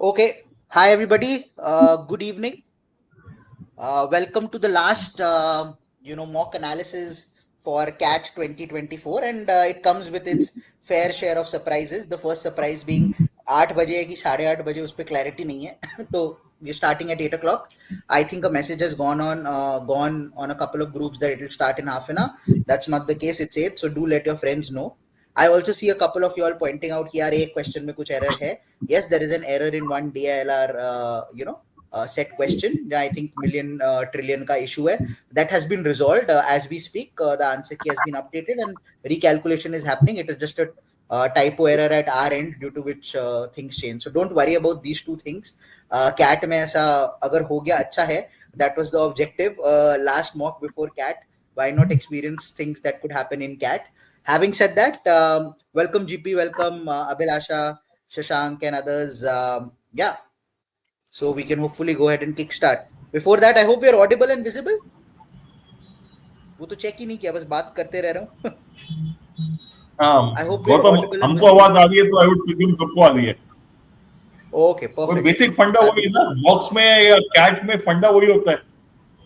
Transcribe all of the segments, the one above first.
Okay. Hi, everybody. Good evening. Welcome to the last, mock analysis for CAT 2024, and it comes with its fair share of surprises. The first surprise being 8 बजे है कि 8:30 बजे उस पर clarity नहीं है. तो we're starting at 8 o'clock. I think a message has gone on a couple of groups that it will start in half an hour. That's not the case. It's 8, so do let your friends know. I also see a couple of you all pointing out कि यार एक question में कुछ error है. Yes, there is an error in one DILR, set question. I think million trillion ka issue hai. That has been resolved as we speak. The answer key has been updated and recalculation is happening. It is just a typo error at our end due to which things change. So don't worry about these two things. CAT में ऐसा अगर हो गया अच्छा है. That was the objective. Last mock before CAT. Why not experience things that could happen in CAT? Having said that, welcome GP, welcome Abhilasha, Shashank and others. Yeah, so we can hopefully go ahead and kickstart. Before that, I hope we are audible and visible. वो तो check ही नहीं किया, बस बात करते रह रहा हूँ. I hope we are Gautam, audible and हमको visible. आवाज आ रही है तो आई वुड प्रिज्यूम सबको आ रही है. Okay, perfect. बेसिक फंडा वही है ना, बॉक्स में या कैट में फंडा वही होता है.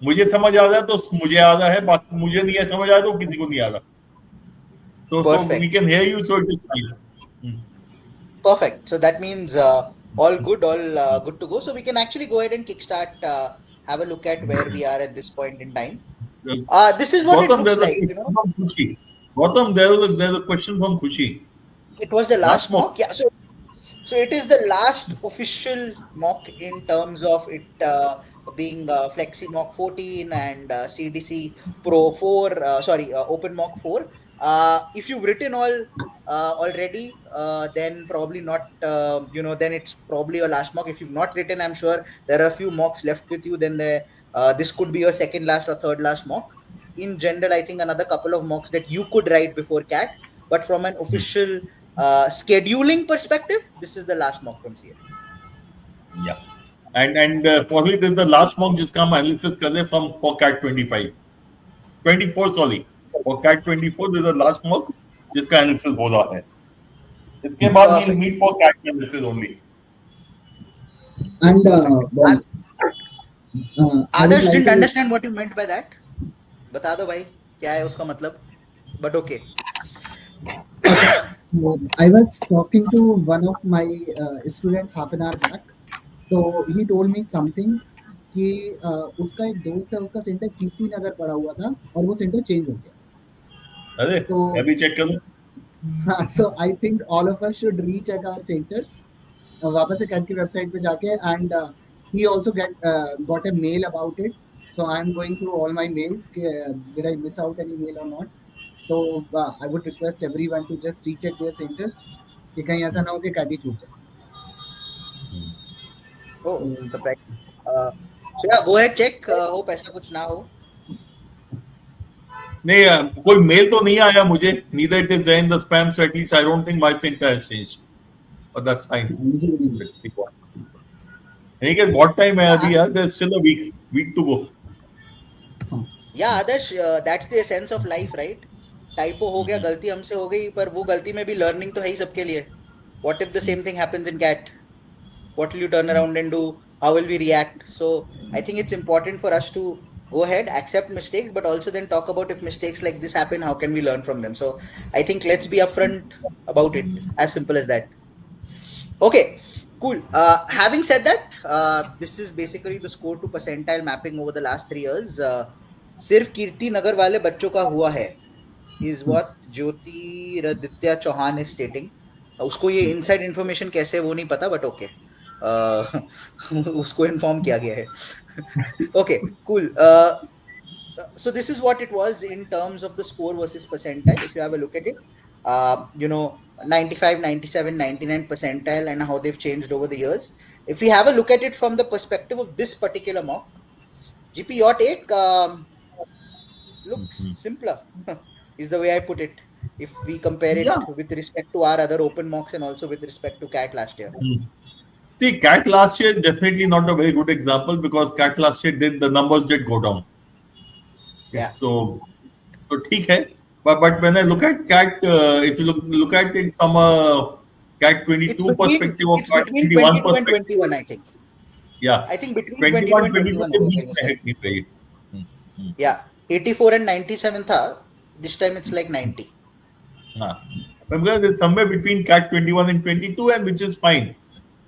मुझे समझ आ रहा है तो मुझे आ रहा है, बाकी मुझे नहीं है समझ आ रहा तो किसी को नहीं आ रहा. So we can hear you, so it is fine. Perfect. So that means all good, all good to go. So we can actually go ahead and kickstart. Have a look at where we are at this point in time. This is what Gautam, it looks like. You know, Gautam, there's a question from Khushi. it was the last mock. Yeah. So it is the last official mock in terms of it being Flexi Mock 14 and CDC Pro 4. Open Mock 4. If you've written all already, then probably not. Then it's probably your last mock. If you've not written, I'm sure there are a few mocks left with you. Then this could be your second last or third last mock. In general, I think another couple of mocks that you could write before CAT, but from an official scheduling perspective, this is the last mock from CA. Yeah, and probably this is the last mock जिसका हम analysis कर रहे हैं for CAT 24 sorry, for CAT 24 this is the last mock जिसका analysis हो रहा है. इसके बाद we'll meet for CAT analysis only. And Adarsh didn't understand what you meant by that. बता दो भाई क्या है उसका मतलब. But okay. I was talking to one of my students half an hour back. So he told me something कि उसका एक दोस्त है, उसका सेंटर कीर्ति नगर पड़ा हुआ था और वो सेंटर चेंज हो गया. अरे तो अभी चेक करो. हाँ, so I think all of us should recheck our centers. वापस से कैट की वेबसाइट पे जाके, and he also got a mail about it. So I'm going through all my mails. Did I miss out any mail or not? So I would request everyone to just recheck their centers कि कहीं ऐसा ना हो कि cat ही छूट जाए. Oh, surprise. So yeah, go ahead check. Hope ऐसा कुछ ना हो. नहीं, कोई मेल तो नहीं आया मुझे. Neither it is there in the spam, so at least I don't think my center has changed. But that's fine. Let's see what. What time है अभी यार? There's still a week to go. Yeah, that's the essence of life, right? Typo हो गया, गलती हमसे हो गई, पर वो गलती में भी लर्निंग तो है ही सबके लिए. What if the same thing happens in CAT? What will you turn around and do? How will we react? So I think it's important for us to go ahead, accept mistakes, but also then talk about if mistakes like this happen, how can we learn from them? So I think let's be upfront about it. As simple as that. Okay, cool. Having said that, this is basically the score to percentile mapping over the last 3 years. सिर्फ कीर्ति नगर वाले बच्चों का हुआ है is what Jyotiraditya Chauhan is stating. उसको ये inside information कैसे वो नहीं पता, but okay. उसको inform किया गया है. Okay, cool. So this is what it was in terms of the score versus percentile. If you have a look at it, 95, 97, 99 percentile and how they've changed over the years. If we have a look at it from the perspective of this particular mock, GP, your take looks simpler. Is the way I put it. If we compare it with respect to our other open mocks and also with respect to CAT last year. See, CAT last year is definitely not a very good example because CAT last year the numbers did go down. Yeah. So ठीक है. But when I look at CAT, if you look at it from a CAT It's 22 between perspective or it's CAT between 21 22 and perspective. 21, I think. Yeah, I think between 22 21, and 22 21 के होगा बीच मेरे में से. है कहीं पे ये. Yeah, 84 and 97 था. This time it's like 90. हाँ. Because there's somewhere between CAT 21 and 22, and which is fine.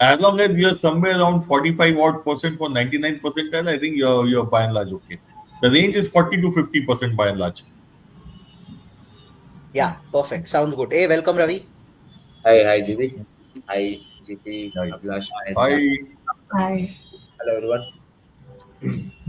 As long as you're somewhere around 45 odd percent for 99 percentile, I think you're by and large okay. The range is 40 to 50% by and large. Yeah, perfect. Sounds good. Hey, welcome, Ravi. Hi, GB. Hi, GP, Right. Abhilash, and I Hi. hello, everyone.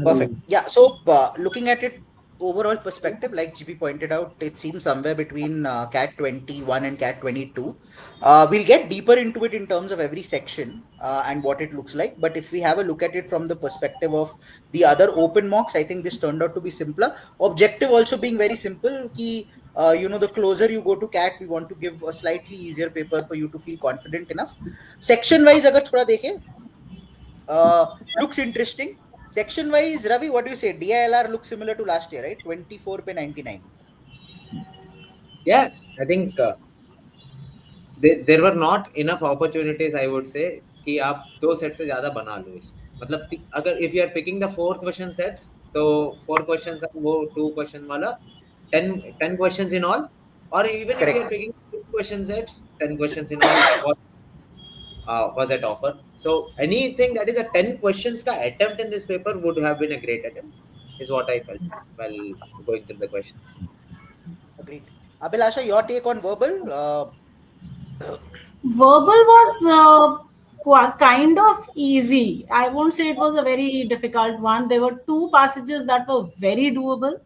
Perfect. Hello. Yeah. So, looking at it overall perspective, like GP pointed out, it seems somewhere between CAT 21 and CAT 22. We'll get deeper into it in terms of every section and what it looks like. But if we have a look at it from the perspective of the other open mocks, I think this turned out to be simpler. Objective also being very simple. Ki, the closer you go to CAT, we want to give a slightly easier paper for you to feel confident enough. Section wise, अगर थोड़ा देखें, looks interesting. Section wise, Ravi, what do you say? DILR looks similar to last year, right? 24 पे 99. Yeah, I think there were not enough opportunities, I would say, कि आप दो set से ज्यादा बना लो इसमें. मतलब अगर if you are picking the 4 question sets, तो 4 questions are वो 2 question वाला 10 questions in all, or even if you are Correct. picking 6 question sets, 10 questions in all was at offer. So anything that is a 10 questions ka attempt in this paper would have been a great attempt, is what I felt while going through the questions. Agreed. Abhilasha, your take on verbal? Verbal was kind of easy. I won't say it was a very difficult one. There were two passages that were very doable,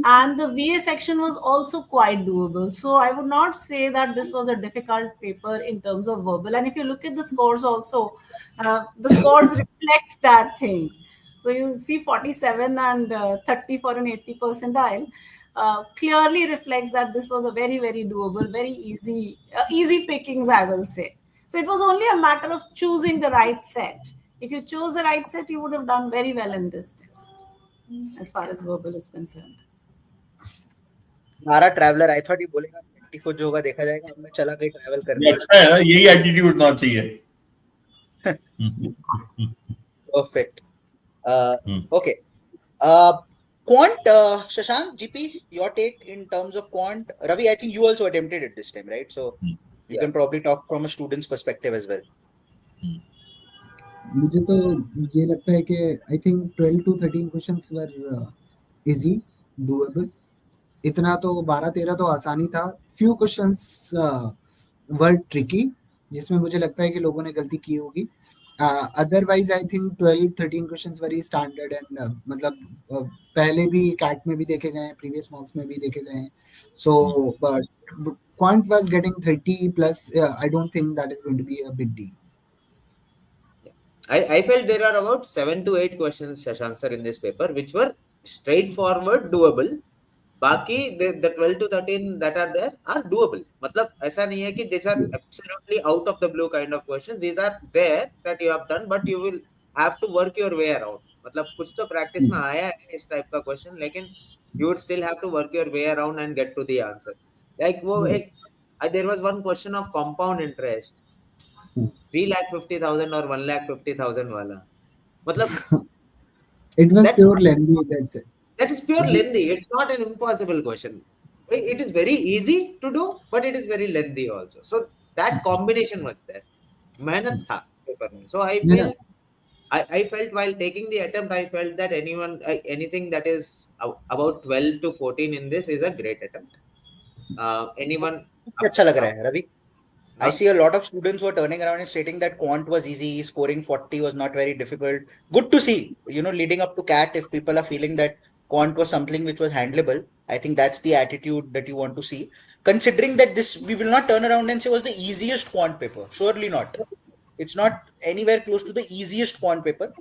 and the VA section was also quite doable. So I would not say that this was a difficult paper in terms of verbal. And if you look at the scores also, the scores reflect that thing. So you see 47 and 30 for an 80 percentile. Clearly reflects that this was a very very doable, very easy pickings, I will say. So it was only a matter of choosing the right set. If you chose the right set, you would have done very well in this test as far as verbal is concerned. Mara traveler, I thought he बोलेगा 24 जो होगा देखा जाएगा. अब मैं चला गई travel ये करने. अच्छा है ना, यही एटीट्यूड होना चाहिए. Perfect. Hmm. Okay. Quant, Shashank, GP, your take in terms of quant. Ravi, I think you also attempted it this time, right? So you can probably talk from a student's perspective as well. मुझे तो ये लगता है कि I think 12 to 13 questions were easy doable. इतना तो 12-13 तो आसानी था. फ्यू क्वेश्चंस वर ट्रिकी, जिसमें मुझे लगता है कि लोगों ने गलती की होगी. Otherwise I think 12-13 questions very standard and मतलब पहले भी कैट में भी देखे गए हैं, प्रीवियस मॉक्स में भी देखे गए हैं. So but quant was getting 30 plus. I don't think that is going to be a big deal. I felt there are about 7 to 8 questions, Shashank sir, in this paper, which were straightforward, doable. बाकी the 12 to 13 that are there are doable. मतलब ऐसा नहीं है कि these are absolutely out of the blue kind of questions. These are there that you have done, but you will have to work your way around. मतलब कुछ तो practice में आया है इस type का question, लेकिन you would still have to work your way around and get to the answer. Like वो एक there was one question of compound interest. 3,50,000 or 1,50,000 वाला. मतलब It was that pure lengthy, that's it. that is pure lengthy. It's not an impossible question. It is very easy to do, but it is very lengthy also. So that combination was there. मेहनत था paper में. So I feel I felt while taking the attempt, I felt that anything that is about 12 to 14 in this is a great attempt. Anyone अच्छा लग रहा है, Ravi. I see a lot of students who are turning around and stating that quant was easy, scoring 40 was not very difficult. Good to see, leading up to CAT, if people are feeling that quant was something which was handleable, I think that's the attitude that you want to see. Considering that this, we will not turn around and say was the easiest quant paper. Surely not. It's not anywhere close to the easiest quant paper,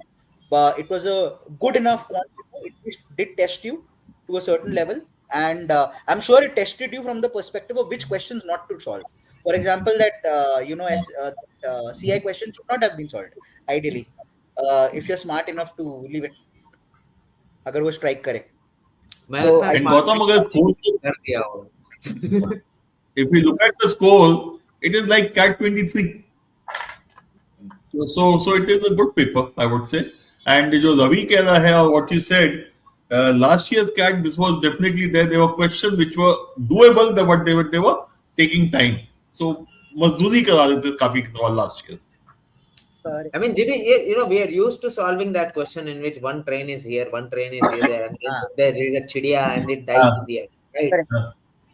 but it was a good enough quant paper. It did test you to a certain level. And I'm sure it tested you from the perspective of which questions not to solve. For example, that CI question should not have been solved ideally. If you're smart enough to leave it, अगर वो strike करे. मेहनत में And Gautam, अगर score कर दिया हो. if we look at the score, It is like CAT 23. So it is a good paper, I would say. And जो रवि कह रहा है और what you said, last year's CAT, this was definitely there. There were questions which were doable, but they were taking time. So मजदूरी करा रहे थे काफी सवाल last year. I mean, Jimmy, we are used to solving that question in which one train is here, one train is here, and there is a chidiya and it dies in the end, right?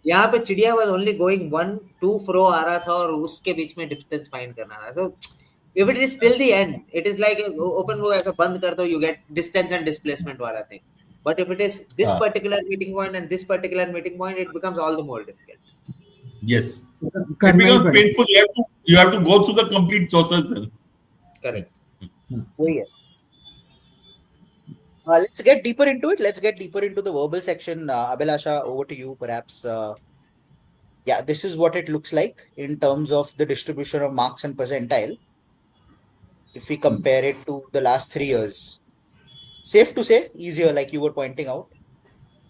यहाँ पे चिड़िया was only going 1-2 fro आ रहा था और उसके बीच में distance find करना था. So if it is till the end, it is like open book ऐसा बंद कर दो, you get distance and displacement वाला thing. But if it is this particular meeting point and this particular meeting point, it becomes all the more difficult. Yes, it becomes painful. You have to go through the complete process then. Correct. Let's get deeper into it. Let's get deeper into the verbal section. Abhilasha, over to you, perhaps. Yeah, this is what it looks like in terms of the distribution of marks and percentile. If we compare it to the last 3 years, safe to say, easier, like you were pointing out.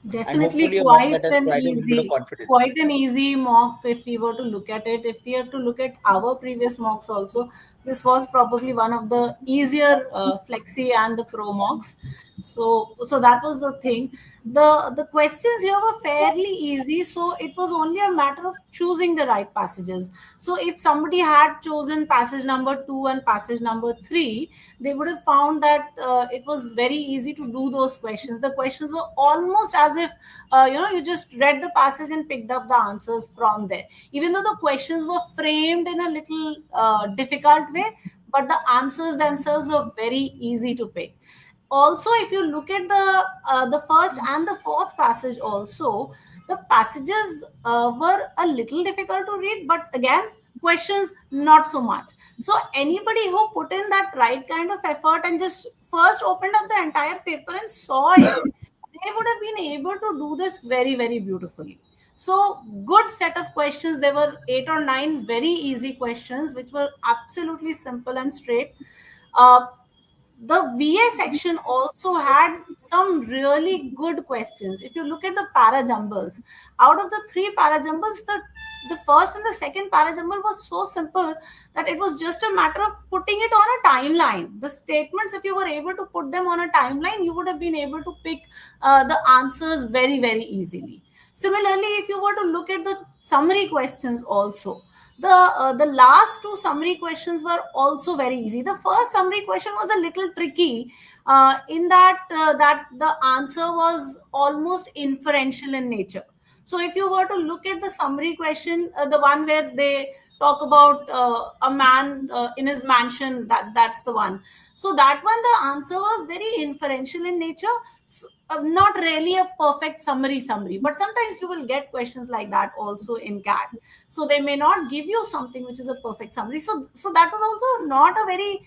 Definitely quite an easy mock if we were to look at it. If we are to look at our previous mocks also, this was probably one of the easier flexi and the pro mocks. So that was the thing. The questions here were fairly easy, so it was only a matter of choosing the right passages. So if somebody had chosen passage number 2 and passage number 3, they would have found that it was very easy to do those questions. The questions were almost as if you just read the passage and picked up the answers from there. Even though the questions were framed in a little difficult way, but the answers themselves were very easy to pick. Also, if you look at the first and the fourth passage also, the passages were a little difficult to read, but again, questions not so much. So anybody who put in that right kind of effort and just first opened up the entire paper and saw it, they would have been able to do this very, very beautifully. So good set of questions. There were 8 or 9 very easy questions which were absolutely simple and straight. The VA section also had some really good questions. If you look at the parajumbles, out of the 3 parajumbles, the first and the second parajumble was so simple that it was just a matter of putting it on a timeline. The statements, if you were able to put them on a timeline, you would have been able to pick the answers very, very easily. Similarly, if you were to look at the summary questions also, the last 2 summary questions were also very easy. The first summary question was a little tricky in that the answer was almost inferential in nature. So if you were to look at the summary question, the one where they talk about a man in his mansion, that's the one. So that one, the answer was very inferential in nature. So, not really a perfect summary, but sometimes you will get questions like that also in CAT. So they may not give you something which is a perfect summary. So that was also not a very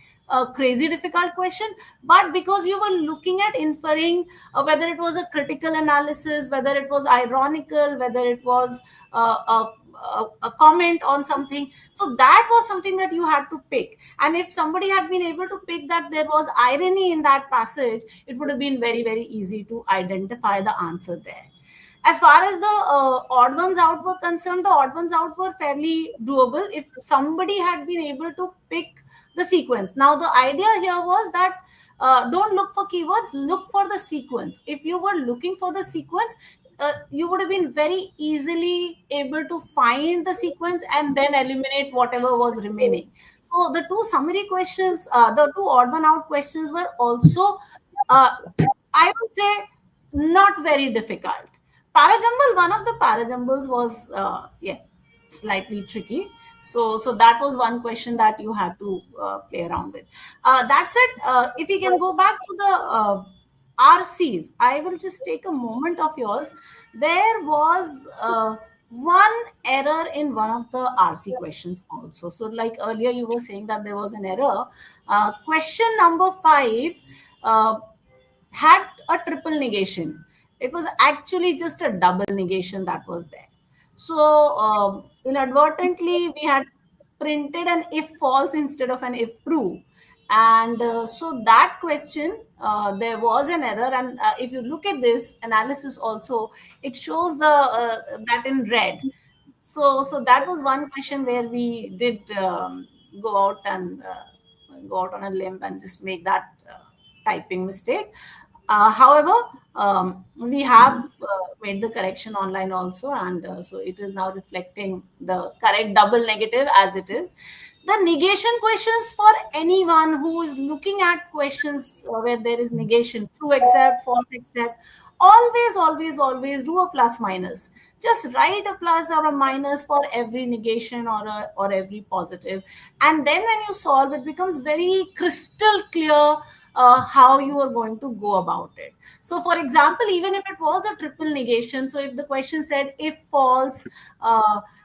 crazy difficult question, but because you were looking at inferring whether it was a critical analysis, whether it was ironical, whether it was a comment on something, so that was something that you had to pick. And if somebody had been able to pick that there was irony in that passage, it would have been very, very easy to identify the answer there. As far as the odd ones out were concerned, the odd ones out were fairly doable if somebody had been able to pick the sequence. Now, the idea here was that don't look for keywords, look for the sequence. If you were looking for the sequence, you would have been very easily able to find the sequence and then eliminate whatever was remaining. So the 2 summary questions, the 2 odd one out questions were also, I would say, not very difficult. Parajumble, one of the parajumbles was slightly tricky. So that was one question that you had to play around with. That said, if we can go back to the RCs, I will just take a moment of yours. There was one error in one of the RC questions also. So like earlier you were saying that there was an error. Question number 5 had a triple negation. It was actually just a double negation that was there. So inadvertently we had printed an if false instead of an if true. And so that question, there was an error. And if you look at this analysis also, it shows that in red. So that was one question where we did go out and go out on a limb and just make that typing mistake. However, we have made the correction online also, and so it is now reflecting the correct double negative as it is. The negation questions, for anyone who is looking at questions where there is negation, true except, false except, always do a plus minus. Just write a plus or a minus for every negation or every positive, and then when you solve, it becomes very crystal clear how you are going to go about it. So for example, even if it was a triple negation, so if the question said if false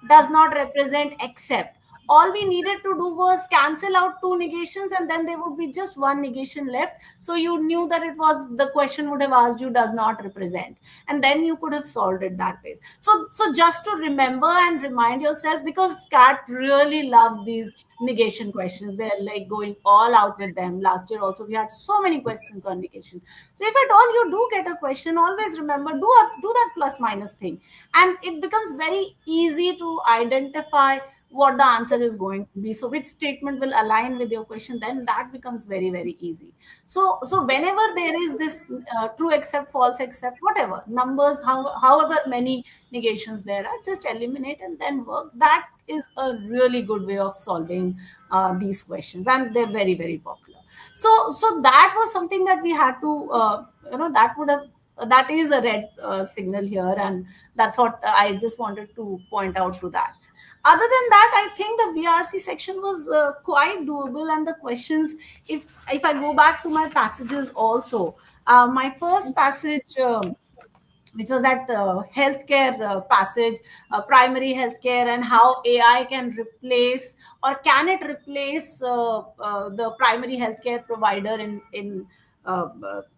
does not represent except, all we needed to do was cancel out two negations, and then there would be just one negation left. So you knew that it was, the question would have asked you does not represent, and then you could have solved it that way. So just to remember and remind yourself, because cat really loves these negation questions, they're like going all out with them. Last year also we had so many questions on negation. So if at all you do get a question, always remember, do that plus minus thing, and it becomes very easy to identify what the answer is going to be. So which statement will align with your question, then that becomes very, very easy. So whenever there is this true except, false except, whatever numbers, however many negations there are, just eliminate and then work. That is a really good way of solving these questions, and they're very, very popular. So that was something that we had to that would have, that is a red signal here, and that's what I just wanted to point out to that. Other than that, I think the VRC section was quite doable, and the questions, if I go back to my passages also, my first passage, which was that healthcare passage, primary healthcare, and how AI can replace, or can it replace the primary healthcare provider in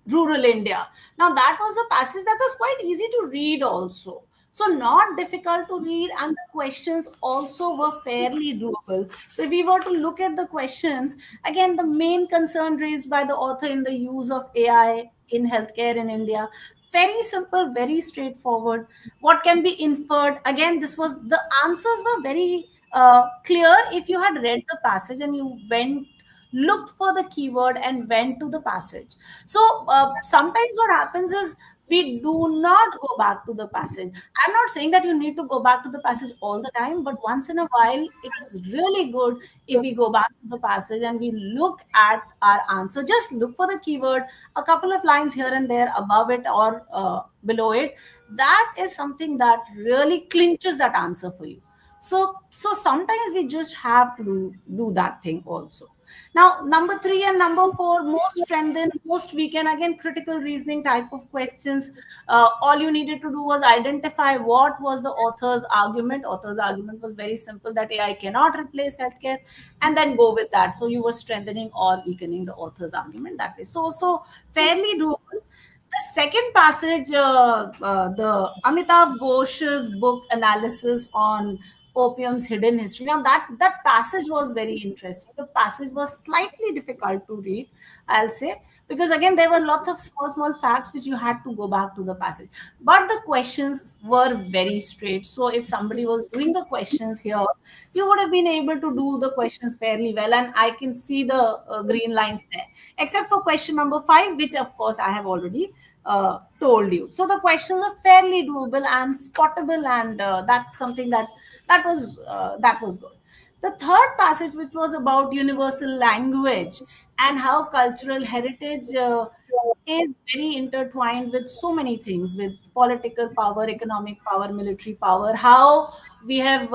rural India. Now that was a passage that was quite easy to read also. So not difficult to read, and the questions also were fairly doable. So if we were to look at the questions, again, the main concern raised by the author in the use of AI in healthcare in India, very simple, very straightforward. What can be inferred? Again, this was, the answers were very clear if you had read the passage and you went, looked for the keyword and went to the passage. So sometimes what happens is we do not go back to the passage. I'm not saying that you need to go back to the passage all the time, but once in a while it is really good if we go back to the passage and we look at our answer. Just look for the keyword, a couple of lines here and there above it or below it. That is something that really clinches that answer for you. So sometimes we just have to do that thing also. Now, number 3 and number 4, most strengthen, most weaken, again, critical reasoning type of questions. All you needed to do was identify what was the author's argument. Author's argument was very simple, that AI cannot replace healthcare, and then go with that. So you were strengthening or weakening the author's argument that way. So fairly doable. The second passage, the Amitav Ghosh's book analysis on opium's hidden history. Now that passage was very interesting. The passage was slightly difficult to read, I'll say, because again there were lots of small facts which you had to go back to the passage. But the questions were very straight. So if somebody was doing the questions here, you would have been able to do the questions fairly well, and I can see the green lines there, except for question number 5, which of course I have already told you. So the questions are fairly doable and spottable, and that's something that was good. The third passage, which was about universal language and how cultural heritage is very intertwined with so many things, with political power, economic power, military power, how we have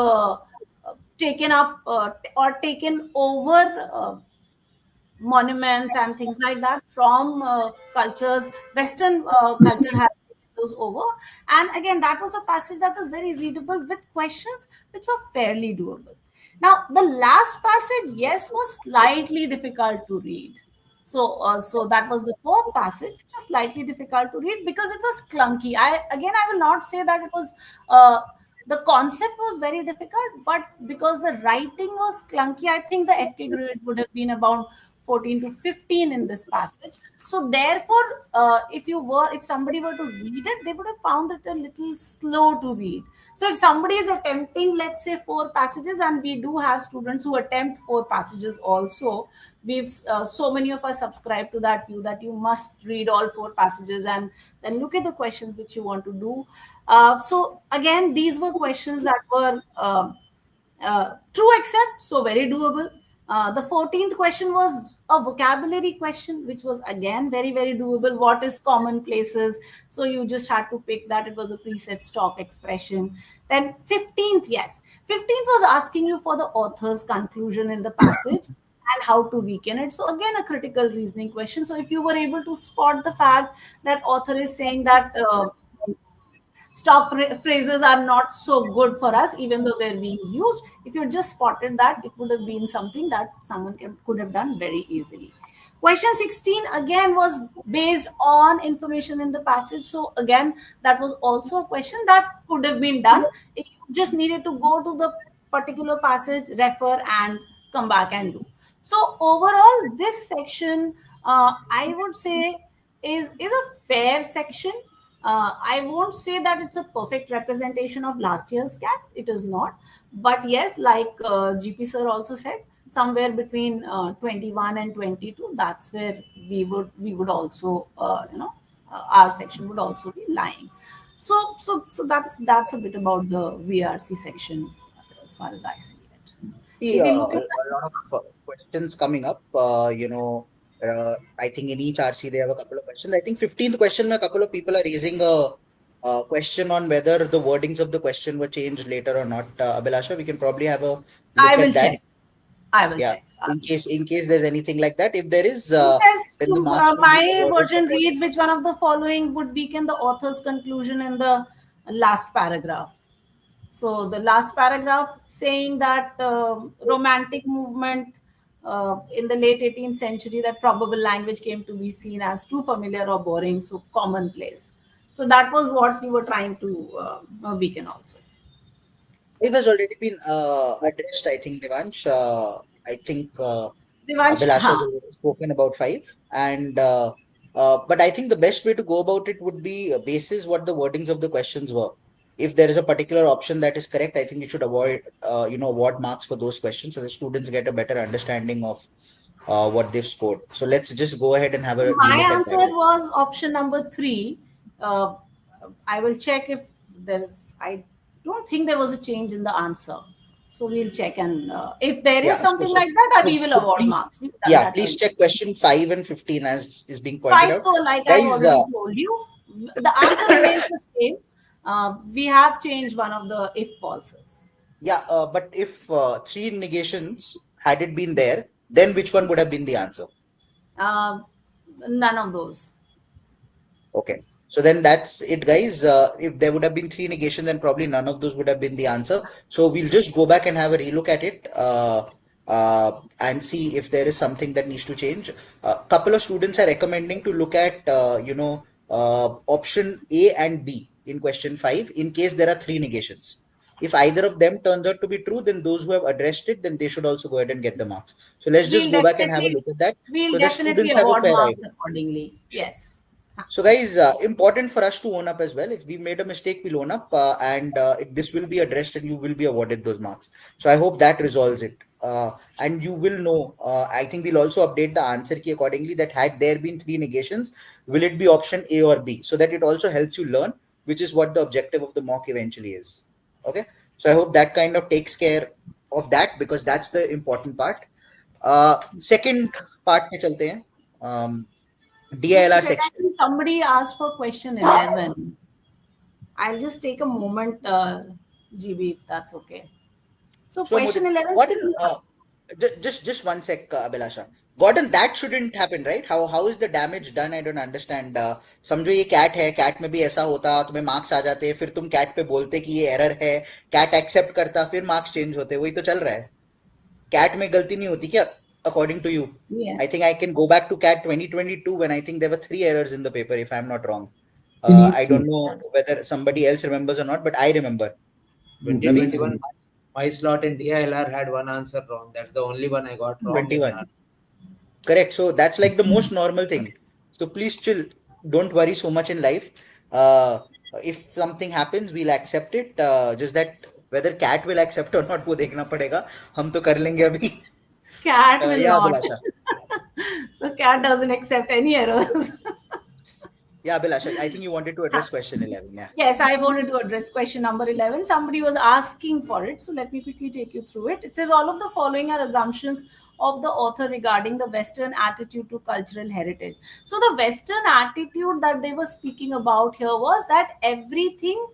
taken up or taken over monuments and things like that from cultures, Western culture has taken those over. And again, that was a passage that was very readable with questions which were fairly doable. Now, the last passage, yes, was slightly difficult to read. So that was the fourth passage. It was slightly difficult to read because it was clunky. I will not say that it was the concept was very difficult, but because the writing was clunky, I think the FK grade would have been about 14 to 15 in this passage. So therefore, if somebody were to read it, they would have found it a little slow to read. So if somebody is attempting, let's say, 4 passages, and we do have students who attempt 4 passages also, we've so many of us subscribe to that view that you must read all 4 passages and then look at the questions which you want to do. So again, these were questions that were true except, so very doable. The 14th question was a vocabulary question, which was again very, very doable. What is commonplaces? So you just had to pick that. It was a preset stock expression. Then 15th, yes. 15th was asking you for the author's conclusion in the passage and how to weaken it. So again, a critical reasoning question. So if you were able to spot the fact that author is saying that phrases are not so good for us, even though they're being used. If you just spotted that, it would have been something that someone could have done very easily. Question 16 again was based on information in the passage. So again, that was also a question that could have been done. You just needed to go to the particular passage, refer, and come back and do. So overall, this section, I would say, is a fair section. I won't say that it's a perfect representation of last year's CAT. It is not. But yes, like GP sir also said, somewhere between 21 and 22, that's where we would also, our section would also be lying. So that's a bit about the VRC section as far as I see it. See, If a you look at lot of questions coming up. I think in each RC they have a couple of questions. I think 15th question, a couple of people are raising a question on whether the wordings of the question were changed later or not. Abhilasha, we can probably have a look I will at that. check. I will Yeah, check. in case there's anything like that. If there is, Yes, then the marks will be my awarded version accordingly. reads which one of the following would weaken the author's conclusion in the last paragraph. So the last paragraph saying that romantic movement in the late 18th century, that probable language came to be seen as too familiar or boring, so commonplace. So that was what we were trying to weaken also. It has already been addressed, I think, Devansh. I think Devansh, Abhilasha has ha. already spoken about 5. And but I think the best way to go about it would be basis what the wordings of the questions were. If there is a particular option that is correct, I think you should award marks for those questions so the students get a better understanding of what they've scored. So let's just go ahead and have So a my relook at answer that. was option number 3. Uh, I will check if there's. I don't think there was a change in the answer. So we'll check, and if there is Yeah, something like that, we will so award please, marks. We've done that please earlier. check question 5 and 15 as is being pointed 5, out. so like I've Guys, already told you, the answer remains the same. We have changed one of the if falses. yeah, but if 3 negations had it been there, then which one would have been the answer? None of those. Okay, so then that's it, guys. If there would have been 3 negations, then probably none of those would have been the answer. So we'll just go back and have a relook at it and see if there is something that needs to change. A couple of students are recommending to look at, option A and B in question 5 in case there are 3 negations. If either of them turns out to be true, then those who have addressed it, then they should also go ahead and get the marks. So let's just go back and have a look at that We'll so that definitely students have a award fair marks idea. accordingly. Yes. So guys, important for us to own up as well. If we made a mistake, we'll own up and this will be addressed and you will be awarded those marks. So I hope that resolves it. And you will know, I think we'll also update the answer key accordingly that had there been 3 negations, will it be option A or B? So that it also helps you learn, which is what the objective of the mock eventually is. Okay. So I hope that kind of takes care of that because that's the important part. Second part pe chalte hain. Just a DILR second, section. somebody asked for question 11. I'll just take a moment, GB, if that's okay. So So question 11 Gordon, says, just one sec, Abhilasha. Gordon, that shouldn't happen, right? How is the damage done? I don't understand. समझो ये cat है, cat में भी ऐसा होता, तुम्हें marks आ जाते, फिर तुम कैट पे बोलते कि ये एरर है, कैट एक्सेप्ट करता, फिर मार्क्स चेंज होते, वही तो चल रहा है. कैट में गलती नहीं होती क्या? According to you, yeah. I think I can go back to CAT 2022 when I think there were 3 errors in the paper, if I'm not wrong. He needs I to. don't know whether somebody else remembers or not, but I remember. 2021, my slot in DILR had one answer wrong. That's the only one I got wrong. 21. Correct. So that's like the most normal thing. So please chill. Don't worry so much in life. Uh, if something happens, we'll accept it. Just that whether cat will accept or not, वो देखना पड़ेगा. हम तो कर लेंगे अभी. Cat will Yeah, not. Abhilasha. So cat doesn't accept any errors. Yeah, Abhilasha. I think you wanted to address question 11. Yeah. Yes, I wanted to address question number 11. Somebody was asking for it. So let me quickly take you through it. It says all of the following are assumptions of the author regarding the Western attitude to cultural heritage. So the Western attitude that they were speaking about here was that everything,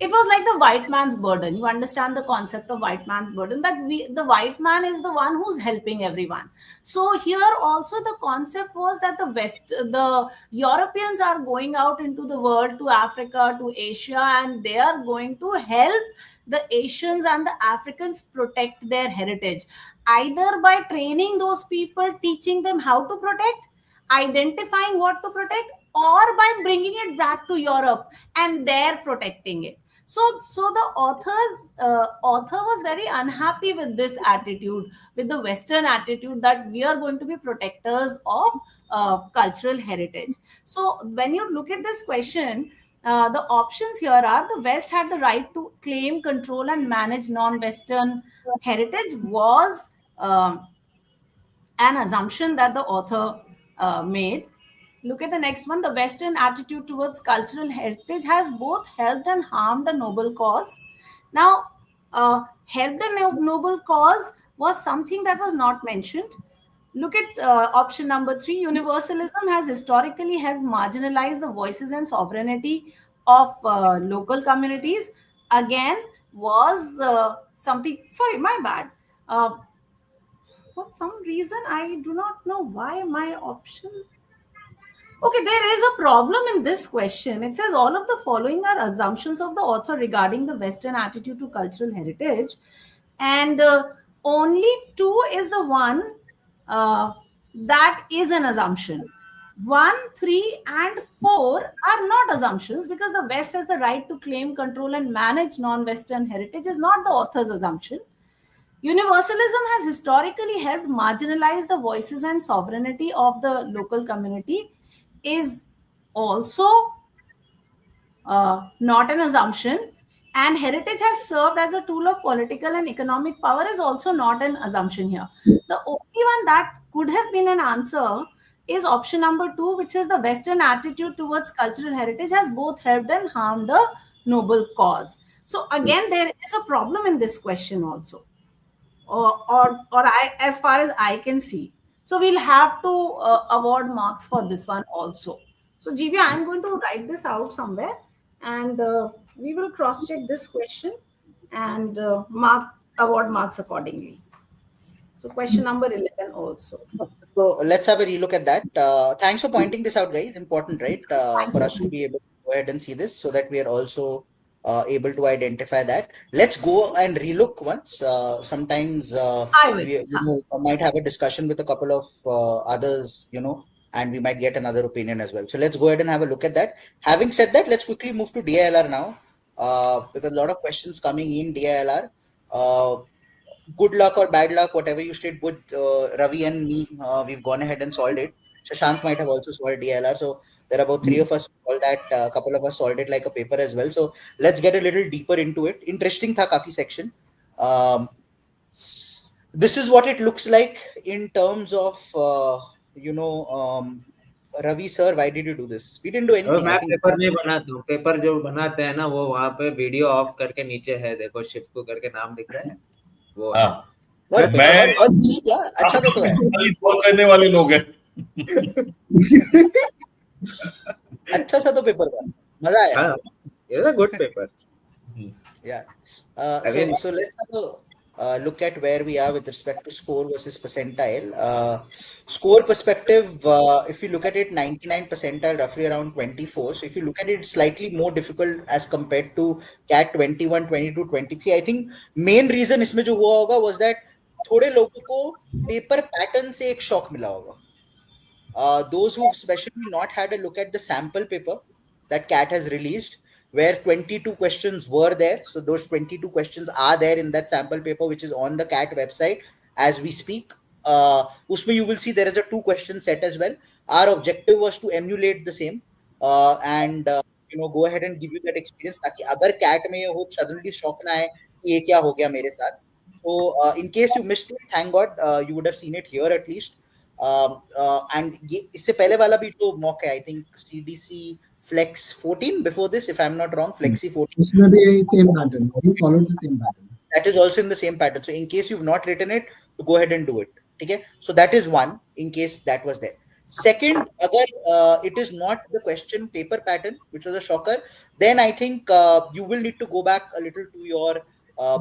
it was like the white man's burden. You understand the concept of white man's burden, that the white man is the one who's helping everyone. So here also the concept was that the Europeans are going out into the world, to Africa, to Asia, and they are going to help the Asians and the Africans protect their heritage, either by training those people, teaching them how to protect, identifying what to protect, or by bringing it back to Europe and they're protecting it. So the author was very unhappy with this attitude, with the Western attitude that we are going to be protectors of cultural heritage. So when you look at this question, the options here are: the West had the right to claim, control, and manage non-Western heritage was an assumption that the author made. Look at the next one. The Western attitude towards cultural heritage has both helped and harmed a noble cause. Now, help the noble cause was something that was not mentioned. Look at option number 3. Universalism has historically helped marginalize the voices and sovereignty of local communities. Again, was something. Sorry, my bad. For some reason, I do not know why my option. Okay, there is a problem in this question. It says all of the following are assumptions of the author regarding the Western attitude to cultural heritage, and only 2 is the one that is an assumption. 1, 3, and 4 are not assumptions, because the West has the right to claim, control, and manage non-Western heritage is not the author's assumption. Universalism has historically helped marginalize the voices and sovereignty of the local community is also not an assumption, and heritage has served as a tool of political and economic power is also not an assumption here. The only one that could have been an answer is option number 2, which is the Western attitude towards cultural heritage has both helped and harmed a noble cause. So again, there is a problem in this question also, or I, as far as I can see. So we'll have to award marks for this one also. So Jivya, I'm going to write this out somewhere, and we will cross check this question and award marks accordingly. So question number 11 also. So let's have a relook at that. Thanks for pointing this out, guys. Important, right? For us to be able to go ahead and see this, so that we are also able to identify that. Let's go and relook once. Sometimes I will. we might have a discussion with a couple of others, and we might get another opinion as well. So let's go ahead and have a look at that. Having said that, let's quickly move to DILR now, because a lot of questions coming in DILR. Good luck or bad luck, whatever you state, both Ravi and me, we've gone ahead and solved it. Shashank might have also solved DLR. So there are about 3 of us who solved that. A couple of us solved it like a paper as well. So let's get a little deeper into it. Interesting tha kafi section. This is what it looks like in terms of, Ravi sir, why did you do this? We didn't do anything. मैं paper नहीं बनाता हूँ. Paper जो बनाते हैं ना, वो वहाँ पे वीडियो ऑफ करके नीचे है, देखो शिव करके नाम दिख रहा है वो. मैं अच्छा तो है, सॉल्व करने वाले लोग हैं. अच्छा सा तो पेपर था, मजा आया. It's a good paper. Yeah. So let's have a look at where we are with respect to score versus percentile. Score perspective, if you look at it, 99 percentile, roughly around 24. So if you look at it, it's slightly more difficult as compared to CAT 21, 22, 23. I think main reason इसमें जो हुआ होगा was that थोड़े लोगों को paper pattern से एक shock मिला होगा. Those who've especially not had a look at the sample paper that CAT has released, where 22 questions were there. So those 22 questions are there in that sample paper, which is on the CAT website as we speak. usme you will see there is a 2 question set as well. Our objective was to emulate the same and go ahead and give you that experience ताकि अगर CAT में ये हो suddenly shock ना आए कि ये क्या हो गया मेरे साथ. So in case you missed it, thank God you would have seen it here at least. And ये इससे पहले वाला भी जो mock है, I think CDC Flex 14 before this, if I'm not wrong, Flexi 14. उसमें भी same pattern. We followed the same pattern. That is also in the same pattern. So in case you've not written it, go ahead and do it. Okay. So that is one in case that was there. Second, agar it is not the question paper pattern, which was a shocker, then I think you will need to go back a little to your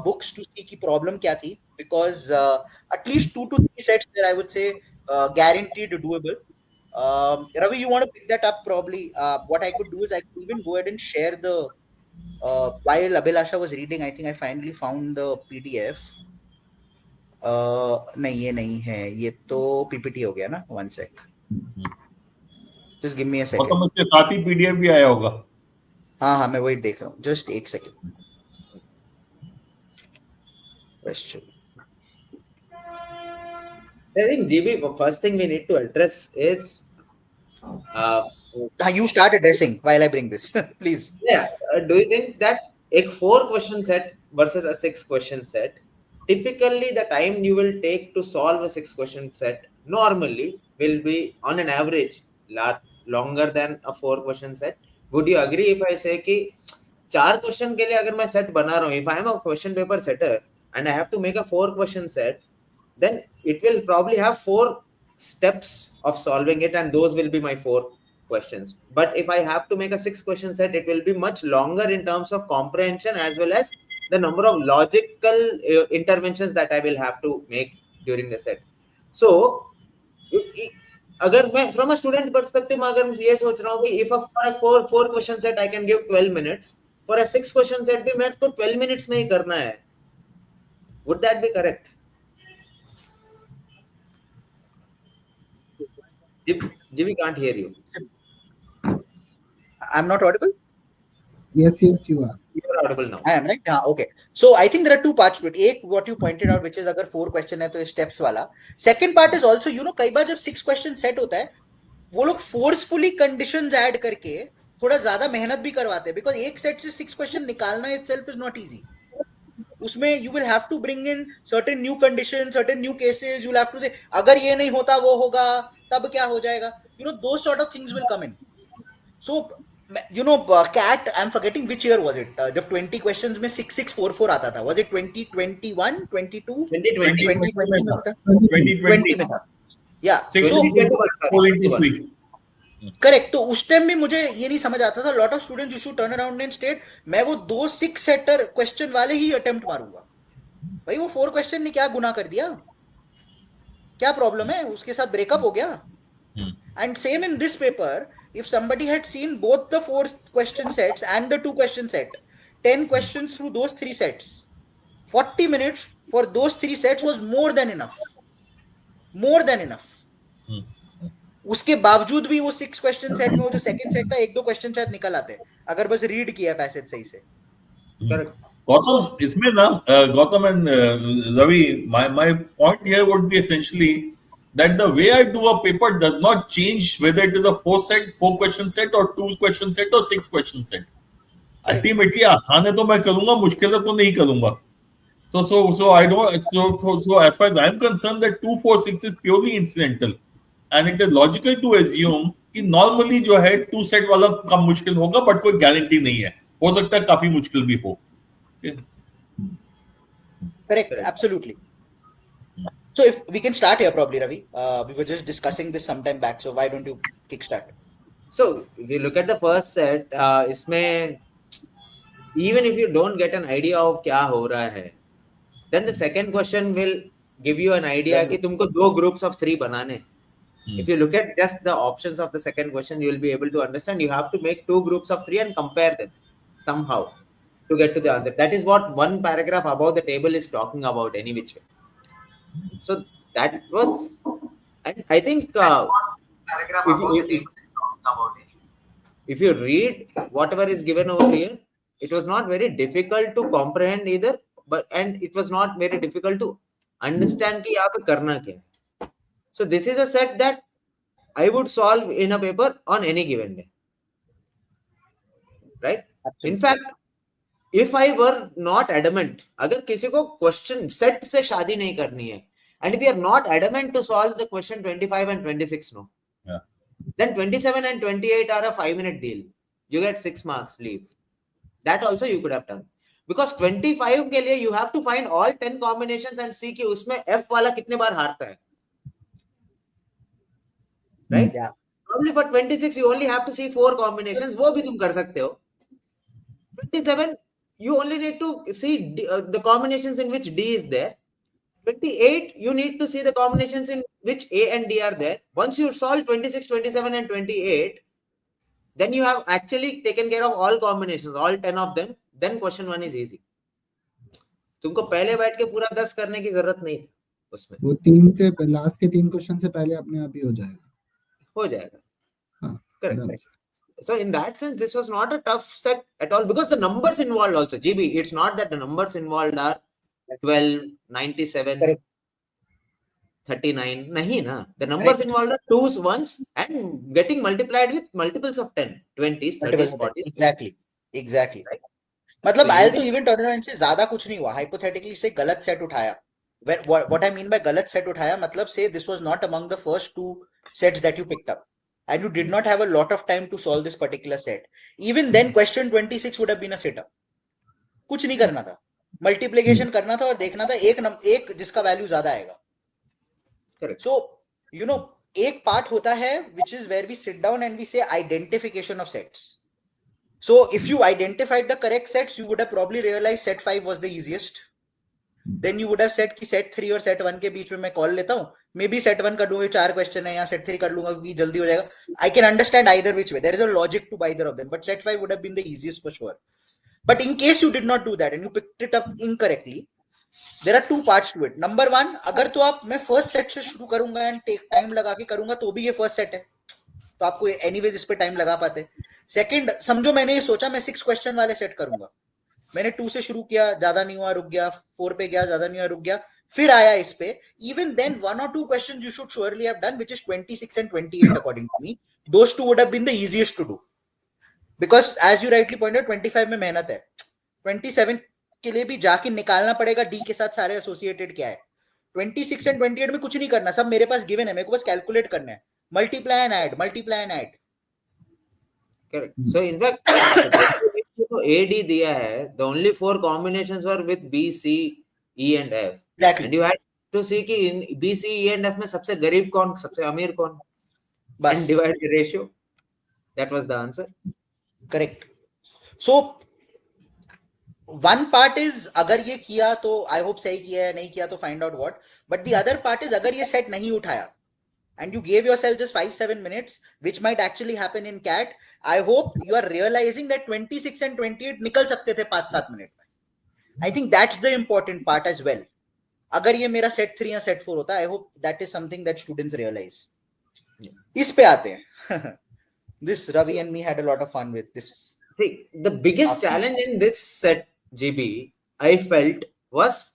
books to see ki problem kya thi, because at least 2 to 3 sets there, I would say guaranteed doable. Ravi, you want to pick that up probably. What I could do is I could even go ahead and share the while Abhilasha was reading, I think I finally found the PDF. नहीं ये नहीं है, ये तो PPT हो गया ना. One sec. Just give me a second. मतलब उसके साथ ही PDF भी आया होगा. हाँ मैं वही देख रहा हूँ. Just एक second. Question. I think GB, first thing we need to address is you start addressing while I bring this, please. Yeah. Do you think that a 4 question set versus a 6 question set, typically the time you will take to solve a 6 question set normally will be on an average longer than a 4 question set? Would you agree if I say कि 4 question के लिए अगर मैं set बना रहा हूँ, if I am a question paper setter and I have to make a 4 question set, then it will probably have 4 steps of solving it, and those will be my 4 questions. But if I have to make a 6 question set, it will be much longer in terms of comprehension as well as the number of logical interventions that I will have to make during the set. So अगर मैं from a student perspective अगर मैं ये सोच रहा हूँ कि if for a 4 question set I can give 12 minutes, for a 6 question set भी मैं तो 12 minutes में ही करना है. Would that be correct? Jimmy can't hear you. I'm not audible? Yes, you are. You are audible now. I am, right? Okay. So I think there are 2 parts to it. एक, what you pointed out, which is अगर 4 question है तो steps वाला. Second part is also, कई बार जब 6 question set होता है, वो लोग forcefully conditions add करके थोड़ा ज्यादा मेहनत भी करवाते हैं, because एक set से 6 question निकालना itself is not easy. उसमें you will have to bring in certain new conditions, certain new cases. You will have to say अगर ये नहीं होता वो होगा, तब क्या हो जाएगा? Those sort of things will come in. So CAT, I'm forgetting which year was it. जब 20 questions में 6644 आता था. Was it 2021, 22? 2020 में था. Yeah. करेक्ट. तो उस टाइम में मुझे ये नहीं समझ आता था. Lot of students used to turn around and state मैं वो 2 6 सेटर क्वेश्चन वाले ही अटेम्प्ट मारूंगा. भाई वो 4 क्वेश्चन ने क्या गुनाह कर दिया? क्या प्रॉब्लम है? उसके साथ ब्रेकअप हो गया. And same in this paper, if somebody had seen both the 4 question sets and the 2 question set, 10 questions through those 3 sets, 40 minutes for those 3 sets was more than enough. उसके बावजूद भी वो 6 question set में वो जो second set का 1-2 question शायद निकल आते हैं अगर बस रीड किया पैसेज सही से. गौतम, इसमें ना Gautam and Ravi, my point here would be essentially that the way I do a paper does not change whether it is a 4 question set or 2 question set or 6 question set. Ultimately आसान है तो मैं करूंगा, मुश्किल है तो नहीं करूंगा. So I don't. So as far as I'm concerned, that 2, 4, 6 is purely incidental, and it is logical to assume कि normally जो है 2 set वाला कम मुश्किल होगा, but कोई guarantee नहीं है. हो सकता है काफी मुश्किल भी हो. Correct. Absolutely. So if we can start here probably, Ravi. We were just discussing this sometime back. So why don't you kickstart? So if you look at the first set, इसमें even if you don't get an idea of क्या हो रहा है, then the second question will give you an idea कि तुमको 2 groups of 3 बनाने. If you look at just the options of the second question, you will be able to understand you have to make 2 groups of 3 and compare them somehow to get to the answer. That is what one paragraph above the table is talking about any which way. So that was, and I think if you read whatever is given over here, it was not very difficult to comprehend either, and it was not very difficult to understand कि यहाँ पे करना क्या है. So this is a set that I would solve in a paper on any given day, right? Absolutely. In fact, if I were not adamant, अगर किसी को question set से शादी नहीं करनी है, and if you are not adamant to solve the question 25 and 26, no, Yeah. then 27 and 28 are a 5-minute deal. You get 6 marks, leave. That also you could have done. Because 25 के लिए you have to find all 10 combinations and see कि उसमें F वाला कितने बार हारता है. Right? Yeah. Probably for 26 you only have to see 4 combinations. वो भी तुम कर सकते हो. 27 you only need to see the combinations in which D is there. 28 you need to see the combinations in which A and D are there. Once you solve 26, 27 and 28, then you have actually taken care of all combinations, all 10 of them. Then question 1 is easy. तुमको पहले बैठ के पूरा 10 करने की जरूरत नहीं थी उसमें. वो 3 से लास्ट के 3 क्वेश्चन से पहले अपने आप ही हो जाएगा. हाँ, Correct. So in that sense, this was not a tough set at all, because the numbers involved also, GB, it's not that the numbers involved are 12, 97, Correct. 39. Nahi na. The numbers involved are 2s, 1s and getting multiplied with multiples of 10, 20s, 30s, 40s. Exactly. Right? मतलब So oil you तो even Turner से ज्यादा कुछ नहीं हुआ. Hypothetically से गलत set उठाया. What I mean by गलत सेट उठाया, मतलब say this was not among the first 2 sets that you picked up, and you did not have a lot of time to solve this particular set. Even then, question 26 would have been a setup. कुछ नहीं करना था, multiplication करना था और देखना था एक जिसका वैल्यू ज्यादा आएगा. Correct. So एक पार्ट होता है which is where we sit down and we say identification of sets. So if you identified the correct sets, you would have probably realized set 5 was the easiest. Then you would have said कि set 3 और set 1 के बीच में मैं call लेता हूँ. May be set 1 कर लूंगा, 4 question है, या set 3 कर लूंगा क्योंकि जल्दी हो जाएगा. I can understand either which way. There is a logic to either of them, but set 5 would have been the easiest for sure. But in case you did not do that and you picked it up incorrectly, there are 2 parts to it. Number 1, अगर तो आप मैं first set से शुरू करूंगा and time लगा के करूंगा तो भी ये फर्स्ट सेट है, तो आपको एनीवेज इस पे टाइम लगा पाते. सेकंड, समझो मैंने ये सोचा मैं 6 क्वेश्चन वाले सेट करूंगा. मैंने 2 से शुरू किया, ज्यादा नहीं हुआ, रुक गया. 4 पे गया, ज्यादा नहीं हुआ, रुक गया. फिर आया इस पे. Even then, 1 or 2 questions you should surely have done, which is 26 and 28 according to me. Those 2 would have been the easiest to do. Because as you rightly pointed, 25 में मेहनत है. 27 के लिए भी जाके निकालना पड़ेगा D के साथ सारे एसोसिएटेड क्या है. 26 and 28 में कुछ नहीं करना, सब मेरे पास गिवन है, मेरे को बस कैलकुलेट करना है. Multiply and add. Correct. So in fact, तो AD दिया है, the only 4 combinations were with B, C, E and F. Exactly. And you had to see कि in B, C, E and F में सबसे गरीब कौन, सबसे अमीर कौन, and divide the ratio. That was the answer. Correct. So one part is अगर ये किया तो I hope सही किया है, नहीं किया तो find out what. But the other part is अगर ये set नहीं उठाया and you gave yourself just 5-7 minutes, which might actually happen in CAT, I hope you are realizing that 26 and 28 निकल सकते थे 5-7 मिनट में. I think that's the important part as well. अगर ये मेरा set 3 या set 4 होता, I hope that is something that students realize. इस पे आते हैं. This Ravi and me had a lot of fun with this. See, the biggest challenge in this set, GB, I felt was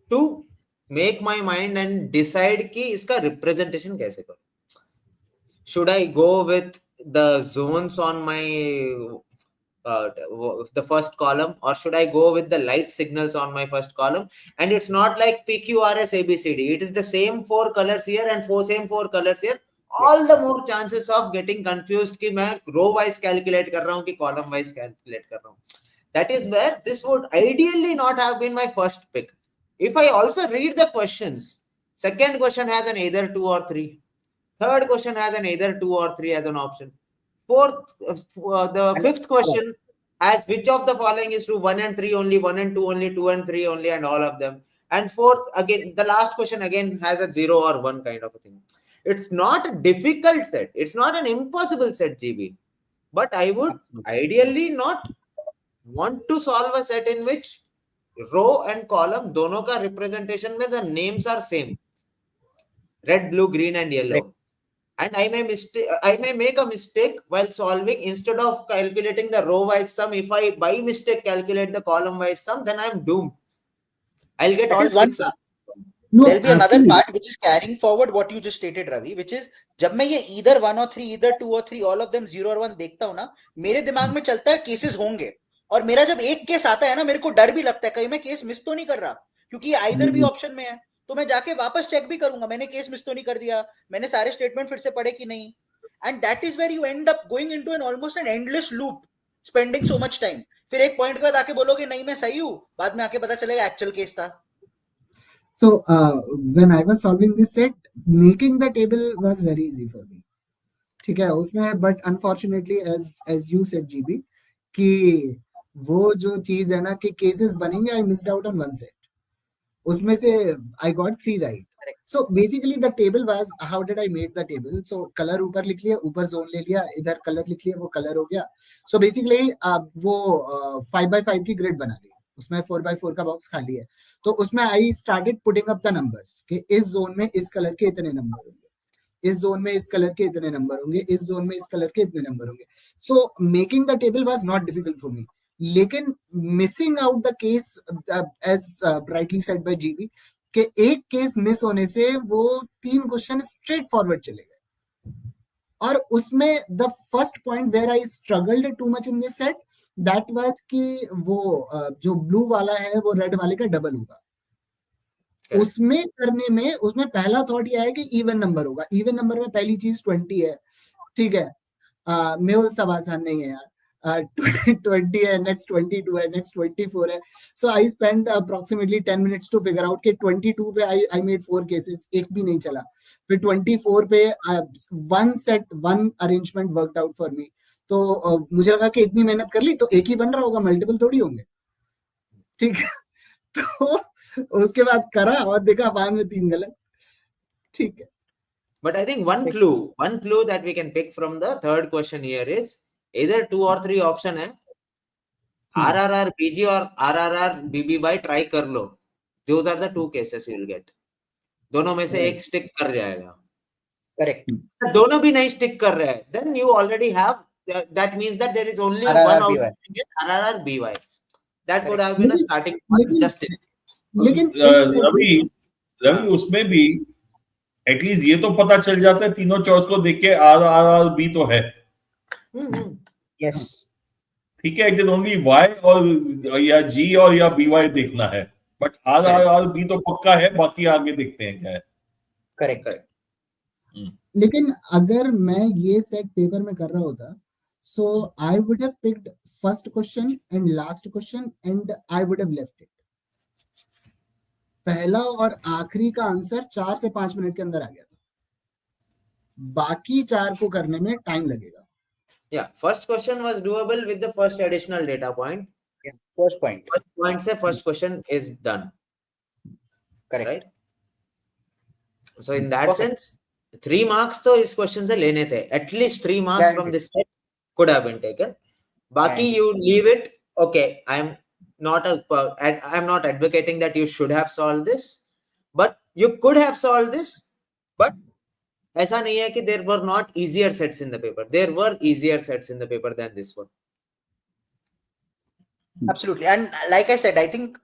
to make my mind and decide कि इसका representation कैसे करूं. Should I go with the zones on my the first column, or should I go with the light signals on my first column? And it's not like PQRS ABCD. It is the same 4 colors here and same 4 colors here. All the more chances of getting confused कि मैं row wise calculate कर रहा हूँ कि column wise calculate कर रहा हूँ. That is where this would ideally not have been my first pick. If I also read the questions, second question has an either 2 or 3. Third question has an either 2 or 3 as an option. The fifth question has which of the following is true, 1 and 3 only, 1 and 2 only, 2 and 3 only, and all of them. And fourth, again, the last question again has a 0 or 1 kind of a thing. It's not a difficult set. It's not an impossible set, GB. But I would ideally not want to solve a set in which row and column दोनों का representation में the names are same, red, blue, green and yellow. Right. And I may make a mistake while solving. Instead of calculating the row wise sum, if I by mistake calculate the column wise sum, then I'm doomed. I'll get all 6. No, there'll be another actually, part which is carrying forward what you just stated, Ravi, which is जब मैं ये either 1 or 3, either 2 or 3, all of them 0 or 1 देखता हूँ ना, मेरे दिमाग में चलता है केसेस होंगे, और मेरा जब एक केस आता है ना, मेरे को डर भी लगता है कहीं मैं केस मिस तो नहीं कर रहा, क्योंकि ये आइदर भी ऑप्शन में है, तो मैं जाके वापस चेक भी करूंगा मैंने केस मिस तो नहीं कर दिया, मैंने सारे स्टेटमेंट फिर से पढ़े कि नहीं. And that is where you end up going into an almost an endless loop, spending so much time. फिर एक पॉइंट के बाद आके बोलोगे नहीं मैं सही हूं, बाद में आके पता चलेगा एक्चुअल केस था. so when I was solving this set, making the table was very easy for me. ठीक है उसमें, but unfortunately as you said GB कि वो जो चीज है ना कि केसेस बनेंगे, I missed out on one set. उसमें से I got 3 right. So basically the table was, how did I make the table? So color ऊपर लिख लिया, ऊपर zone ले लिया, इधर color लिख लिया, वो color हो गया. So basically वो 5x5 की grid बना ली, उसमें 4x4 का बॉक्स खाली है, तो उसमें I started putting up the numbers कि इस जोन में इस कलर के इतने नंबर होंगे, इस जोन में इस कलर के इतने नंबर होंगे, इस जोन में इस कलर के इतने नंबर होंगे. So making the table was not difficult for me, लेकिन missing out the case as brightly said by GB कि एक केस मिस होने से वो 3 क्वेश्चन स्ट्रेट फॉरवर्ड चले गए, और उसमें the first point where I struggled too much in this set that was कि वो जो ब्लू वाला है वो रेड वाले का डबल होगा. उसमें करने में उसमें पहला थॉट ये है कि इवन नंबर होगा, इवन नंबर में पहली चीज 20 है, ठीक है, मेहुल सब आसान नहीं है यार, 20 है, नेक्स्ट 22 है, नेक्स्ट 24 है. So I spend approximately 10 minutes to figure out कि 22 पे आई मेड 4 केसेस, एक भी नहीं चला. फिर 24 पे one set one arrangement worked out for me. तो मुझे लगा कि इतनी मेहनत कर ली तो एक ही बन रहा होगा, मल्टीपल थोड़ी होंगे, ठीक है. तो उसके बाद करा और देखा बाद में 3 गलत, ठीक है. But I think one clue that we can pick from the third question here is either 2 or 3 option है, RRR BG और RRR BB by try कर लो. Those are the 2 cases you will get. दोनों में से एक stick कर जाएगा. Correct. दोनों भी नहीं स्टिक कर रहे हैं, then you already have, that means that there is only RRR one BY. option, RRR BY. That would have been a starting point. Just it. लेकिन रवि उसमें भी एटलीस्ट ये तो पता चल जाता है तीनों चॉइस को देख के RRR B तो है. Yes. ठीक है, इट इज ओनली Y और या G और या BY देखना है, बट RRR B तो पक्का है, बाकी आगे देखते हैं क्या है. Correct. लेकिन अगर मैं ये सेट पेपर में कर रहा होता, so I would have picked first question and last question and I would have left it. पहला और आखिरी का आंसर 4 से 5 मिनट के अंदर आ गया था, बाकी 4 को करने में टाइम लगेगा. Yeah, first question was doable with the first additional data point. Yeah. First point. First point से first question is done. Correct. Right? So in that sense, 3 marks तो इस question से लेने थे. At least 3 marks from this set could have been taken. बाकी you leave it. Okay, I'm not advocating that you should have solved this, but you could have solved this. But ऐसा नहीं है कि there were not easier sets in the paper. There were easier sets in the paper than this one. Absolutely. And like I said, I think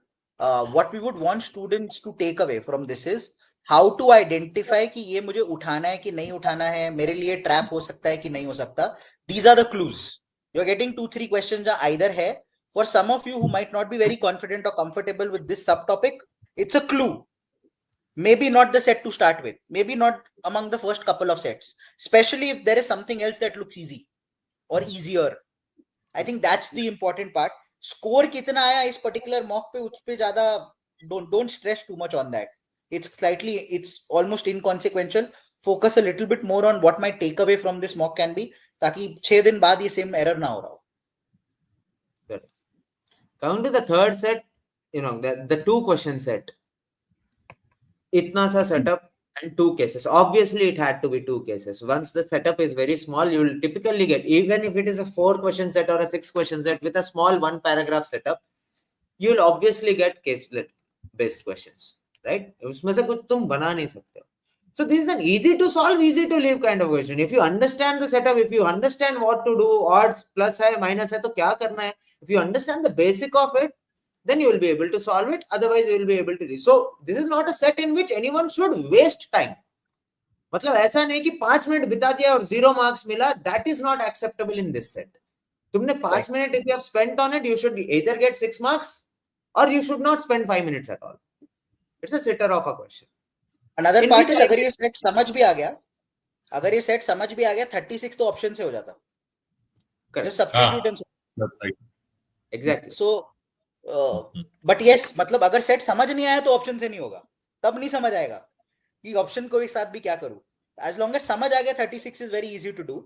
what we would want students to take away from this is how to identify कि ये मुझे उठाना है कि नहीं उठाना है, मेरे लिए ट्रैप हो सकता है कि नहीं हो सकता. These are the clues. You're getting 2-3 questions जहाँ either है. For some of you who might not be very confident or comfortable with this subtopic, it's a clue. Maybe not the set to start with. Maybe not among the first couple of sets. Especially if there is something else that looks easy or easier. I think that's the important part. Score कितना आया इस particular mock पे, उस पे ज़्यादा don't stress too much on that. It's almost inconsequential. Focus a little bit more on what my takeaway from this mock can be, ताकि 6 दिन बाद ये same error ना हो रहा हो. Coming to the third set, the 2 question set. Itna sa setup and 2 cases. Obviously, it had to be 2 cases. Once the setup is very small, you will typically get, even if it is a 4 question set or a 6 question set with a small 1 paragraph setup, you will obviously get case based questions, right? उसमें से कुछ तुम बना नहीं सकते. So this is an easy to solve, easy to leave kind of question. If you understand the setup, if you understand what to do, odds, plus है, minus है, तो क्या करना है, if you understand the basic of it, then you will be able to solve it. Otherwise, you will be able to. So this is not a set in which anyone should waste time. मतलब ऐसा नहीं कि 5 minute बिता दिया और 0 marks मिला. That is not acceptable in this set. तुमने 5 minute if you have spent on it, you should either get 6 marks or you should not spend 5 minutes at all. It's a sitter of a question. Another In part which is I अगर get- ये set समझ भी आ गया, अगर ये set समझ भी आ गया, 36 तो ऑप्शन से हो जाता. Correct. Just substitute and That's right. Exactly. so but yes, मतलब अगर सेट समझ नहीं आया तो ऑप्शन से नहीं होगा. तब नहीं समझ आएगा कि ऑप्शन को एक साथ भी क्या करूं. As long as समझ आ गया, 36 is very easy to do.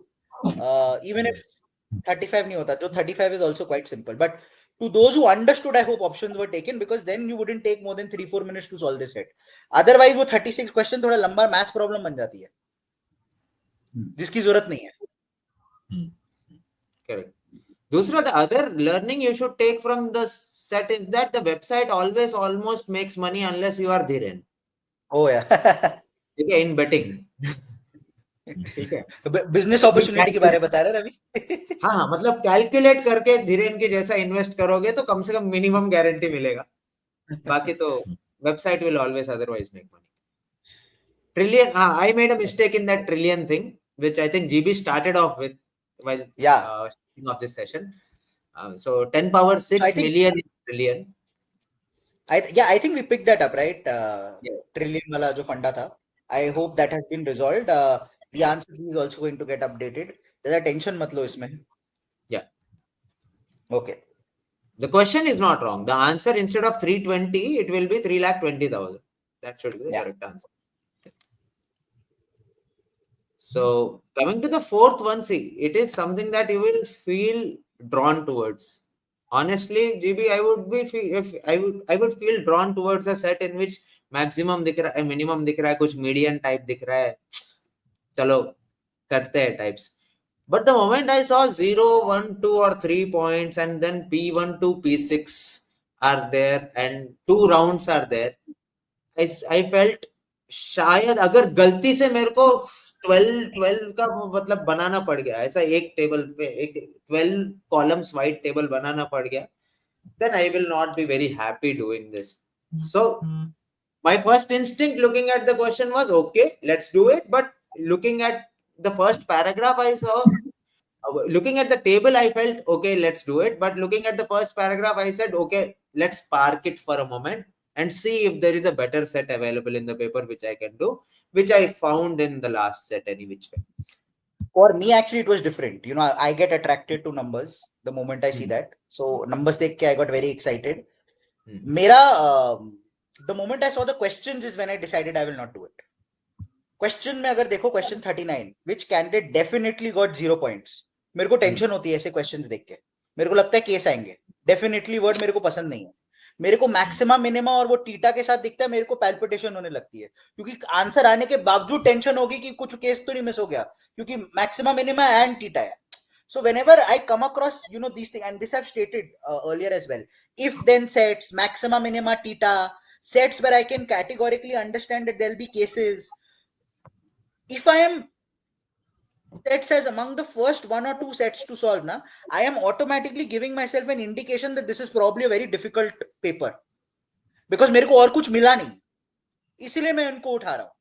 Even if 35 नहीं होता, तो 35 is also quite simple. But to those who understood, I hope options were taken, because then you wouldn't take more than 3-4 minutes to solve this set. Otherwise वो 36 question थोड़ा लंबा math problem बन जाती है, जिसकी जरूरत नहीं है. Correct. दूसरा, the other learning you should take from the set is that the website always almost makes money unless you are Dhiren. Oh yeah. ठीक है, in betting. ठीक है. बिजनेस अपॉर्चुनिटी के बारे में बता रहे रवि. हाँ, मतलब कैलकुलेट करके धीरेन के जैसा इन्वेस्ट करोगे तो कम से कम मिनिमम गारंटी मिलेगा. बाकी तो website will always otherwise make money. Trillion, I made a mistake in that trillion thing, which I think GB started off with while starting of this session. So 10 power 6 I think- million is trillion. I think we picked that up, right? Trillion वाला जो फंडा था. I hope that has been resolved. The answer is also going to get updated. There's a tension मत लो इसमें. Yeah. Okay. The question is not wrong. The answer, instead of 320, it will be 3,20,000. That should be the correct answer. So coming to the fourth one, see, it is something that you will feel drawn towards. Honestly, GB, I would feel drawn towards a set in which maximum दिख रहा है, minimum दिख रहा है, कुछ median type दिख रहा है. चलो करते हैं types. But the moment I saw 0, 1, 2 or 3 points and then P1 to P6 are there and 2 rounds are there, I felt शायद अगर गलती से मेरे को 12 का मतलब बनाना पड़ गया, ऐसा एक टेबल पे एक 12 columns white table बनाना पड़ गया, then I will not be very happy doing this. So my first instinct looking at the question was, okay, let's do it. But looking at the first paragraph I saw, looking at the table, I felt, okay, let's do it. But looking at the first paragraph, I said, okay, let's park it for a moment and see if there is a better set available in the paper which I can do, which I found in the last set any which way. For me, actually, it was different. You know, I get attracted to numbers the moment I see that. So numbers देख के I got very excited. मेरा the moment I saw the questions is when I decided I will not do it. Question में अगर देखो question 39, which candidate definitely got 0 points. मेरे को tension होती है ऐसे क्वेश्चंस देख के. मेरे को लगता है केस आएंगे. डेफिनेटली वर्ड मेरे को पसंद नहीं है. मेरे को मैक्सिमा मिनिमा और वो टीटा के साथ दिखता है, मेरे को पैल्पिटेशन होने लगती है, क्योंकि आंसर आने के बावजूद टेंशन होगी कि कुछ केस तो नहीं मिस हो गया, क्योंकि मैक्सिमा मिनिमा एंड टीटा है. So whenever I come across, you know, these things, and this I've stated earlier as well, if then sets, maxima, minima, theta, sets where I can categorically understand that there'll be cases. If I am sets as among the first 1 or 2 sets to solve, na, I am automatically giving myself an indication that this is probably a very difficult paper, because मेरे को और कुछ मिला नहीं, इसलिए मैं इनको उठा रहा हूँ.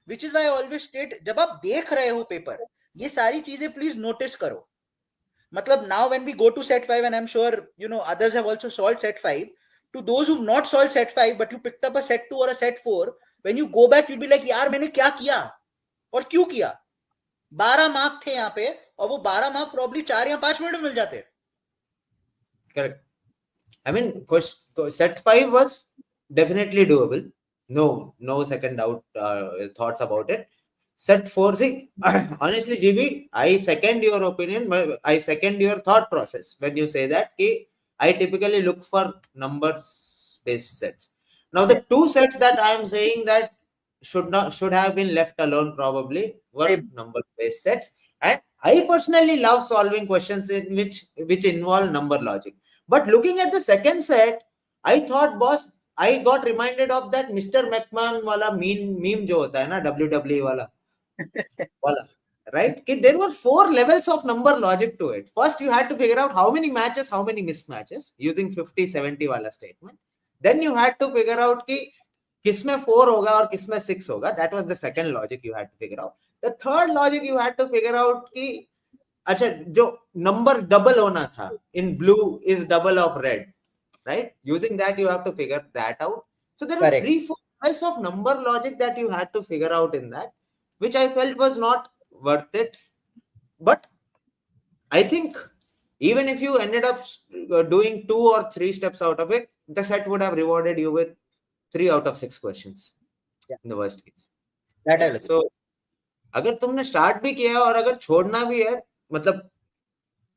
Which is why I always state, जब आप देख रहे हो पेपर, ये सारी चीजें प्लीज नोटिस करो. मतलब now when we go to set 5, and I'm sure you know others have also solved set 5, to those who've not solved set 5 but you picked up a set 2 or a set 4, when you go back you'll be like, यार मैंने क्या किया और क्यों किया. 12 mark थे यहाँ पे, और वो 12 मार्क प्रॉब्ली 4 या 5 मिनट में मिल जाते. Correct. I mean, set 5 was definitely doable. No second doubt thoughts about it. Set 4, see, honestly, GB, I second your opinion. I second your thought process when you say that I typically look for numbers-based sets. Now, the 2 sets that I am saying that should have been left alone probably were number-based sets. And I personally love solving questions in which involve number logic. But looking at the second set, I thought, boss, I got reminded of that Mr. McMahon wala meme जो होता है ना, WWE वाला. right? There were 4 levels of number logic to it. First, you had to figure out how many matches, how many mismatches using 50-70 wala statement. Then you had to figure out ki kisme 4 hoga or kisme 6 hoga. That was the second logic you had to figure out. The third logic you had to figure out ki acha jo number double hona tha in blue is double of red, right? Using that you have to figure that out. So there were 3-4 levels of number logic that you had to figure out in that, which I felt was not worth it. But I think even if you ended up doing 2 or 3 steps out of it, the set would have rewarded you with 3 out of 6 questions in the worst case. So अगर तुमने start भी किया है और अगर छोड़ना भी है, मतलब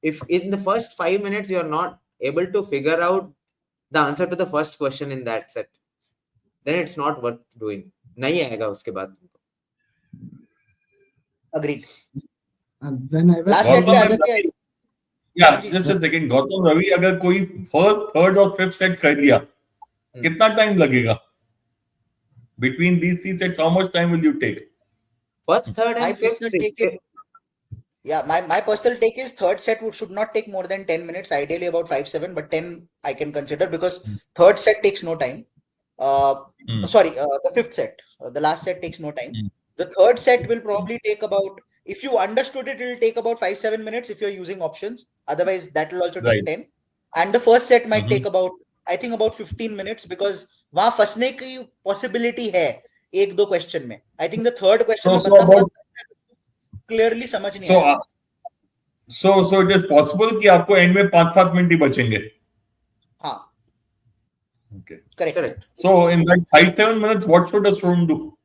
if in the first 5 minutes you are not able to figure out the answer to the first question in that set, then it's not worth doing. नहीं आएगा उसके बाद. Agreed. When I was Last set पे Aditya, Yeah, just a second. Gautam Ravi, अगर कोई first, third और fifth set कर दिया, कितना time लगेगा? Between these 3 sets, how much time will you take? First, third, and fifth. Yeah, my personal take is third set should not take more than 10 minutes, ideally about 5-7, but 10 I can consider because third set takes no time. Sorry, the fifth set, the last set takes no time. The third set will probably take about, if you understood it, will take about 5-7 minutes if you're using options. Otherwise, that will also take 10. And the first set might take about, I think about 15 minutes because वहाँ फंसने की possibility है 1-2 question में. I think the third question में बंदा clearly समझ नहीं आया. So it is possible कि आपको end में 5-7 मिनट ही बचेंगे. हाँ. Okay. Correct. So in that 5-7 minutes, what should a student do?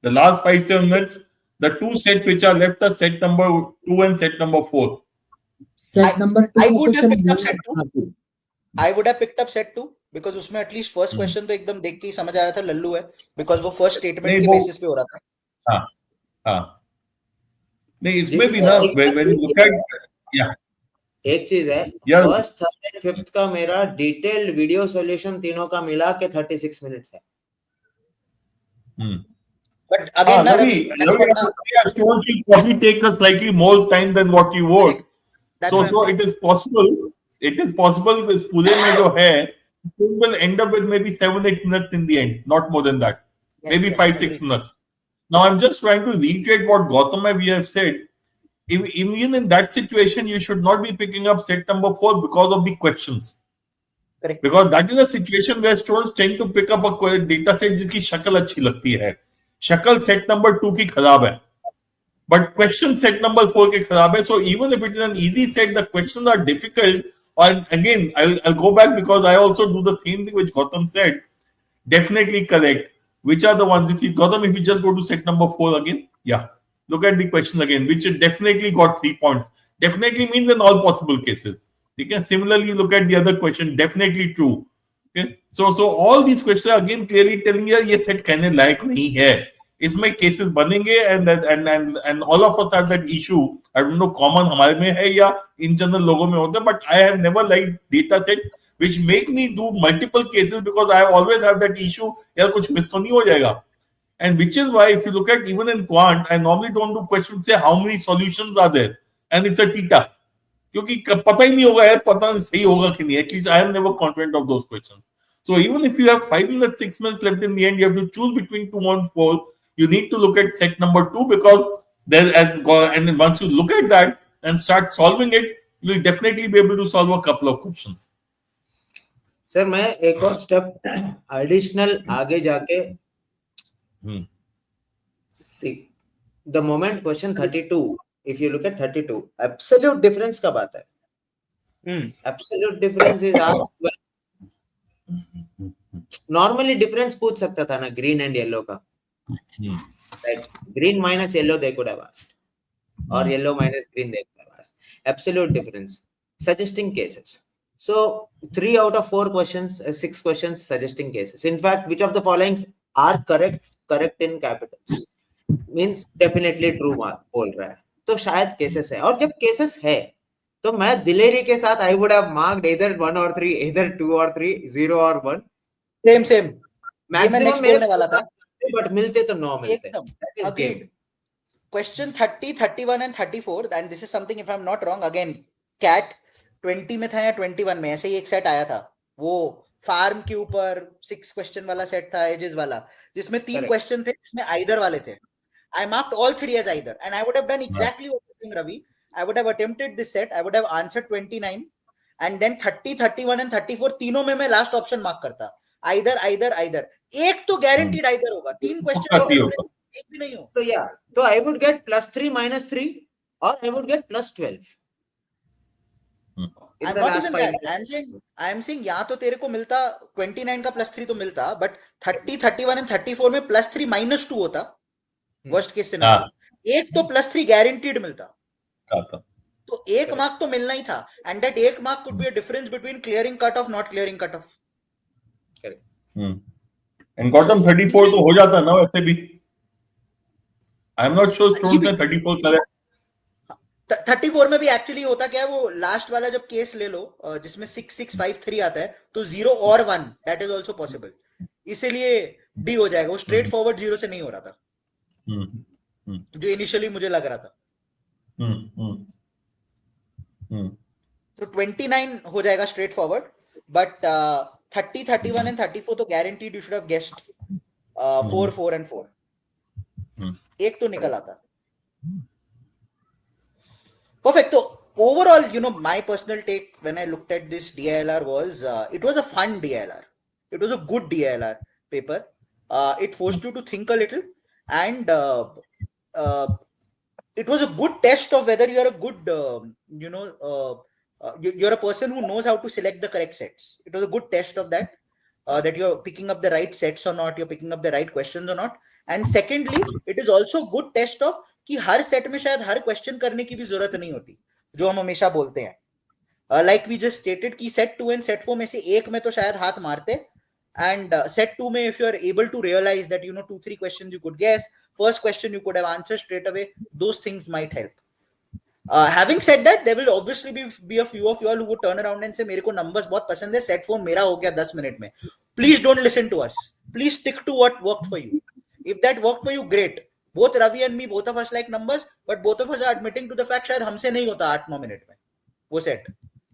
The last 5-7 minutes, the 2 sets which are left are set number 2 and set number 4. Set number 2. I would have picked up set 2. I would have picked up set 2 because उसमें at least first question तो एकदम देख के ही समझ आ रहा था लल्लू है because वो first statement के basis पे हो रहा था. हाँ. नहीं इसमें भी ना when you look at एक चीज है फर्स्ट थर्ड एंड फिफ्थ का मेरा डिटेल्ड वीडियो सॉल्यूशन तीनों का मिला के 36 मिनट्स है. But again, students will probably take us slightly more time than what you would. So it is possible. It is possible this पूरे में जो है will end up with maybe 7-8 minutes in the end, not more than that. Maybe 5-6 minutes. Now I'm just trying to reiterate what Gautam and we have said. Even in that situation, you should not be picking up set number 4 because of the questions. Correct. Because that is a situation where students tend to pick up a data set जिसकी शक्ल अच्छी लगती है. शक्ल set number 2 की खराब है. But question set number 4 के खराब है. So even if it is an easy set, the questions are difficult. And again, I'll go back because I also do the same thing which Gautam said. Definitely correct. Which are the ones? If you just go to set number 4 again, look at the questions again, which definitely got 3 points. Definitely means in all possible cases. Okay. Similarly, look at the other question. Definitely true. Okay. So all these questions are again clearly telling you ये set कहने लायक नहीं है. इसमें cases बनेंगे and all of us have that issue. I don't know common हमारे में है या in general लोगों में होता है, but I have never liked data sets which make me do multiple cases because I always have that issue. यार कुछ miss तो नहीं हो जाएगा. And which is why if you look at even in quant, I normally don't do questions say how many solutions are there, and it's a theta. क्योंकि पता ही नहीं होगा यार पता नहीं सही होगा कि नहीं. At least I am never confident of those questions. So even if you have 5 minutes, 6 minutes left in the end, you have to choose between 2 and 4. You need to look at set number 2 because and once you look at that and start solving it, you will definitely be able to solve a couple of questions. Sir मैं एक और step additional आगे जाके see the moment question 32, if you look at 32, absolute difference कब आता है? Absolute difference is asked. Normally difference पूछ सकता था ना green and yellow का. Right? Green minus yellow they could have asked, or yellow minus green they could have asked. Absolute difference. Suggesting cases. So 3 out of 4 questions, 6 questions suggesting cases. In fact, which of the following are correct in capitals? Means definitely true बोल रहा है. तो शायद cases है. और जब cases है, तो मैं दिलेरी के साथ I would have marked either 1 or 3, either 2 or 3, 0 or 1. Same. Maximum मेरे वाला था. But मिलते तो 9 मिलते. Agreed. Question 30, 31 and 34, and this is something, if I am not wrong, again CAT 20 में था या 21 में, ऐसे ही एक सेट आया था, वो फार्म के ऊपर 6 क्वेश्चन वाला सेट था, एजेस वाला, जिसमें 3 क्वेश्चन थे, जिसमें आइदर वाले थे. I marked all 3 as either, and I would have done exactly what you're doing, Ravi. I would have attempted this set. I would have answered 29, and then 30, 31 and 34 तीनों में मैं last option mark करता. Either, either, either. एक तो guaranteed either होगा. 3 question either होंगे, एक भी नहीं हो. So yeah, so I would get +3 -3, or I would get +12. I'm not even that. I'm saying यहाँ तो तेरे को मिलता 29 का +3 तो मिलता, but 30, 31 and 34 में +3 -2 होता. Worst case scenario. एक तो +3 गारंटीड मिलता, तो एक मार्क तो मिलना ही था, एंड दैट एक mark could be a difference between clearing cut off, not clearing cut off. And Gautam 34 तो हो जाता ना वैसे भी. आई एम नॉट श्योर स्टूडेंट ने 34 करेक्ट. 34 में भी एक्चुअली होता क्या है, वो लास्ट वाला जब केस ले लो जिसमें 6653 आता है, तो 0 और 1 दैट इज आल्सो पॉसिबल, इसीलिए डी हो जाएगा. वो स्ट्रेट फॉरवर्ड 0 से नहीं हो रहा था, जो इनिशियली मुझे लग रहा था. तो 29 हो जाएगा स्ट्रेट फॉरवर्ड, बट 30, 31 एंड 34 तो guaranteed you should have guessed 4, 4 and 4. एक तो निकल आता. Perfect. So overall, my personal take when I looked at this DILR was, it was a fun DILR. It was a good DILR paper. It forced you to think a little, and it was a good test of whether you are a good, you're a person who knows how to select the correct sets. It was a good test of that, that you're picking up the right sets or not, you're picking up the right questions or not. And secondly, it is also a good test of कि हर set में शायद हर question करने की भी जरूरत नहीं होती, जो हम हमेशा बोलते हैं. लाइक वी जस्ट स्टेटेड कि सेट 2 एंड सेट 4 में से एक में तो शायद हाथ मारते, and set 2 में if you are able to realize that 2-3 questions you could guess, first question you could have answered straight away, those things might help. Having said that, there will obviously be a few of you all who would turn around and say मेरे को numbers बहुत पसंद है, set 4 मेरा हो गया 10 minute में. Please don't listen to us. Please stick to what worked for you. If that worked for you, great. Both Ravi and me, both of us like numbers, but both of us are admitting to the fact शायद हमसे नहीं होता 8-9 minute में वो set,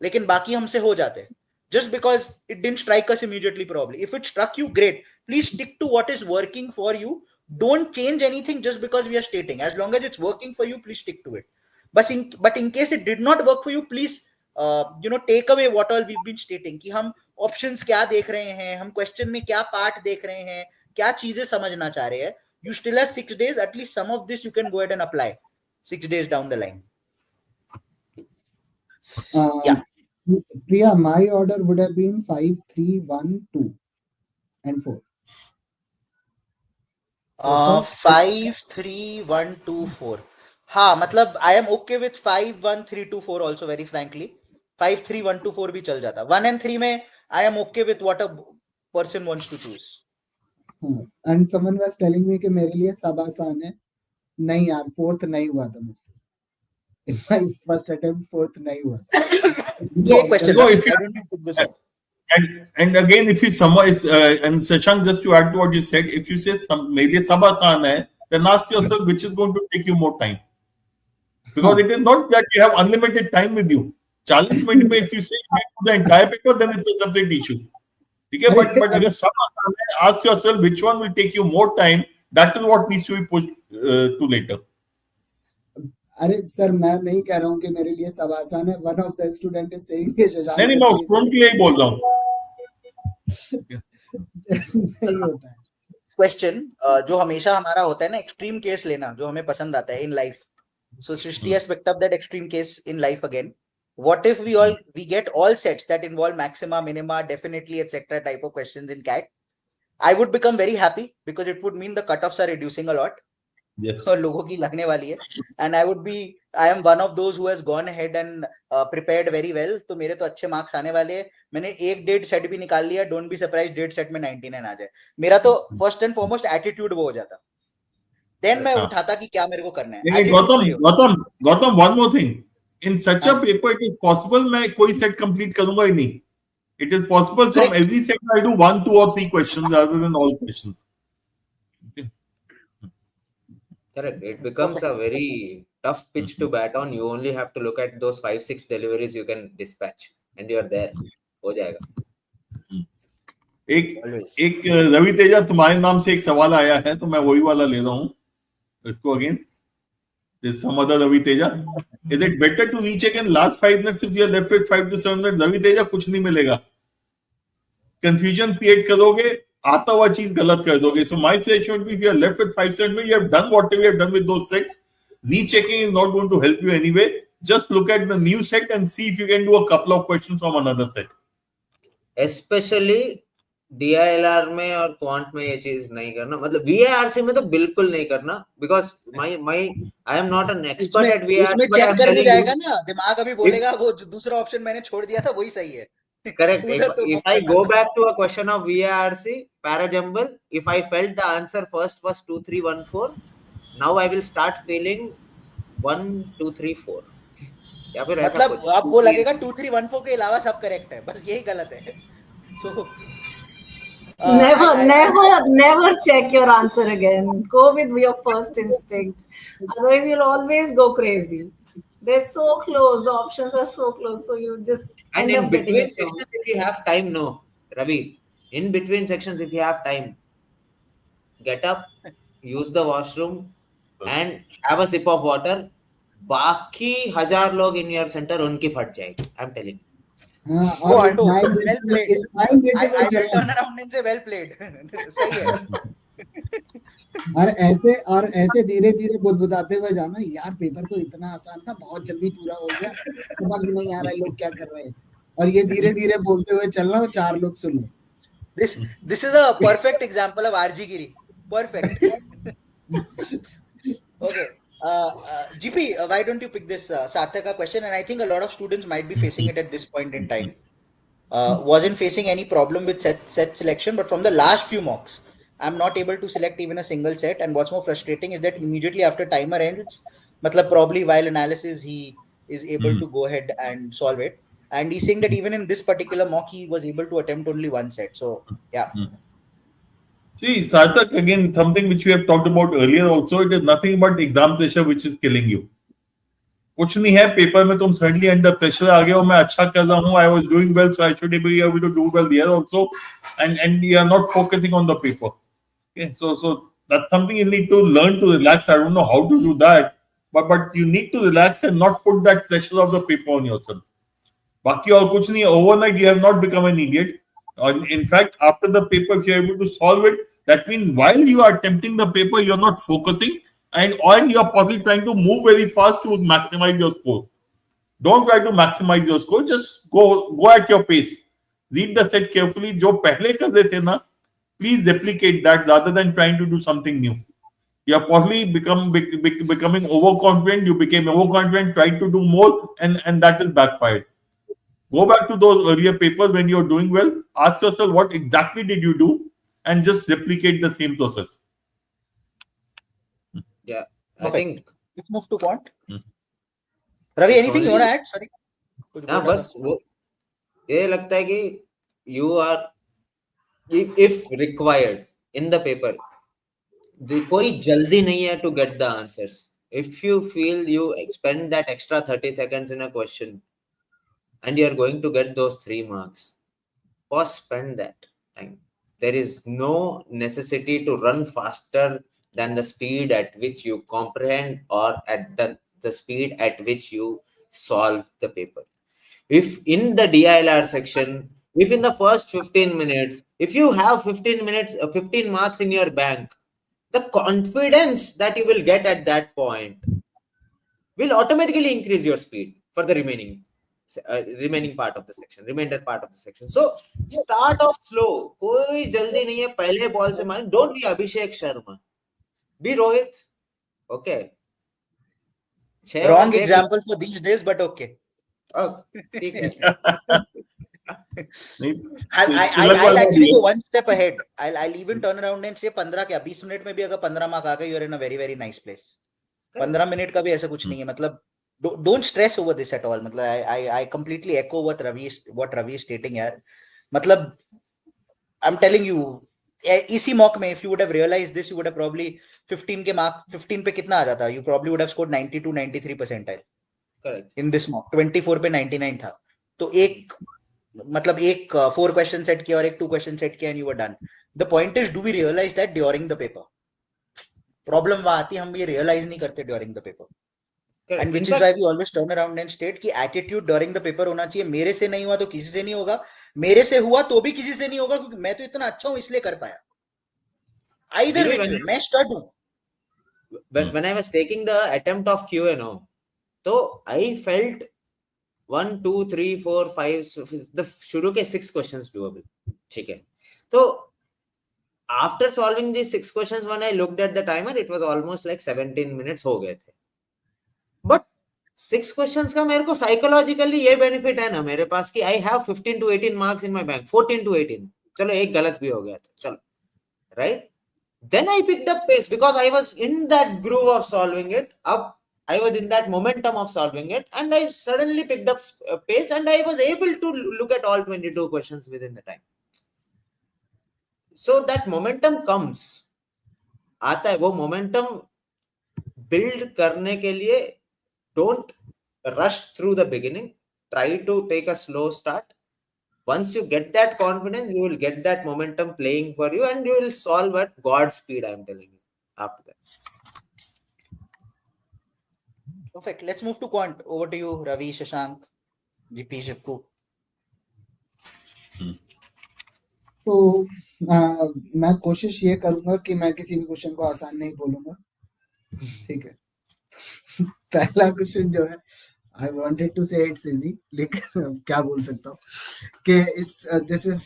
लेकिन बाकी हमसे हो जाते, just because it didn't strike us immediately probably. If it struck you, great. Please stick to what is working for you. Don't change anything just because we are stating. As long as it's working for you, please stick to it. But in case it did not work for you, please take away what all we've been stating, कि हम options क्या देख रहे हैं, हम question में क्या part देख रहे हैं, क्या चीजें समझना चाह रहे हैं. You still have 6 days. At least some of this you can go ahead and apply 6 days down the line. Yeah. Priya, my order would have been 5, 3, 1, 2, and 4. 5, 3, 1, 2, 4. हाँ, मतलब I am okay with 5, 1, 3, 2, 4 also, very frankly. 5, 3, 1, 2, 4 भी चल जाता. 1 and 3 में I am okay with what a person wants to choose. And someone was telling me कि मेरे लिए सब आसान है. नहीं यार, 4th नहीं हुआ था मुझसे. In my first attempt, 4th नहीं हुआ. ये question. No, if you, and again, if you summarize, and Shashank, just to add to what you said, if you say मेरे लिए सब आसान है, then ask yourself which is going to take you more time, because it is not that you have unlimited time with you. 40 minutes में if you say you do the entire paper, then it's a separate issue. Okay, but if सब आसान है, ask yourself which one will take you more time. That is what needs to be pushed to later. अरे sir, मैं नहीं कह रहा हूँ कि मेरे लिए सब आसान है. One of the student is saying कि शशांक नहीं मैं स्टूडेंट के लिए ही बोल रहा हूँ. नहीं होता है. क्वेश्चन जो हमेशा हमारा होता है ना, एक्सट्रीम केस लेना, जो हमें पसंद आता है in life. So Srishti has picked up that extreme case in life again. What if we get all sets that involve maxima, minima, definitely, etc. type of questions in CAT? I would become very happy because it would mean the cutoffs are reducing a lot. Yes. और लोगों की लगने वाली है. And I am one of those who has gone ahead and prepared very well. तो मेरे तो अच्छे मार्क्स आने वाले हैं. मैंने 1-1.5 सेट भी निकाल लिया. Don't be surprised 1.5 सेट में 99 आ जाए. मेरा तो first and foremost attitude वो हो जाता. Then मैं उठाता कि क्या मेरे को करना है. Gautam, one more thing. In such a paper, it is possible मैं कोई set complete करूंगा ही नहीं. It is possible from every set I do 1, 2 or 3 questions rather than all questions. Okay. Correct. It becomes a very tough pitch to bat on. You only have to look at those 5-6 deliveries you can dispatch, and you are there. हो जाएगा. एक रवितेजा तुम्हारे नाम से एक सवाल आया है, तो मैं वही वाला ले रहा हूँ इसको again. There's some other Raviteja. Is it better to recheck in last 5 minutes if you are left with 5 to 7 minutes? Raviteja कुछ नहीं मिलेगा. Confusion create करोगे, आता हुआ चीज गलत कर दोगे. So my suggestion would be if you are left with 5-7 minutes, you have done whatever you have done with those sets. Rechecking is not going to help you anyway. Just look at the new set and see if you can do a couple of questions from another set. Especially DILR में और quant में ये चीज नहीं करना, मतलब VARC में तो बिल्कुल नहीं करना, because I am not an expert at VARC. उसमें चेक करने जाएगा ना, दिमाग अभी बोलेगा वो दूसरा ऑप्शन मैंने छोड़ दिया था वही सही है. Correct. If I go back to a question of VARC, parajumble, if I felt the answer first was 2, 3, 1, 4, now I will start feeling 1, 2, 3, 4. या फिर ऐसा मतलब कुछ. आपको लगेगा 2, 3, 1, 4 के अलावा सब करेक्ट है, बस यही गलत है. So never check your answer again. Go with your first instinct. Otherwise, you'll always go crazy. They're so close. The options are so close. So you just And end in up getting between it wrong. sections, if you have time, no, Ravi. In between sections, if you have time, get up, use the washroom, and have a sip of water. बाकी 1000 लोग in your center उनकी फट जाएगी. I'm telling you. well played. I will चलना. turn around and say well played. सही है. और ऐसे धीरे धीरे बुदबुदाते हुए जाना, यार पेपर तो इतना आसान था, बहुत जल्दी पूरा हो गया, समझ नहीं आ रहा है लोग क्या कर रहे हैं, और ये धीरे धीरे बोलते हुए चलना और 4 लोग सुन लो. This is a perfect example of RG Giri. Perfect. Okay. GP, why don't you pick this Sarthaka question? And I think a lot of students might be facing it at this point in time. Wasn't facing any problem with set selection, but from the last few mocks, I'm not able to select even a single set. And what's more frustrating is that immediately after timer ends, matlab probably while analysis, he is able to go ahead and solve it. And he's saying that even in this particular mock, he was able to attempt only one set. So, yeah. See, Sarthak, again, something which we have talked about earlier also, it is nothing but exam pressure which is killing you. कुछ नहीं है, paper में तुम suddenly under pressure आ गए हो, मैं अच्छा कर रहा हूँ, I was doing well, so I should be able to do well there also, and you are not focusing on the paper. Okay, so that's something you need to learn to relax. I don't know how to do that, but you need to relax and not put that pressure of the paper on yourself. बाकी और कुछ नहीं है. Overnight, you have not become an idiot. In fact, after the paper, if you are able to solve it, that means while you are attempting the paper, you are not focusing, or you are probably trying to move very fast to maximize your score. Don't try to maximize your score. Just go at your pace. Read the set carefully. जो पहले कर रहे थे ना, please replicate that rather than trying to do something new. You are probably becoming overconfident. You became overconfident, tried to do more, and that is backfired. Go back to those earlier papers when you're doing well. Ask yourself what exactly did you do, and just replicate the same process. Yeah, I think. Let's move to quant. Ravi, anything you want to add? Sorry. हाँ, बस वो ये लगता है कि you are, if required in the paper, कोई जल्दी नहीं है to get the answers. If you feel you spend that extra 30 seconds in a question, and you are going to get those 3 marks, first spend that time. There is no necessity to run faster than the speed at which you comprehend or at the speed at which you solve the paper. If in the DILR section, if in the first 15 minutes, if you have 15 marks in your bank, the confidence that you will get at that point will automatically increase your speed for the remaining part of the section, remainder part of the section. So start off slow. कोई जल्दी नहीं है पहले ball से मार. Don't be Abhishek Sharma. Be Rohit. Okay. Wrong example for these days, but okay. Oh, I'll actually go one step ahead. I'll even turn around and say 15 क्या 20 minute में भी अगर 15 मार्क आ गए, you're in a very very nice place. 15 minute का भी ऐसा कुछ नहीं है. मतलब don't stress over this at all. मतलब I completely echo what Ravi is stating here. मतलब I'm telling you, इसी मॉक में if you would have realized this, you would have probably 15 के मार्क 15 पे कितना आ जाता? You probably would have scored 92 93 percentile Correct. in this mock. 24 पे 99 था, तो एक मतलब एक 4 क्वेश्चन सेट किया और एक 2 क्वेश्चन सेट किया and you were done. The point is, do we realize that during the paper? Problem वहां आती है, हम ये रियलाइज नहीं करते during the paper. Correct. And which In is fact, why we always turn around and state कि attitude during the paper होना चाहिए. मेरे से नहीं हुआ तो किसी से नहीं होगा, मेरे से हुआ तो भी किसी से नहीं होगा, क्योंकि मैं तो इतना अच्छा हूं इसलिए कर पाया. आइदर Divi, विच वे मैं स्टड हूं. when I was taking the attempt of Q&O, so I felt 1 2 3 4 5 the शुरू के 6 questions doable. ठीक है. तो after solving these 6 questions, when I looked at the timer, it was almost like 17 minutes हो गए थे. But 6 questions का मेरे को psychologically ये benefit है ना मेरे पास कि I have 15 to 18 marks in my bank. 14 to 18. चलो एक गलत भी हो गया था, चलो, right? Then I picked up pace because I was in that groove of solving it. I was in that momentum of solving it, and I suddenly picked up pace, and I was able to look at all 22 questions within the time. So that momentum comes, आता है. वो momentum build करने के लिए don't rush through the beginning. Try to take a slow start. Once you get that confidence, you will get that momentum playing for you, and you will solve at God's speed, I am telling you, after that. Perfect. Let's move to quant. Over to you, Ravi, Shashank, GP, Shivku. तो मैं कोशिश ये करूंगा कि मैं किसी भी question को आसान नहीं बोलूंगा. ठीक है. पहला क्वेश्चन जो है, I wanted to say it's easy, लेकिन क्या बोल सकता हूँ कि this is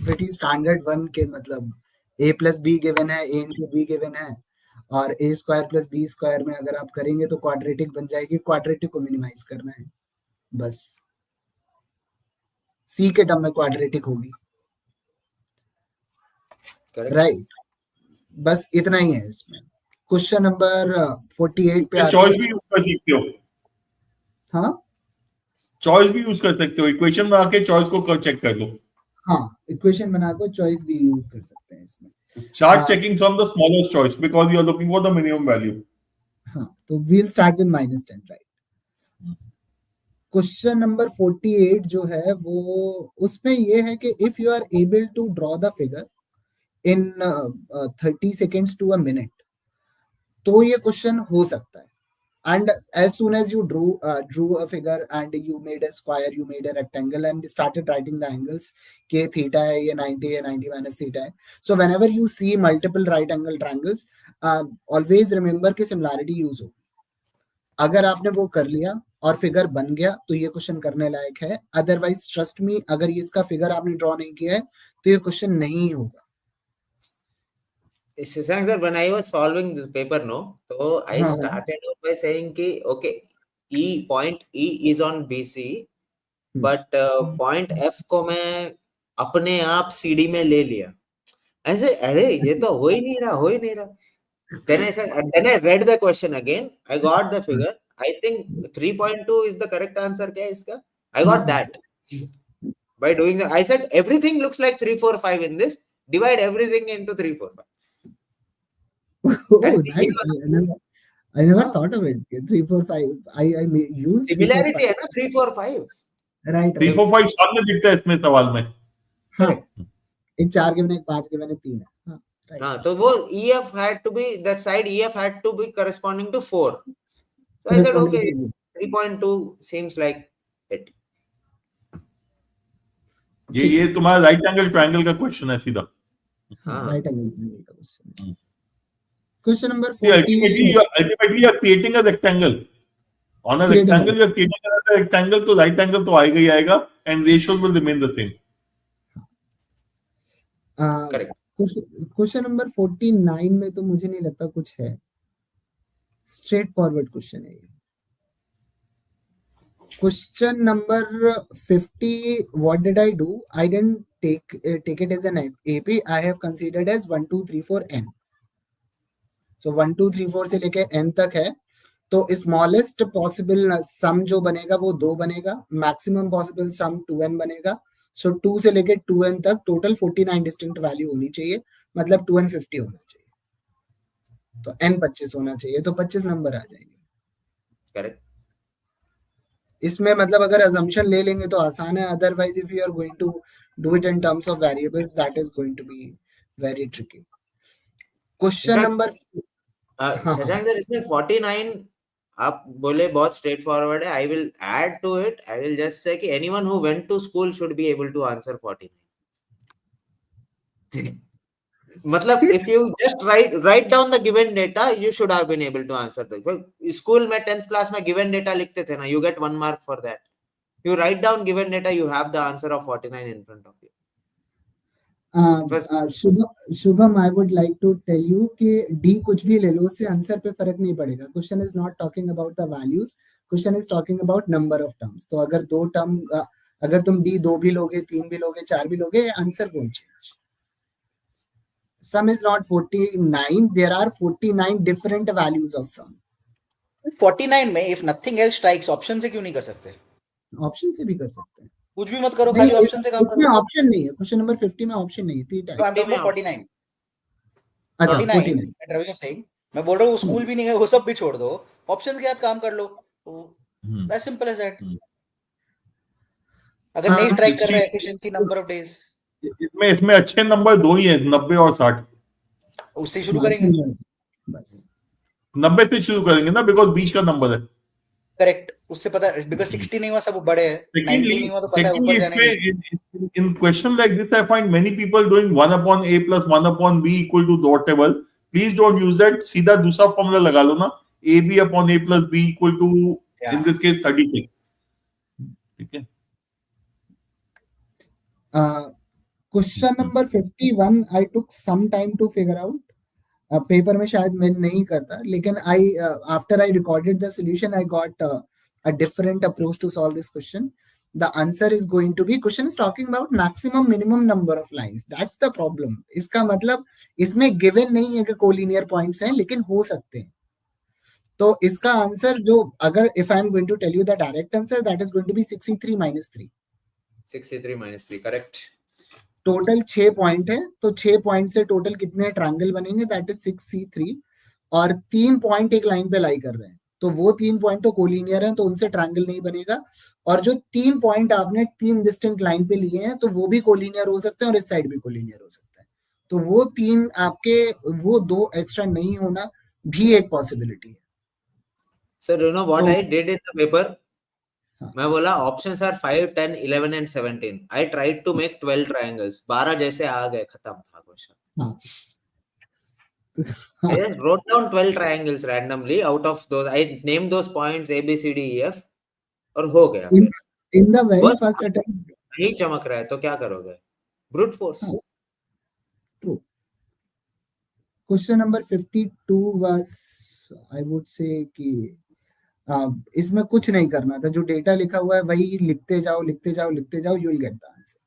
pretty standard one के मतलब a plus b given है, a into b given है, और a square plus b square में अगर आप करेंगे तो क्वाड्रेटिक बन जाएगी. क्वाड्रेटिक को मिनिमाइज करना है बस. c के टर्म में क्वाड्रेटिक होगी, राइट? बस इतना ही है इसमें. क्वेश्चन नंबर 48 पे चॉइस भी यूज कर सकते हो. हाँ, चॉइस भी यूज कर सकते हो. इक्वेशन में आके चॉइस को चेक कर लो. हाँ, इक्वेशन बनाकर चॉइस भी यूज कर सकते हैं इसमें. Start checking from the smallest choice because you are looking for the minimum value. हाँ, तो we'll start with -10, right? Question number 48 जो है वो उसमें ये है कि if you are able to draw the figure in 30 seconds to a minute, तो ये क्वेश्चन हो सकता है. And as soon as you drew a figure and you made a square, you made a rectangle and started writing the angles, कि theta है, ये 90 है, 90 minus theta है. So whenever you see multiple right angle triangles, always remember कि similarity use हो. अगर आपने वो कर लिया और फिगर बन गया तो ये क्वेश्चन करने लायक है. अदरवाइज ट्रस्ट मी, अगर इसका फिगर आपने ड्रॉ नहीं किया है तो ये क्वेश्चन नहीं होगा. Shashank sir, when I was solving this paper, so I started out by saying कि okay, point E is on BC, but point F को मैं अपने आप CD में ले लिया. ऐसे अरे ये तो हो ही नहीं रहा. Then I said, and then I read the question again. I got the figure. I think 3.2 is the correct answer. क्या इसका? I got that. By doing that, I said everything looks like 3 4 5 in this. Divide everything into 3 4 5. Oh, nice. I never thought of it. 3 4 5. I used similarity है ना 3 4 5. Right. 3 4 5 सामने दिखता है इसमें सवाल में. हाँ. एक 4 गिवन है, एक 5 गिवन है, 3 है. हाँ. Right. हाँ, तो वो EF had to be, that side EF had to be corresponding to 4. So I said okay, 3.2 seems like it. ये तुम्हारा राइट एंगल ट्रायंगल का क्वेश्चन है सीधा. हाँ. राइट एंगल ट्रायंगल का question. Question number 40. Ultimately you are creating a rectangle. On a rectangle you are creating a rectangle, तो right angle तो आएगा ही आएगा and ratios will remain the same. Correct. Question number 49 में तो मुझे नहीं लगता कुछ है. स्ट्रेट फॉरवर्ड क्वेश्चन है ये. Question number 50, what did I do? I didn't take it as an AP. I have considered as 1 2 3 4 n. So 1 2 3 4 से लेके n तक है. तो स्मॉलेस्ट पॉसिबल सम जो बनेगा वो 2 बनेगा. मैक्सिमम पॉसिबल सम 2n बनेगा. सो 2 से लेके 2n तक टोटल 49 डिस्टिंक्ट वैल्यू होनी चाहिए. मतलब 250 होना चाहिए, तो n 25 होना चाहिए, तो 25 नंबर आ जाएंगे। करेक्ट। इसमें मतलब अगर assumption ले लेंगे तो आसान है, otherwise if you are going to do it in terms of variables that is going to be very tricky. Question number Shashank sir, इसमें 49 आप बोले बहुत स्ट्रेट फॉरवर्ड है। I will add to it, I will just say that anyone who went to school should be able to answer 49। मतलब if you just write down the given data, you should have been able to answer that. School में 10th class में given data लिखते थे ना, you get 1 mark for that. You write down given data, you have the answer of 49 in front of you. Shubham, I would like to tell you कि D कुछ भी ले लो, उससे आंसर पे फर्क नहीं पड़ेगा। Question is not talking about the values, question is talking about number of terms. तो अगर दो टर्म, अगर तुम डी 2 भी लोगे, 3 भी लोगे, 4 भी लोगे, answer won't change. Sum is not 49, there are 49 different values of sum. 49 में if nothing else strikes, option से क्यों नहीं कर सकते? ऑप्शन से भी कर सकते हैं, कुछ भी मत करो, खाली ऑप्शन से काम करो। इसमें ऑप्शन नहीं है, क्वेश्चन नंबर 50 में ऑप्शन नहीं है। तो आई एम टॉकिंग अबाउट 49। अच्छा 49 रवि सिंह, मैं बोल रहा हूँ स्कूल भी नहीं है, वो सब भी छोड़ दो, ऑप्शन के साथ काम कर लो, एज सिंपल एज दैट। अगर नहीं स्ट्राइक कर रहा है, एफिशिएंसी नंबर ऑफ डेज, इसमें अच्छे नंबर दो ही है, 90 और 60। उससे शुरू करेंगे, बस 90 से शुरू करेंगे ना, बिकॉज बीच का नंबर है। करेक्ट, उससे पता है, बिकॉज 60 नहीं हुआ, सब बड़े हैं, 90 नहीं हुआ तो पता है ऊपर जाने के। in question like this, I find many people doing 1 upon a plus 1 upon b equal to dot table. Please don't use that. सीधा दूसरा फॉर्मूला लगा लो ना, ab upon a plus b equal to in this case 36. ठीक है। Question number 51 I took some time to figure out. Paper में शायद मैं नहीं करता, लेकिन I after I recorded the solution I got a different approach to solve this question. The answer is going to be, question is talking about maximum minimum number of lines. That's the problem. इसका मतलब इसमें given नहीं है कि collinear points हैं, लेकिन हो सकते हैं। तो इसका आंसर जो, अगर if I am going to tell you the direct answer, that is going to be 63 minus 3. 63 minus 3, correct. Total 6 point है, तो 6 पॉइंट से टोटल कितने ट्रायंगल बनेंगे, दैट इज 6C3, और 3 पॉइंट एक लाइन पे लाई कर रहे हैं, तो वो 3 पॉइंट तो कोलिनियर हैं, तो उनसे ट्रायंगल नहीं बनेगा। और जो 3 पॉइंट आपने 3 डिस्टिंक्ट लाइन पे लिए हैं, तो वो भी कोलिनियर हो सकते हैं और इस साइड भी कोलिनियर हो सकता है। तो वो 3 आपके, वो 2 एक्स्ट्रा नहीं होना भी एक पॉसिबिलिटी है। Sir you know what I did in the paper, मैं बोला options are 5, 10, 11 and 17। I tried to make 12 triangles, 12 जैसे आ गए, खत्म था question. I just wrote down 12 triangles randomly out of those. I named those points A, B, C, D, E, F और हो गया। In the very first attempt नहीं चमक रहा है तो क्या करोगे? Brute force. True. Question number 52 was, I would say कि इसमें कुछ नहीं करना था, जो डेटा लिखा हुआ है वही लिखते जाओ, लिखते जाओ, लिखते जाओ, you will get the answer.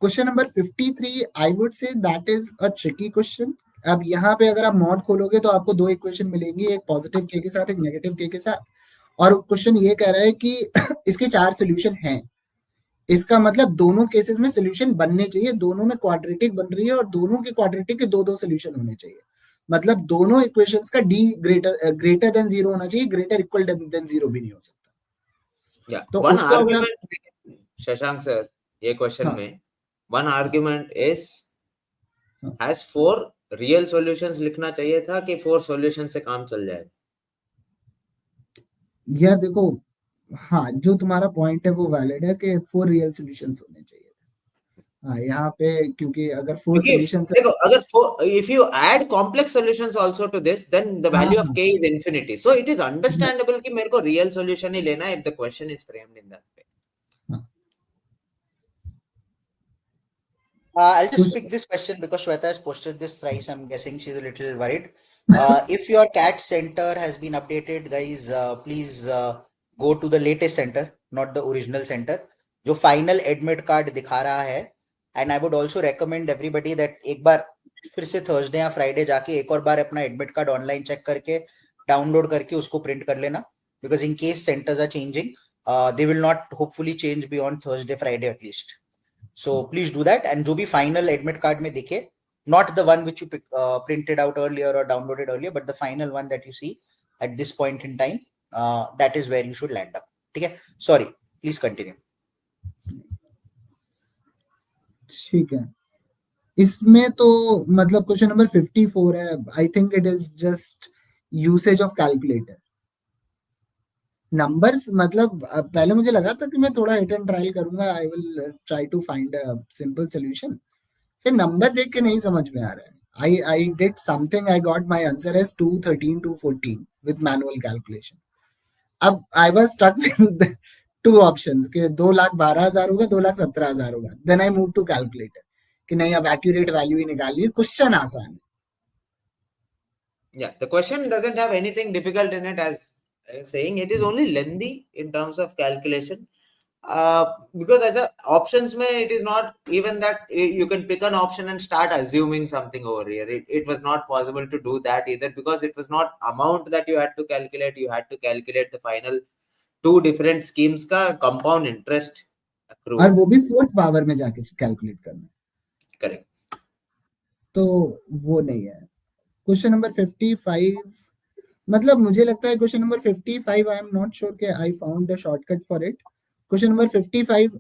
Question number 53, I would say that is a tricky question. अब यहाँ पे अगर आप मॉड खोलोगे तो आपको 2 इक्वेशन मिलेंगी, एक पॉजिटिव के साथ, एक नेगेटिव के साथ, और क्वेश्चन ये कह रहा है कि इसके 4 सोल्यूशन हैं। इसका मतलब दोनों केसेस में सोल्यूशन बनने चाहिए, दोनों में क्वाड्रेटिक बन रही है और दोनों के क्वाड्रेटिक के 2-2 सोल्यूशन होने चाहिए। मतलब दोनों इक्वेशंस का डी ग्रेटर देन 0 होना चाहिए, ग्रेटर इक्वल देन 0 भी नहीं हो सकता। तो वन उसको अगर आर्गुमेंट शशांक सर, ये क्वेश्चन में one argument is has 4 real solutions लिखना चाहिए था कि 4 सॉल्यूशन से काम चल जाएगा। यार देखो, हाँ जो तुम्हारा पॉइंट है वो वैलिड है कि 4 रियल सॉल्यूशंस होने चाहिए। हाँ यहाँ पे क्योंकि अगर 4 सॉल्यूशंस, देखो अगर if you add complex solutions also to this, then the value of k is infinity, so it is understandable कि मेरे को रियल सॉल्यूशन ही लेना है if the question is framed in that way. I'll just pick this question because Shweta has posted this thrice. I'm guessing she's a little worried. If your CAT center has been updated, guys, please go to the latest center, not the original center, जो final admit card दिखा रहा है। And I would also recommend everybody that एक बार फिर से Thursday या Friday जाके एक और बार अपना admit card online check करके download करके उसको print कर लेना, because in case centers are changing, they will not hopefully change beyond Thursday, Friday at least. So please do that, and जो भी फाइनल एडमिट कार्ड में दिखे not the one which you printed out earlier or downloaded earlier, but the final one that you see at this point in time, that is where you should land up. Okay, sorry, please continue. ठीक है, इसमें तो मतलब question number 54 है. I think it is just usage of calculator. Numbers मतलब पहले मुझे लगा था कि मैं थोड़ा हिट एंड ट्रायल करूंगा, I will try to find a simple solution. फिर नंबर देख के नहीं समझ में आ रहा है. I did something, I got my answer as 213 214 with manual calculation. अब I was stuck with two options कि 2,12,000 होगा, 2,17,000 होगा. Then I move to calculator कि नहीं, अब एक्यूरेट वैल्यू ही निकालिए. क्वेश्चन आसान है. Yeah, the question doesn't have anything difficult in it, as I was saying. It is only lengthy in terms of calculation. Because as a options mein, it is not even that you can pick an option and start assuming something over here. It was not possible to do that either, because it was not amount that you had to calculate. You had to calculate the final two different schemes का compound interest accrued. और वो भी fourth power में जाके calculate करना. Correct. तो वो नहीं है. क्वेश्चन नंबर 55, मतलब मुझे लगता है question number 55, I am not sure कि I found a shortcut for it. Question number 55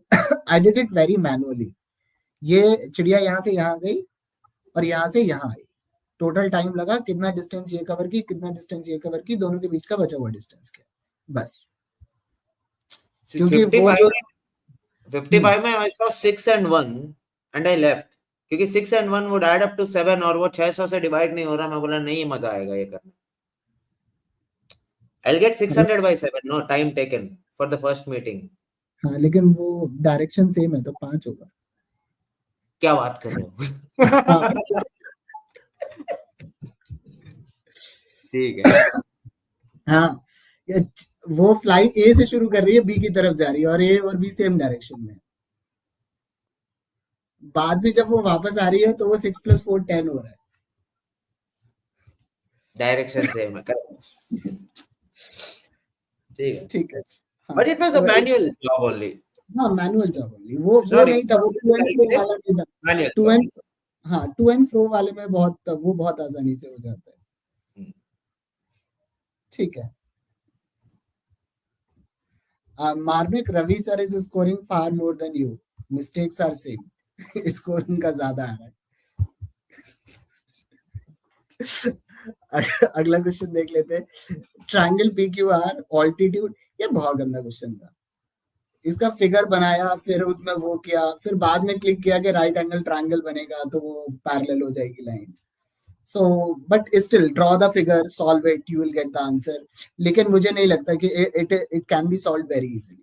I did it very manually. ये चिड़िया यहाँ से यहाँ गई और यहाँ से यहाँ आई. टोटल टाइम लगा, कितना डिस्टेंस ये कवर की, कितना डिस्टेंस ये कवर की, दोनों के बीच का बचा हुआ डिस्टेंस क्या, बस. क्योंकि 55 में I saw 6 and 1 and I left, क्योंकि 6 and 1 would add up to 7 और वो 600 से डिवाइड नहीं हो रहा. मैं बोला नहीं, मजा आएगा ये करने. I'll get 600 by 7. No time taken for the first meeting. हाँ, लेकिन वो डायरेक्शन सेम है तो 5 होगा. क्या बात कर रहे हो? ठीक है. हाँ, वो फ्लाई ए से शुरू कर रही है, बी की तरफ जा रही है, और ए और बी सेम डायरेक्शन में. बाद में जब वो वापस आ रही है तो वो 6 + 4 10 हो रहा है. डायरेक्शन सेम है. ठीक है. But it was a manual job only. हाँ, मैनुअल जॉब ओनली. वो नहीं था, वो टू एंड फ्रो वाला नहीं था. Manual. टू एंड फ्रो वाले में बहुत आसानी से हो जाता है. ठीक है. Marmik, Ravi sir is scoring far more than you. Mistakes are same. Score उनका ज्यादा आ रहा है. अगला क्वेश्चन देख लेते हैं. Triangle PQR altitude. ये बहुत गंदा क्वेश्चन था. इसका फिगर बनाया, फिर उसमें वो किया, फिर बाद में क्लिक किया कि राइट एंगल ट्रायंगल बनेगा तो वो पैरेलल हो जाएगी line. So but still draw the figure, solve it, you will get the answer. लेकिन मुझे नहीं लगता कि it can be solve very easily.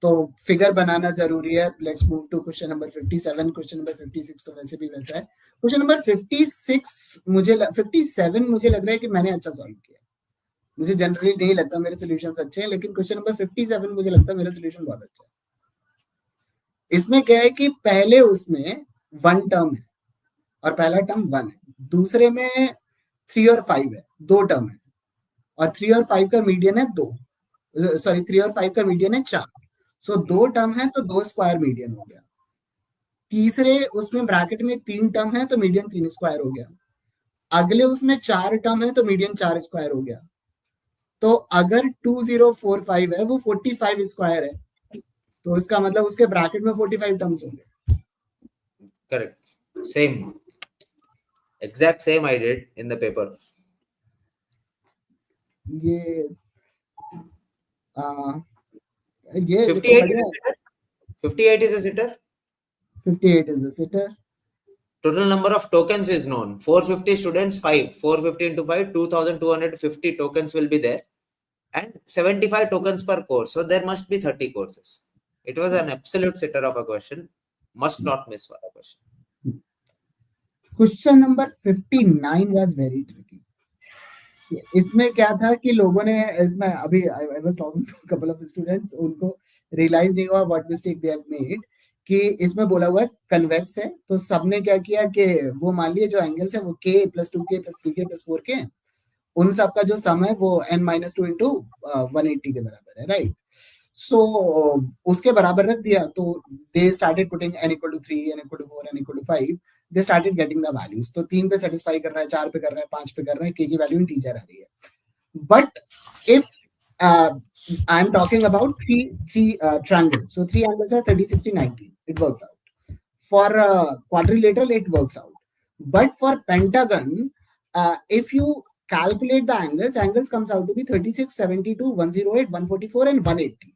तो फिगर बनाना जरूरी है. Let's move to question number 57. Question number 56 तो वैसे भी वैसा है. क्वेश्चन नंबर 57 मुझे लग रहा है कि मैंने अच्छा सॉल्व किया. मुझे जनरली नहीं लगता मेरे सॉल्यूशंस अच्छे हैं, लेकिन क्वेश्चन नंबर 57 मुझे लगता है मेरा सॉल्यूशन बहुत अच्छा है. इसमें क्या है कि पहले उसमें 1 टर्म है और पहला टर्म 1 है. दूसरे में 3 और 5 है, 2 टर्म है, और 3 और 5 का मीडियन है 2. सॉरी, 3 और 5 का मीडियन है 4. सो 2 टर्म है तो 2 स्क्वायर मीडियन हो गया. तीसरे उसमें ब्रैकेट में 3 टर्म है तो मीडियन 3 स्क्वायर हो गया. अगले उसमें 4 टर्म है तो मीडियन 4 स्क्वायर हो गया. तो अगर 2045 है, वो 45 स्क्वायर है, तो इसका मतलब उसके ब्रैकेट में 45 टर्म्स होंगे. Correct. Same, exact same I did in the paper. ये 58 is a sitter. 58 is a sitter. Total number of tokens is known. 450 students, 5. 450 into 5, 2250 tokens will be there. And 75 tokens per course. So there must be 30 courses. It was an absolute sitter of a question. Must not miss for a question. Question number 59 was very tricky. इसमें क्या था कि लोगों ने इसमें अभी I was talking to a couple of students, उनको realise नहीं हुआ what mistake they have made कि इसमें बोला हुआ है कन्वेक्स है. तो सबने क्या किया कि वो मान लिए जो एंगल्स है वो k + 2k + 3k + 4k, उन सब का जो सम है वो n - 2 × 180 के बराबर है, राइट. सो उसके बराबर रख दिया, तो they started putting n equal to 3, n equal to 4, n equal to 5, they started getting the values. तो 3 पे सेटिस्फाई कर रहा है, 4 पे कर रहा है, 5 पे कर रहा है, k की वैल्यू इंटीजर आ रही है। But if I am talking about three triangles, so 3 angles are 30, 60, 90, it works out. For quadrilateral it works out, but for pentagon, if you calculate the angles comes out to be 36, 72, 108, 144 and 180,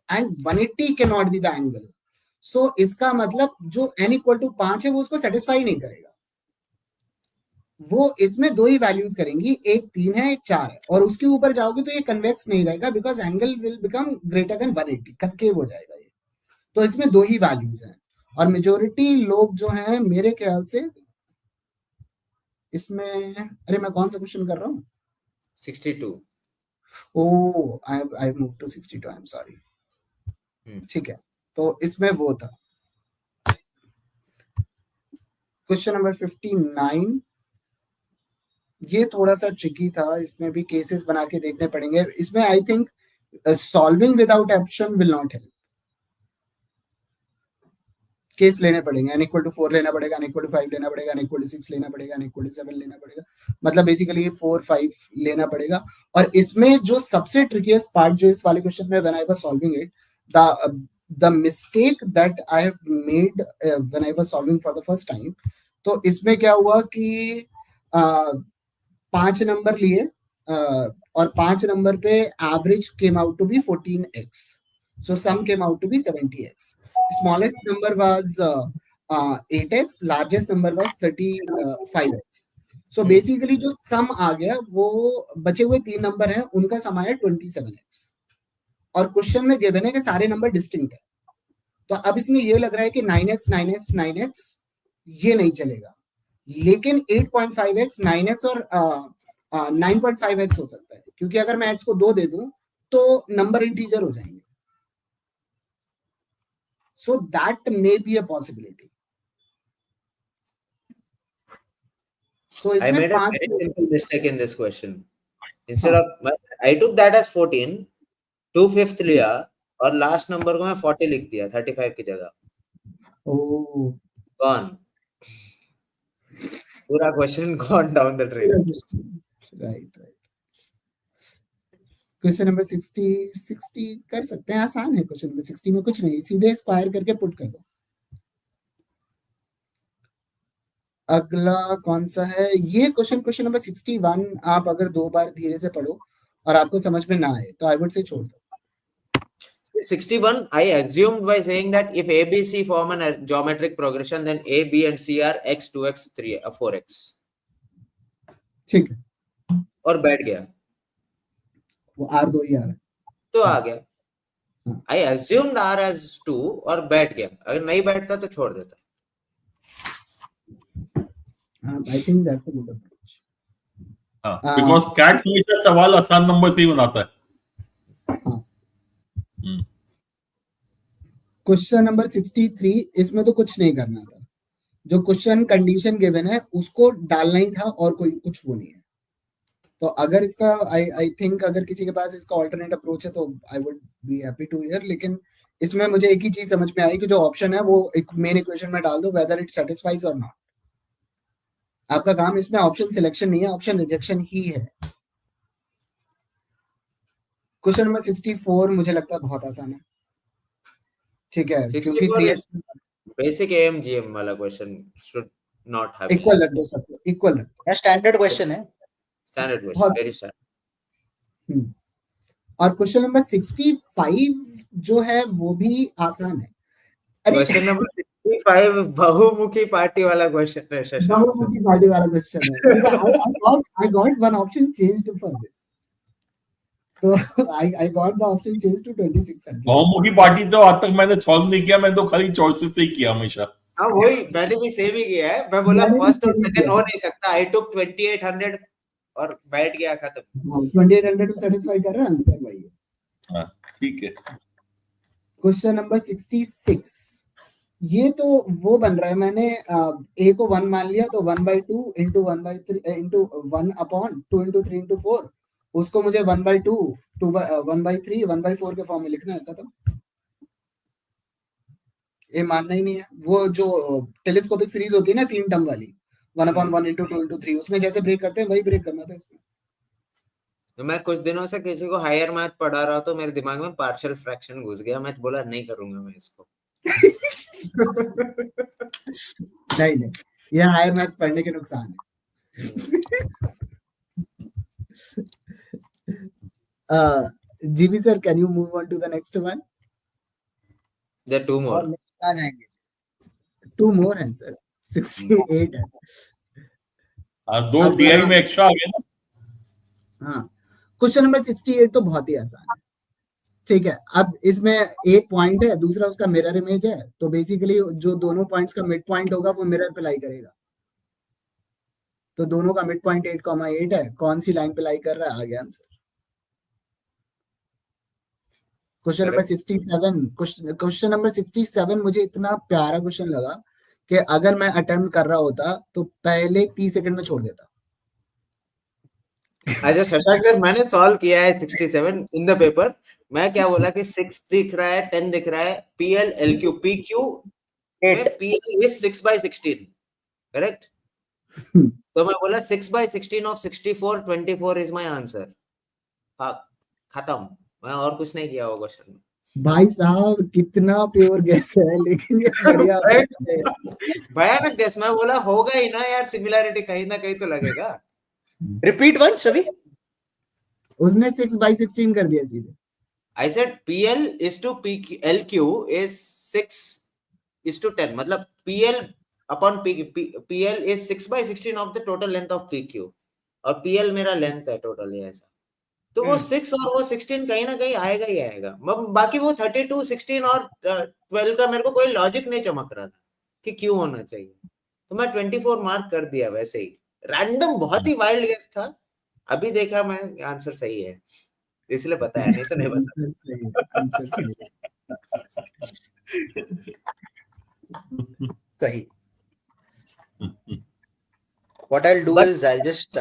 and 180 cannot be the angle. So इसका मतलब जो n equal to 5 है वो उसको satisfy नहीं करेगा, वो इसमें दो ही वैल्यूज करेंगी, एक 3 है एक 4 है, और उसके ऊपर जाओगे तो ये कन्वेक्स नहीं रहेगा because angle will become greater than 180, concave हो जाएगा ये। तो इसमें दो ही वैल्यूज हैं, और मेजोरिटी लोग जो हैं मेरे ख्याल से इसमें, अरे मैं कौन सा क्वेश्चन कर रहा हूँ, 62। Oh I move to 62, I am sorry. ठीक है, तो इसमें वो था क्वेश्चन नंबर 59। ये थोड़ा सा ट्रिकी था, इसमें भी केसेस बना के देखने पड़ेंगे। इसमें I think solving without option will not help, case लेने पड़ेंगे, n equal to 4 लेना पड़ेगा, n equal to 5 लेना पड़ेगा, n equal to 6 लेना पड़ेगा, n equal to 7 लेना पड़ेगा, मतलब बेसिकली 4, 5 लेना पड़ेगा। और इसमें जो सबसे ट्रिकीएस्ट पार्ट जो इस वाले क्वेश्चन में, when I was solving it, the mistake that I have made when I was solving for the first time, तो इसमें क्या हुआ कि 5 नंबर लिए और 5 नंबर पे average came out to be 14x, so sum came out to be 70x. Smallest number was 8x, largest number was 35x. So basically जो sum आ गया वो बचे हुए 3 नंबर हैं उनका सम आया 27x, और क्वेश्चन में गिवन है कि सारे नंबर डिस्टिंक्ट है। तो अब इसमें ये लग रहा है कि 9x 9x 9x ये नहीं चलेगा, लेकिन 8.5x 9x और 9.5x हो सकता है, क्योंकि अगर मैं x को 2 दे दूं तो नंबर इंटीजर हो जाएंगे। So that may be a possibility. So I made a very simple mistake in this question. Instead of I took that as 14, 2/5 लिया और लास्ट नंबर को मैं 40 लिख दिया 35 की जगह। Oh, gone. पूरा question gone down the drain. Right. Question number 60 कर सकते हैं, आसान है क्वेश्चन नंबर 60 में कुछ नहीं, सीधे स्क्वायर करके पुट कर दो। अगला कौन सा है ये क्वेश्चन नंबर 61, आप अगर 2 बार धीरे से पढ़ो और आपको समझ में ना आए तो आई वुड से छोड़ दो। 61, I assumed by saying that if A, B, C form a geometric progression, then A, B and C are x, 2x, 3, 4x. ठीक है, और बैठ गया, वो R2 ही आ रहा है तो आ गया। I assumed R as 2 और बैठ गया, अगर नहीं बैठता तो छोड़ देता। I think that's a good approach. because CAT हमेशा सवाल आसान नंबर से ही बनाता है। क्वेश्चन नंबर 63, इसमें तो कुछ नहीं करना था, जो क्वेश्चन कंडीशन गिवन है उसको डालना ही था और कोई कुछ वो नहीं है। तो अगर इसका आई थिंक अगर किसी के पास इसका ऑल्टरनेट अप्रोच है तो I would be happy to hear, लेकिन इसमें मुझे एक ही चीज समझ में आई कि जो ऑप्शन है वो एक मेन इक्वेशन में डाल दो, वेदर इट सेटिस्फाइज और नॉट। आपका काम इसमें ऑप्शन सिलेक्शन नहीं है, ऑप्शन रिजेक्शन ही है। क्वेश्चन नंबर 64 मुझे लगता है बहुत आसान है, ठीक है, क्योंकि 3x बेसिक एएमजीएम वाला question should not have equal रख दो सबको, इक्वल रख दो, स्टैंडर्ड क्वेश्चन है, स्टैंडर्ड क्वेश्चन, वेरी स्टैंडर्ड। और क्वेश्चन नंबर 65 जो है वो भी आसान है। क्वेश्चन नंबर 65 बहुमुखी पार्टी वाला क्वेश्चन है, शशांक। बहुमुखी पार्टी वाला क्वेश्चन है। I got one option changed for this. तो I got the option changed to 2600. बहुमुखी पार्टी तो आज तक मैंने सॉल्व नहीं किया, मैं तो खाली चॉइसेस से ही किया हमेशा। हाँ वही मैंने भी सेम ही किया है, मैं बोला फर्स्ट और सेकंड हो नहीं सकता, आई टुक 2800 और बैठ गया, खत्म। 2800 को सेटिस्फाई कर रहा है आंसर भाई। हाँ ठीक है। क्वेश्चन नंबर 66, ये तो वो बन रहा है, मैंने a को 1 मान लिया तो 1/2 into 1/3 into 1/2 into 3 into 4, उसको मुझे 1/2 1/3 1/4 के फॉर्म में लिखना है, खत्म। ये मानना ही नहीं है। वो जो टेलीस्कोपिक सीरीज होती है ना 3 टर्म वाली, 1/1 × 2 × 3, उसमें जैसे ब्रेक करते हैं वही ब्रेक करना था इसमें। तो मैं कुछ दिनों से किसी को हायर मैथ पढ़ा रहा तो मेरे दिमाग में पार्शियल फ्रैक्शन घुस गया। मैं बोला नहीं करूंगा मैं इसको। नहीं, ये हायर मैथ्स पढ़ने के नुकसान है। GB sir, can you move on to the next one? There are 2 more. और next आ जाएंगे। 2 more हैं सर, 68 है। 2 अब DI में एक्स्ट्रा आ गए ना। हाँ, क्वेश्चन नंबर 68 तो बहुत ही आसान है, ठीक है। अब इसमें एक पॉइंट है, दूसरा उसका मिरर इमेज है, तो बेसिकली जो दोनों पॉइंट्स का मिड पॉइंट होगा वो मिरर पे लाई करेगा। तो दोनों का मिड पॉइंट 8,8 है, कौन सी लाइन पे लाई कर रहा है, आ गया answer. Question number 67, question number 67 मुझे इतना प्यारा क्वेश्चन लगा कि अगर मैं अटेम्प्ट कर रहा होता तो पहले 30 सेकंड में छोड़ देता। अच्छा शशांक सर, मैंने सॉल्व किया है 67 इन द पेपर। मैं क्या बोला कि 6 दिख रहा है, 10 दिख रहा है, PL LQ PQ में PL is 6/16, करेक्ट। तो मैं बोला 6/16 of 64, 24 is my answer। हाँ, खत्म। मैं और कुछ नहीं किया वो क्वेश्चन में। भाई साहब कितना प्योर गेस है, लेकिन ये बढ़िया भयानक गेस। मैं बोला होगा ही ना यार, सिमिलैरिटी कहीं ना कहीं तो लगेगा। Repeat once Ravi. उसने 6/16 कर दिया सीधे। I said PL is to PQ, LQ is 6:10, मतलब PL upon PL is 6/16 of the total length of PQ, और PL मेरा लेंथ है टोटल ऐसा। तो वो 6 और वो 16 कहीं ना कहीं आएगा ही आएगा। बाकी वो 32, 16 और 12 का मेरे को कोई लॉजिक नहीं चमक रहा था कि क्यों होना चाहिए। तो मैं 24 मार्क कर दिया वैसे ही, रैंडम, बहुत ही वाइल्ड गेस था। अभी देखा मैं आंसर सही है, इसलिए बताया, नहीं तो नहीं बताया। आंसर सही है। सही। What I'll do But is I'll just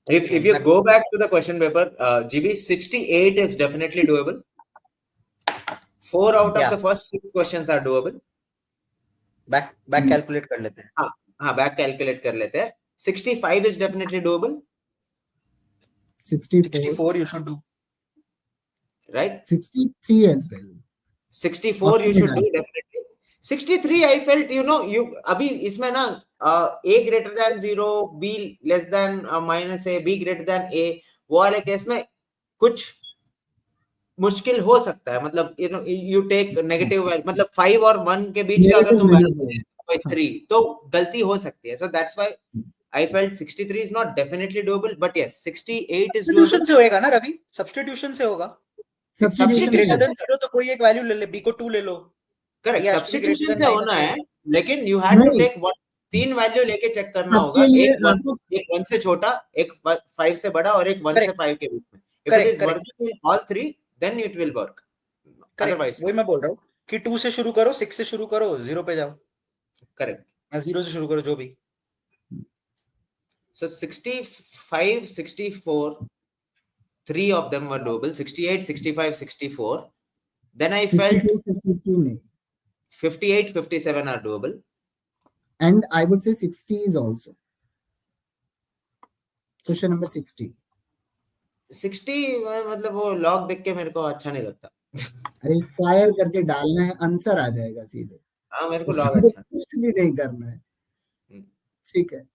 if you go back to the question paper, GB 68 is definitely doable. 4 out of the first 6 questions are doable. back calculate कर लेते हैं। हाँ, back calculate कर लेते हैं। 65 is definitely doable. 64 you should do. Right? 63 as well. 64 you should do definitely. 63 I felt, you अभी इसमें ना A greater than 0, B less than -A, B greater than A, वो वाले केस में कुछ मुश्किल हो सकता है। मतलब you take negative value, मतलब 5 और 1 के बीच का अगर तुम value 3 तो गलती हो सकती है। So that's why I felt 63 is not definitely doable, but yes, 68 is doable. Substitution से होएगा ना रवि, सब्स्टिट्यूशन से होगा। ग्रेटर देन 0 तो कोई एक वैल्यू ले ले, B को 2 ले लो। करेक्ट, सब्स्टिट्यूशन से होना है, लेकिन you had to take 3 value लेके चेक करना होगा। एक 1 से छोटा, एक 5 से बड़ा और एक 1 से 5 के बीच में। If it is working in all 3, then it will work. Otherwise, वही मैं बोल रहा हूँ कि 2 से शुरू करो, 6 से शुरू करो, 0 पे जाओ। करेक्ट, 0 से शुरू करो जो भी। So 65, 64, 3 of them were doable. 68, 65, 64. Then I felt 58, 57 are doable. And I would say 60 is also. Question number 60. 60 मतलब वो लॉग देख के मेरे को अच्छा नहीं लगता। अरे स्क्वायर करके डालना है, आंसर आ जाएगा सीधे। हाँ, मेरे को लॉग अच्छा, कुछ भी नहीं करना है, ठीक है।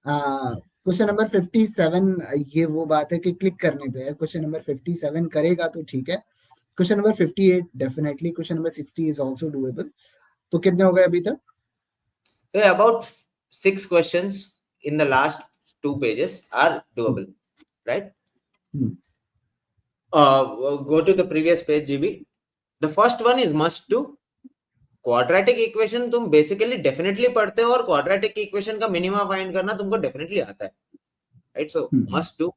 क्वेश्चन नंबर 57, ये वो बात है कि क्लिक करने पे है। क्वेश्चन नंबर 57 करेगा तो ठीक है। Question number 58 definitely. Question number 60 is also doable. तो कितने हो गए अभी तक? So about 6 questions in the last 2 pages are doable, right? Go to the previous page, GB. The first one is must do. Quadratic equation तुम basically definitely पढ़ते हो और क्वाड्रेटिक इक्वेशन का मिनिमा फाइंड करना तुमको डेफिनेटली आता है, right? So must do.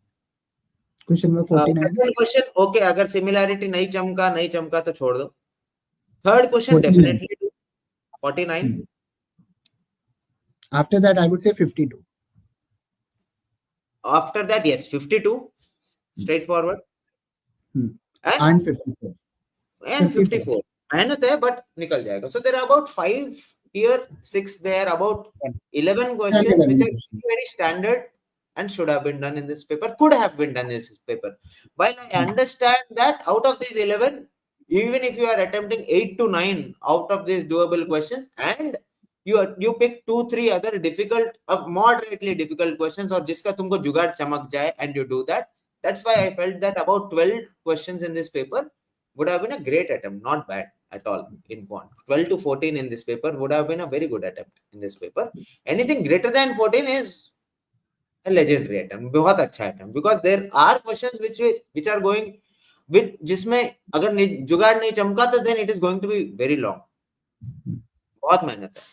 Question number 49 question okay, अगर सिमिलैरिटी नहीं चमका तो छोड़ दो। Third question definitely do. 49। After that I would से 52। After that yes 52, straight forward. And 54. and 54 मेहनत है but निकल जाएगा. So there are about 5 here, 6 there, about 11 questions which are very standard and should have been done in this paper, could have been done in this paper. While I understand that out of these 11, even if you are attempting 8 to 9 out of these doable questions, and you pick 2-3 other difficult, moderately difficult questions, or जिसका तुमको जुगाड़ चमक जाए, and you do that, that's why I felt that about 12 questions in this paper would have been a great attempt, not bad at all in quant. 12 to 14 in this paper would have been a very good attempt in this paper. Anything greater than 14 is a legendary attempt, बहुत अच्छा attempt, because there are questions which are going with जिसमें अगर जुगाड़ नहीं चमका तो then it is going to be very long. बहुत मेहनत है.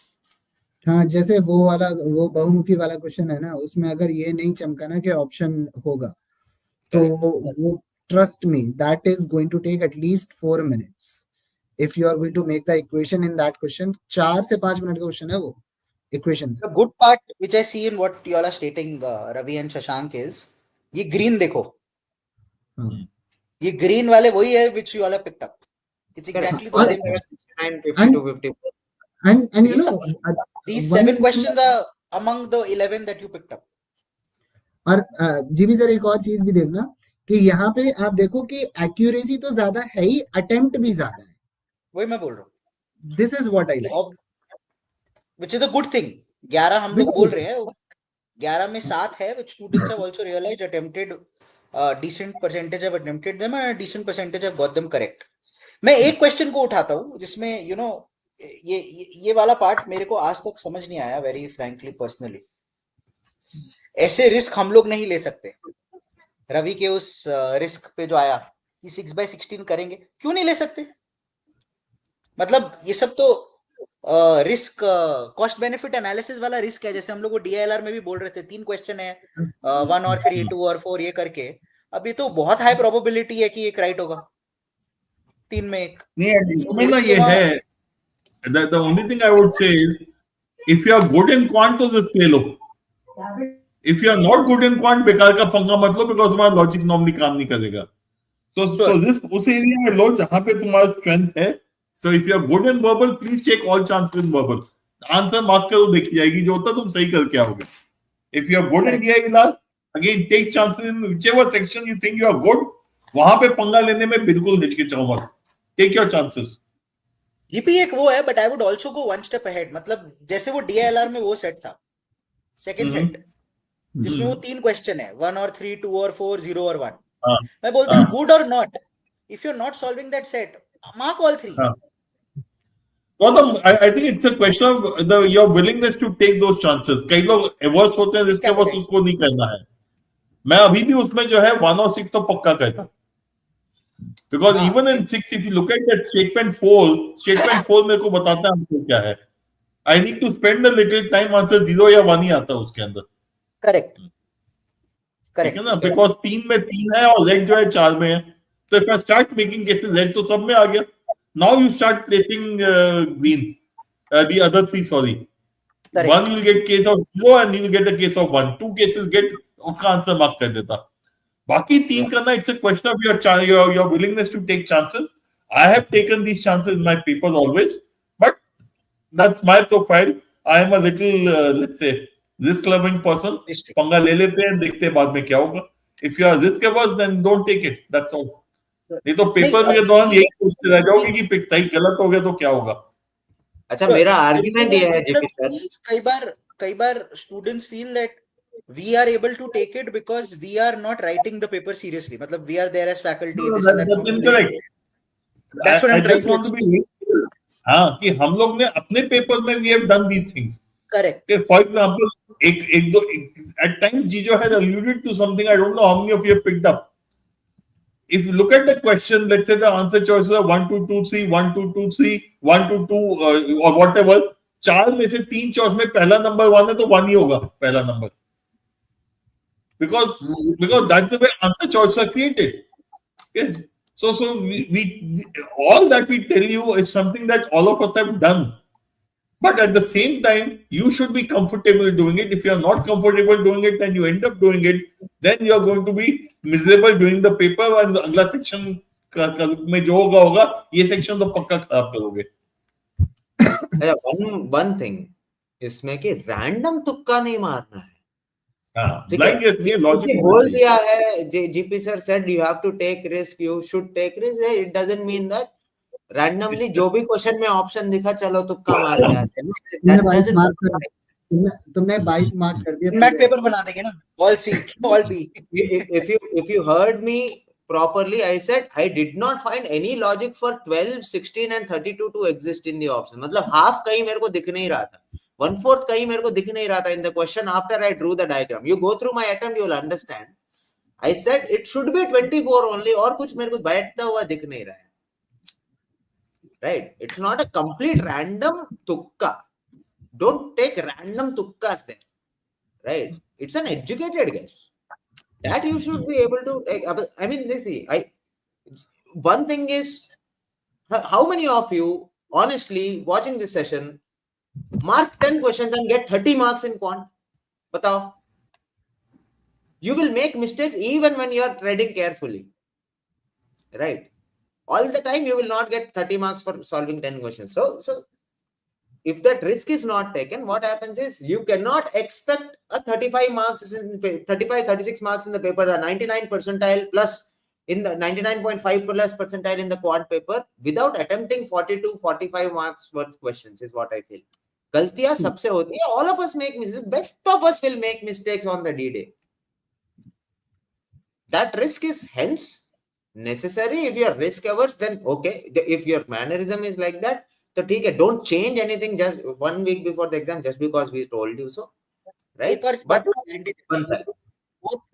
हाँ, जैसे वो बहुमुखी वाला क्वेश्चन है ना, उसमें अगर ये नहीं चमका ना कि ऑप्शन होगा, तो वो trust me, that is going to take at least 4 minutes. If you are going to make the equation in that question, 4 से 5 मिनट का क्वेश्चन है वो equations. The good part which I see in what you all are stating, Ravi and Shashank, is ये green देखो. ये green वाले वही है which you all have picked up. It's exactly the same questions. 950 to 54. And you know, these 7 questions are among the 11 that you picked up. और जीवी sir एक और चीज भी देखना कि यहाँ पे आप देखो कि एक्यूरेसी तो ज्यादा है ही, अटेम्प्ट भी ज्यादा है. वही मैं बोल रहा हूँ. This is what I like, which is a good thing. 11 हम लोग बोल रहे हैं, 11 में 7 है which students have also realized, attempted decent percentage have attempted them and a decent percentage have got them correct. मैं एक क्वेश्चन को उठाता हूँ जिसमें you know ये वाला पार्ट मेरे को आज तक समझ नहीं आया, very frankly personally. ऐसे रिस्क हम लोग नहीं ले सकते. रवि के उस रिस्क पे जो आया कि 6/16 करेंगे, क्यों नहीं ले सकते? मतलब ये सब तो रिस्क कॉस्ट बेनिफिट एनालिसिस वाला रिस्क है. जैसे हम लोग वो DILR में भी बोल रहे थे 3 क्वेश्चन है, 1 और 3, 2 और 4 ये करके. अब ये तो बहुत हाई प्रोबेबिलिटी है कि एक राइट होगा, 3 में 1. नहीं, इसमें ना ये है. The only thing I would say is if you are good in quant तो just ले लो. If you are not good in quant, बेकार का पंगा मत लो, because तुम्हारा लॉजिक नॉर्मली काम नहीं करेगा. So रिस्क उस एरिया में लो जहां पे तुम्हारा स्ट्रेंथ है. So if you are good in verbal, please take all chances in verbal. Answer mark करो, देखी जाएगी, जो होता तुम सही करके आओगे. If you are good in DILR, again take chances in whichever section you think you are good. वहां पे पंगा लेने में बिल्कुल हिचकिचाओ मत. Take your chances. ये भी एक वो है, but I would also go one step ahead. मतलब जैसे वो DILR में वो सेट था, सेकंड सेट, जिसमें वो 3 क्वेश्चन है, 1 और 3, 2 और 4, 0 और 1. मैं बोलता हूँ गुड और not. If you're not solving that set, mark all 3. Gautam, I think it's a question of your willingness to take those chances. कई लोग averse होते हैं, जिसके पास उसको नहीं करना है. मैं अभी भी उसमें जो है 1 और 6 तो पक्का कहता. Because even in 6, if you look at that statement 4 मेरे को बताता है हमको क्या है. I need to spend a little time, answer 0 या 1 ही आता है उसके अंदर. करेक्ट है ना, because 3 में 3 है और Z जो है 4 में है. तो if I start making cases, Z तो सब में आ गया. Now you start placing green, the other 3, sorry. Correct. 1 you will get case of 0 and you will get a case of 1. 2 cases get उसका आंसर मार्क कर देता. बाकी 3 करना, it's a question of your willingness to take chances. I have taken these chances in my papers always, but that's my profile. I am a little let's say risk loving person. पंगा ले लेते हैं, देखते हैं बाद में क्या होगा. If you are risk averse, then don't take it. That's all. नहीं तो पेपर में के दौरान यही सोचते रह जाओगे कि सही गलत हो गया तो क्या होगा. अच्छा, मेरा आर्गुमेंट ये है जेपी सर, कई बार students feel that we are able to take it because we are not writing the paper seriously. मतलब we are there as faculty. That's incorrect. That's what I'm trying to explain. हाँ, कि हम लोग ने अपने paper में we have done these things. Correct. For example, at times Gejo has alluded to something. I don't know how many of you have picked up. If you look at the question, let's say the answer choices are 1 2 2 3, 1 2 2 3, 1 2 2 or whatever. 4 में से 3 choice में पहला number 1 है तो 1 ही होगा पहला number. Because that's the way answer choices are created. Yes. So we all that we tell you is something that all of us have done. But at the same time, you should be comfortable doing it. If you are not comfortable doing it, then you end up doing it then you are going to be miserable during the paper and अगला section में जो होगा ये section तो पक्का खराब करोगे. one thing इसमें कि random तुक्का नहीं मारना है. Blind guess नहीं, logic बोल दिया है, GP sir said you have to take risk, you should take risk. It doesn't mean that randomly जो भी क्वेश्चन में ऑप्शन दिखा चलो तुक्का मार के आते हैं. तुमने 22 मार्क कर दिया. मैथ पेपर बना देंगे ना. All C, all B. If you heard me properly, I said I did not find any logic for 12, 16 and 32 to exist in the option. मतलब half कहीं मेरे को दिख नहीं रहा था, 1/4 कहीं मेरे को दिख नहीं रहा था in the question after I drew the diagram. You go through my attempt, you will understand. I said it should be 24 only, और कुछ मेरे को बैठता हुआ दिख नहीं रहा है. Right? It's not a complete random tukka. Don't take random tukkas there. Right? It's an educated guess that you should be able to take. I mean, one thing is, how many of you, honestly, watching this session, mark 10 questions and get 30 marks in quant? Batao. You will make mistakes even when you are treading carefully. Right? All the time you will not get 30 marks for solving 10 questions. So if that risk is not taken, what happens is you cannot expect a 35 marks in 36 marks in the paper, the 99 percentile plus in the 99.5 plus percentile in the quant paper without attempting 42-45 marks worth questions is what I feel. Galtiyan sabse hoti hai. All of us make mistakes. Best of us will make mistakes on the D-Day. That risk is hence necessary. If you are risk averse, then okay. If your mannerism is like that, so ठीक है, don't change anything just 1 week before the exam just because we told you so, right? But both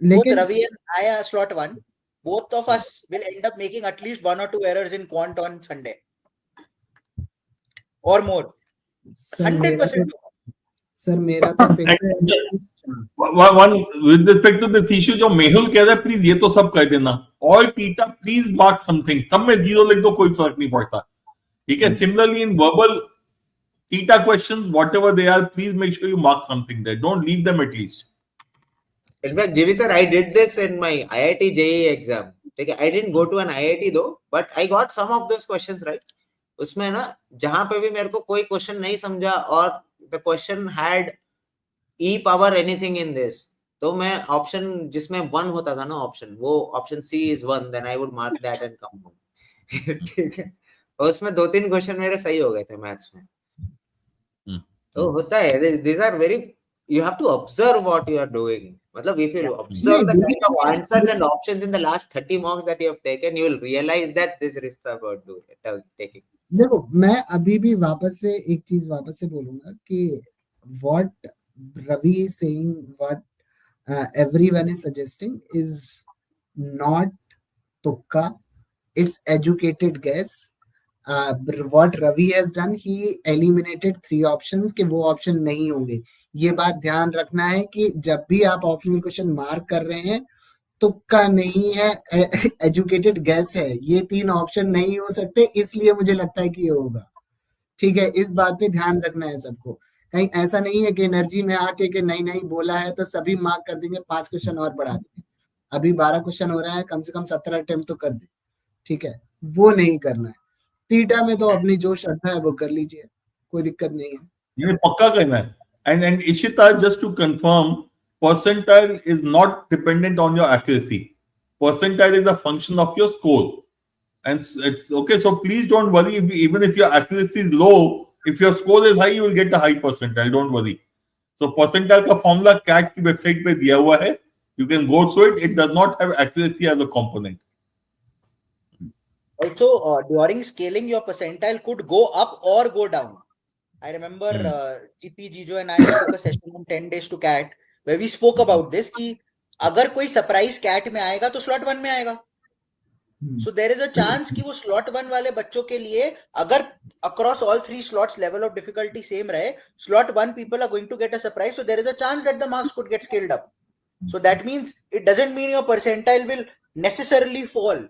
Ravi and I are slot 1. Both of us will end up making at least 1 or 2 errors in quant on Sunday or more. 100%. Sir, मेरा तो one with respect to this issue जो मेहुल कह रहा है, please ये तो सब कर देना. All Tita, please mark something. सब में 0 लिख दो, कोई फर्क नहीं पड़ता. ठीक है. Similarly in verbal Tita questions, whatever they are, please make sure you mark something there. Don't leave them at least. In fact, JV sir, I did this in my IIT JEE exam. I didn't go to an IIT though, but I got some of those questions right. उसमें ना जहां पे भी मेरे को कोई question नहीं समझा और the question had e power anything in this, तो मैं ऑप्शन जिसमें 1 होता था ना ऑप्शन, वो option C is 1, then I would mark that and come home. ठीक है. और उसमें 2-3 क्वेश्चन मेरे सही हो गए थे मैथ्स में. तो होता है. These are very, you have to observe what you are doing. मतलब if you observe the kind of answers and options in the last 30 marks that you have taken, you will realize that this risk about taking. देखो, मैं अभी भी वापस से बोलूंगा कि what Ravi is saying, what everyone is suggesting is not tukka. It's educated guess. What Ravi has done, he eliminated 3 options कि वो ऑप्शन नहीं होंगे. ये बात ध्यान रखना है कि जब भी आप ऑप्शनल क्वेश्चन मार्क कर रहे हैं, तुक्का नहीं है, एजुकेटेड गैस है. ये 3 ऑप्शन नहीं हो सकते, इसलिए मुझे लगता है कि ये होगा. ठीक है. इस बात पे ध्यान रखना है सबको. कहीं ऐसा नहीं है कि एनर्जी में आके कि नहीं बोला है तो सभी मार्क कर देंगे, 5 क्वेश्चन और बढ़ा देंगे. अभी 12 क्वेश्चन हो रहा है, कम से कम 17 अटेम्प्ट तो कर दे. ठीक है. वो नहीं करना है. थीटा में तो अपनी जो श्रद्धा है वो कर लीजिए, कोई दिक्कत नहीं है. ये पक्का करना है. And Ishita, just to confirm, percentile is not dependent on your accuracy. Percentile is a function of your score, and it's okay. So please don't worry. Even if your accuracy is low, if your score is high, you will get a high percentile. Don't worry. So percentile का formula CAT की website पे दिया हुआ है. You can go through it. It does not have accuracy as a component. Also, during scaling, your percentile could go up or go down. I remember GP, Gejo and I took a session on 10 days to CAT where we spoke about this कि अगर कोई surprise CAT में आएगा तो slot 1 में आएगा. So there is a chance कि वो slot 1 वाले बच्चों के लिए अगर across all 3 slots level of difficulty same रहे, slot 1 people are going to get a surprise. So there is a chance that the marks could get scaled up. So that means it doesn't mean your percentile will necessarily fall.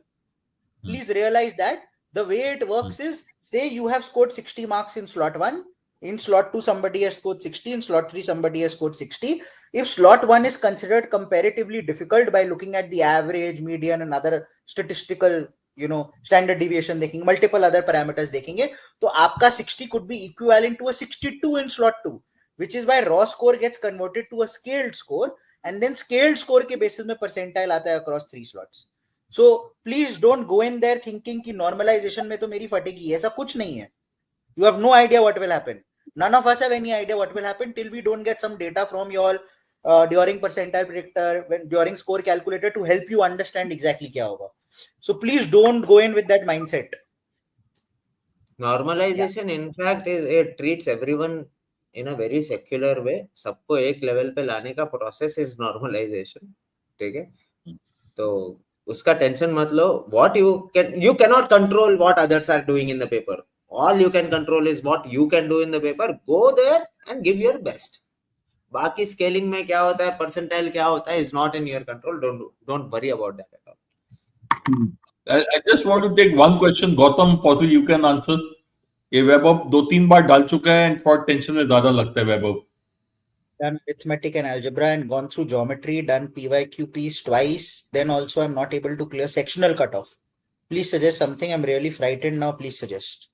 Please realize that the way it works is, say you have scored 60 marks in slot 1, in slot 2 somebody has scored 60, in slot 3 somebody has scored 60. If slot 1 is considered comparatively difficult by looking at the average, median and other statistical, standard deviation देखेंगे, multiple other parameters देखेंगे, तो आपका 60 could be equivalent to a 62 in slot 2, which is why raw score gets converted to a scaled score, and then scaled score के basis में percentile आता है across 3 slots. So please don't go in there thinking कि normalization में तो मेरी फटेगी, ऐसा कुछ नहीं है. You have no idea what will happen. None of us have any idea what will happen till we don't get some data from you all during percentile predictor, during score calculator to help you understand exactly क्या होगा. So please don't go in with that mindset. Normalization, in fact, it treats everyone in a very secular way. सबको एक level पे लाने का process is normalization. ठीक है? तो उसका टेंशन मत लो. What you cannot control what others are doing in the paper. All you can control is what you can do in the paper. Go there and give your best. बाकी scaling में क्या होता है, percentile क्या होता है, is not in your control. Don't worry about that at all. I just want to take one question, Gautam, possibly you can answer. ये वैभव 2-3 बार डाल चुका है and थोड़ा टेंशन में ज्यादा लगता है वैभव. Done arithmetic and algebra and gone through geometry, done PYQPs twice. Then also I'm not able to clear sectional cutoff. Please suggest something. I'm really frightened now. Please suggest.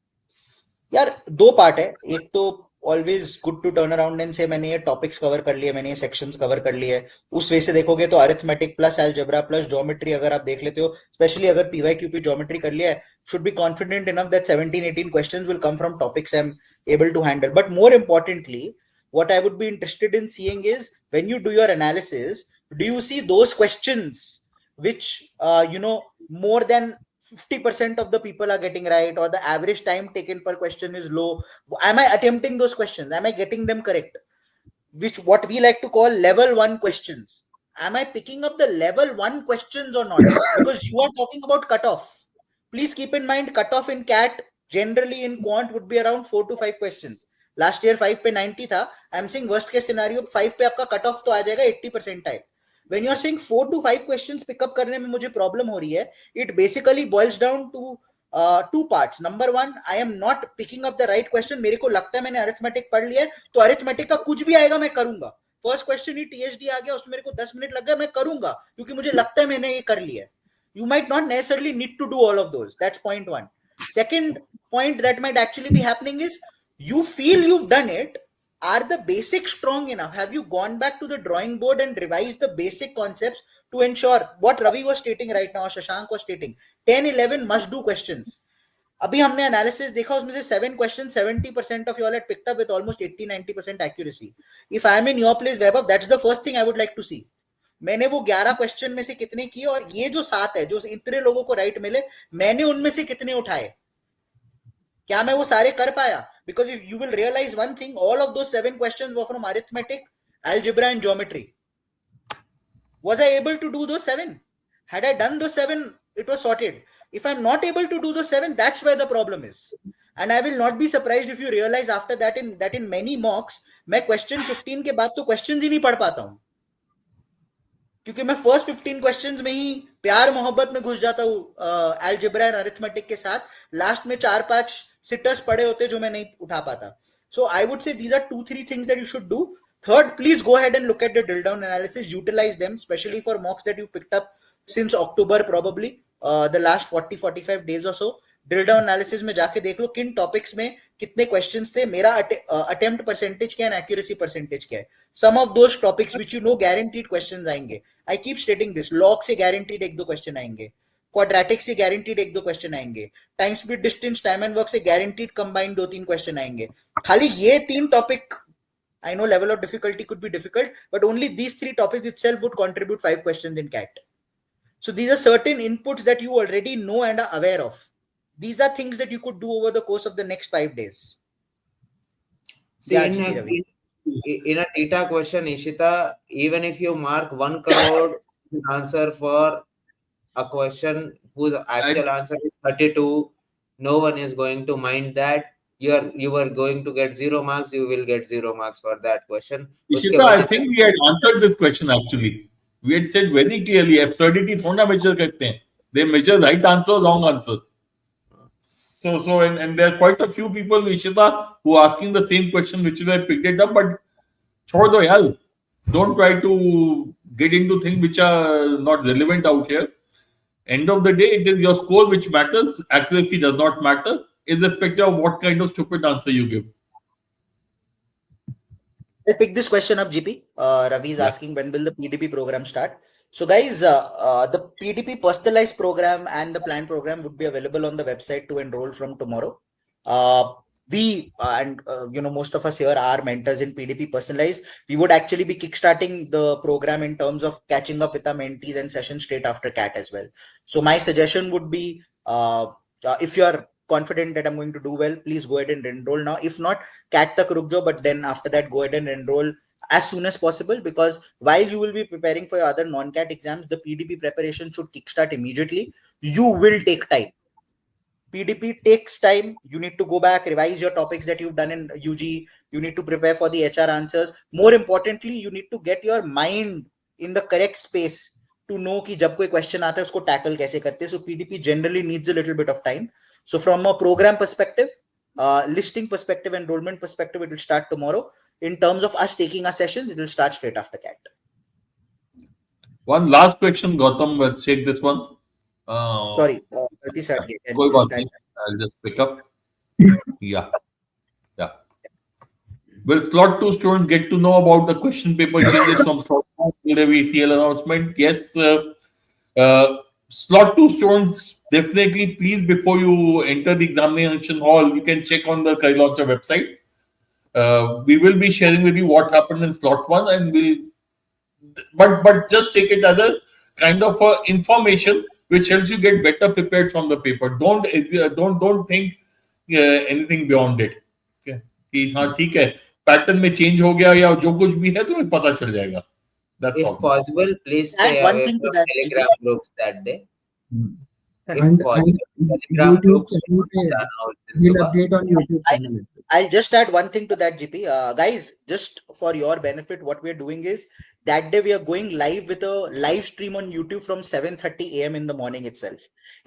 यार दो part है. एक तो always good to turn around and say मैंने ये topics cover कर लिए, मैंने ये सेक्शंस कवर कर लिए. उस वे से देखोगे तो arithmetic plus algebra plus geometry अगर आप देख लेते हो, स्पेशली अगर पीवाईक्यूपी ज्योमेट्री कर लिया है, should be confident enough that 17-18 questions will come from topics I am able to handle. But more importantly what I would be interested in seeing is when you do your analysis, do you see those questions which more than 50% of the people are getting right, or the average time taken per question is low? Am I attempting those questions? Am I getting them correct? Which what we like to call level 1 questions. Am I picking up the level 1 questions or not? Because you are talking about cutoff. Please keep in mind, cutoff in CAT generally in quant would be around 4 to 5 questions. Last year 5 पे 90 था. I am saying worst case scenario 5 पे आपका cut off तो आ जाएगा 80 percentile. When you are saying 4 to 5 questions pick up करने में मुझे प्रॉब्लम हो रही है, it basically boils down to two parts. Number 1, I am not picking up the right question. मेरे को लगता है मैंने अरिथमेटिक पढ़ लिया है, तो अरिथमेटिक का कुछ भी आएगा मैं करूंगा. फर्स्ट क्वेश्चन ही टीएचडी आ गया, उसमें मेरे को 10 मिनट लग गया, मैं करूंगा क्योंकि मुझे लगता है मैंने ये कर लिया है. You might not necessarily need to do all of those. That's point 1. Second point that might actually be happening is you feel you've done it. Are the basics strong enough? Have you gone back to the drawing board and revised the basic concepts to ensure what Ravi was stating right now, Shashank was stating, 10-11 must do questions. अभी हमने analysis देखा, उसमें से 7 questions 70% of you all had picked up with almost 80-90% accuracy. If I am in your place, Vaibhav, that's the first thing I would like to see. मैंने वो 11 question में से कितने किए, और ये जो 7 है, जो इतने लोगों को राइट मिले, मैंने उनमें से कितने उठाए, क्या मैं वो सारे कर पाया? Because if you will realize one thing, all of those 7 questions were from arithmetic, algebra and geometry. Was I able to do those 7? Had I done those 7, it was sorted. If I'm not able to do those 7, that's where the problem is. And I will not be surprised if you realize after that in many mocks, मैं question 15 के बाद तो questions ही नहीं पढ़ पाता हूँ, क्योंकि मैं फर्स्ट 15 क्वेश्चंस में ही प्यार मोहब्बत में घुस जाता हूँ अलजेब्रा एंड अरिथमेटिक के साथ. लास्ट में 4-5 सिटर्स पड़े होते जो मैं नहीं उठा पाता. So I would say these are 2-3 things that you should do. Third, please go ahead and look at the drill down analysis, utilize them, especially for mocks that you picked up since October, probably the last 40-45 days or so. Drill down analysis में जाके देख लो किन topics में कितने questions थे, मेरा attempt percentage क्या है, एक्यूरेसी परसेंटेज क्या है. Some of those topics which you know guaranteed questions आएंगे. I keep stating this. Log से गारंटीड 1-2 क्वेश्चन आएंगे, क्वाड्रेटिक से गारंटीड 1-2 क्वेश्चन आएंगे, time speed distance time and work से गारंटीड कंबाइंड 2-3 क्वेश्चन आएंगे. खाली ये 3 topic, I know level of difficulty could be difficult, but only these 3 topics itself would contribute 5 questions in CAT. So these are certain inputs that you already know and are aware of. These are things that you could do over the course of the next 5 days. See, in a theta question, Ishita, even if you mark 1 crore answer for a question whose actual answer is 32, no one is going to mind that. You are going to get 0 marks. You will get 0 marks for that question. Ishita, I think we had answered this question actually. We had said very clearly, absurdity थोड़ा measure करते हैं. They measure right answer, wrong answer. So and there are quite a few people, Ishita, who are asking the same question which I picked it up, but छोड़ दो यार. Don't try to get into things which are not relevant out here. End of the day, it is your score which matters. Accuracy does not matter, irrespective of what kind of stupid answer you give. I'll pick this question up, GP. Ravi is Yeah. asking, when will the PDP program start? So, guys, the PDP personalized program and the plan program would be available on the website to enroll from tomorrow. Most of us here are mentors in PDP personalized. We would actually be kickstarting the program in terms of catching up with our mentees and sessions straight after CAT as well. So, my suggestion would be, if you are confident that I'm going to do well, please go ahead and enroll now. If not, CAT tak ruk jo, but then after that, go ahead and enroll as soon as possible, because while you will be preparing for your other non-CAT exams, the PDP preparation should kickstart immediately. You will take time. PDP takes time. You need to go back, revise your topics that you've done in UG. You need to prepare for the HR answers. More importantly, you need to get your mind in the correct space to know कि जब कोई question आता है उसको tackle कैसे करते हैं. So PDP generally needs a little bit of time. So from a program perspective, listing perspective, enrollment perspective, it will start tomorrow. In terms of us taking our sessions, it will start straight after CAT. One last question, Gautam. Let's take this one. Sorry, this side. कोई बात नहीं. I'll just pick up. Yeah. Will slot 2 students get to know about the question paper changes from slot 1 to the VCL announcement? Yes. Slot 2 students, definitely, please, before you enter the examination hall, you can check on the Career Launcher website. We will be sharing with you what happened in slot 1, and but just take it as a kind of information which helps you get better prepared from the paper. Don't think anything beyond it. Okay. कि हाँ ठीक है, pattern में change हो गया या जो कुछ भी है तुम्हें पता चल जाएगा. That's If all. possible, please stay Add one away thing to from that, Telegram groups that day. And Telegram YouTube groups channel पे जाना उस दिन we'll सुबह. update on YouTube channel as well. I'll just add one thing to that, GP. Guys, just for your benefit, what we are doing is that day we are going live with a live stream on YouTube from 7:30 a.m. in the morning itself.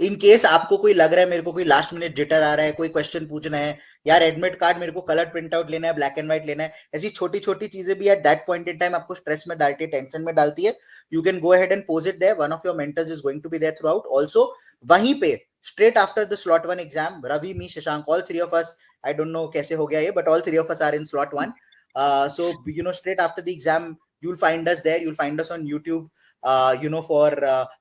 In case आपको कोई लग रहा है मेरे को कोई last minute jitter आ रहा है, कोई क्वेश्चन पूछना है, यार एडमिट कार्ड मेरे को कलर प्रिंट आउट लेना है, ब्लैक एंड व्हाइट लेना है, ऐसी छोटी छोटी चीजें भी at that point in time आपको स्ट्रेस में डालती है, टेंशन में डालती है. You can go ahead and pose it there. One of your mentors is going to be there throughout. Also वहीं पे straight after the slot 1 exam, Ravi, me, Shashank, all three of us, I don't know kaise ho gaya ye, but all three of us are in slot 1. So straight after the exam, you'll find us there. You'll find us on YouTube, for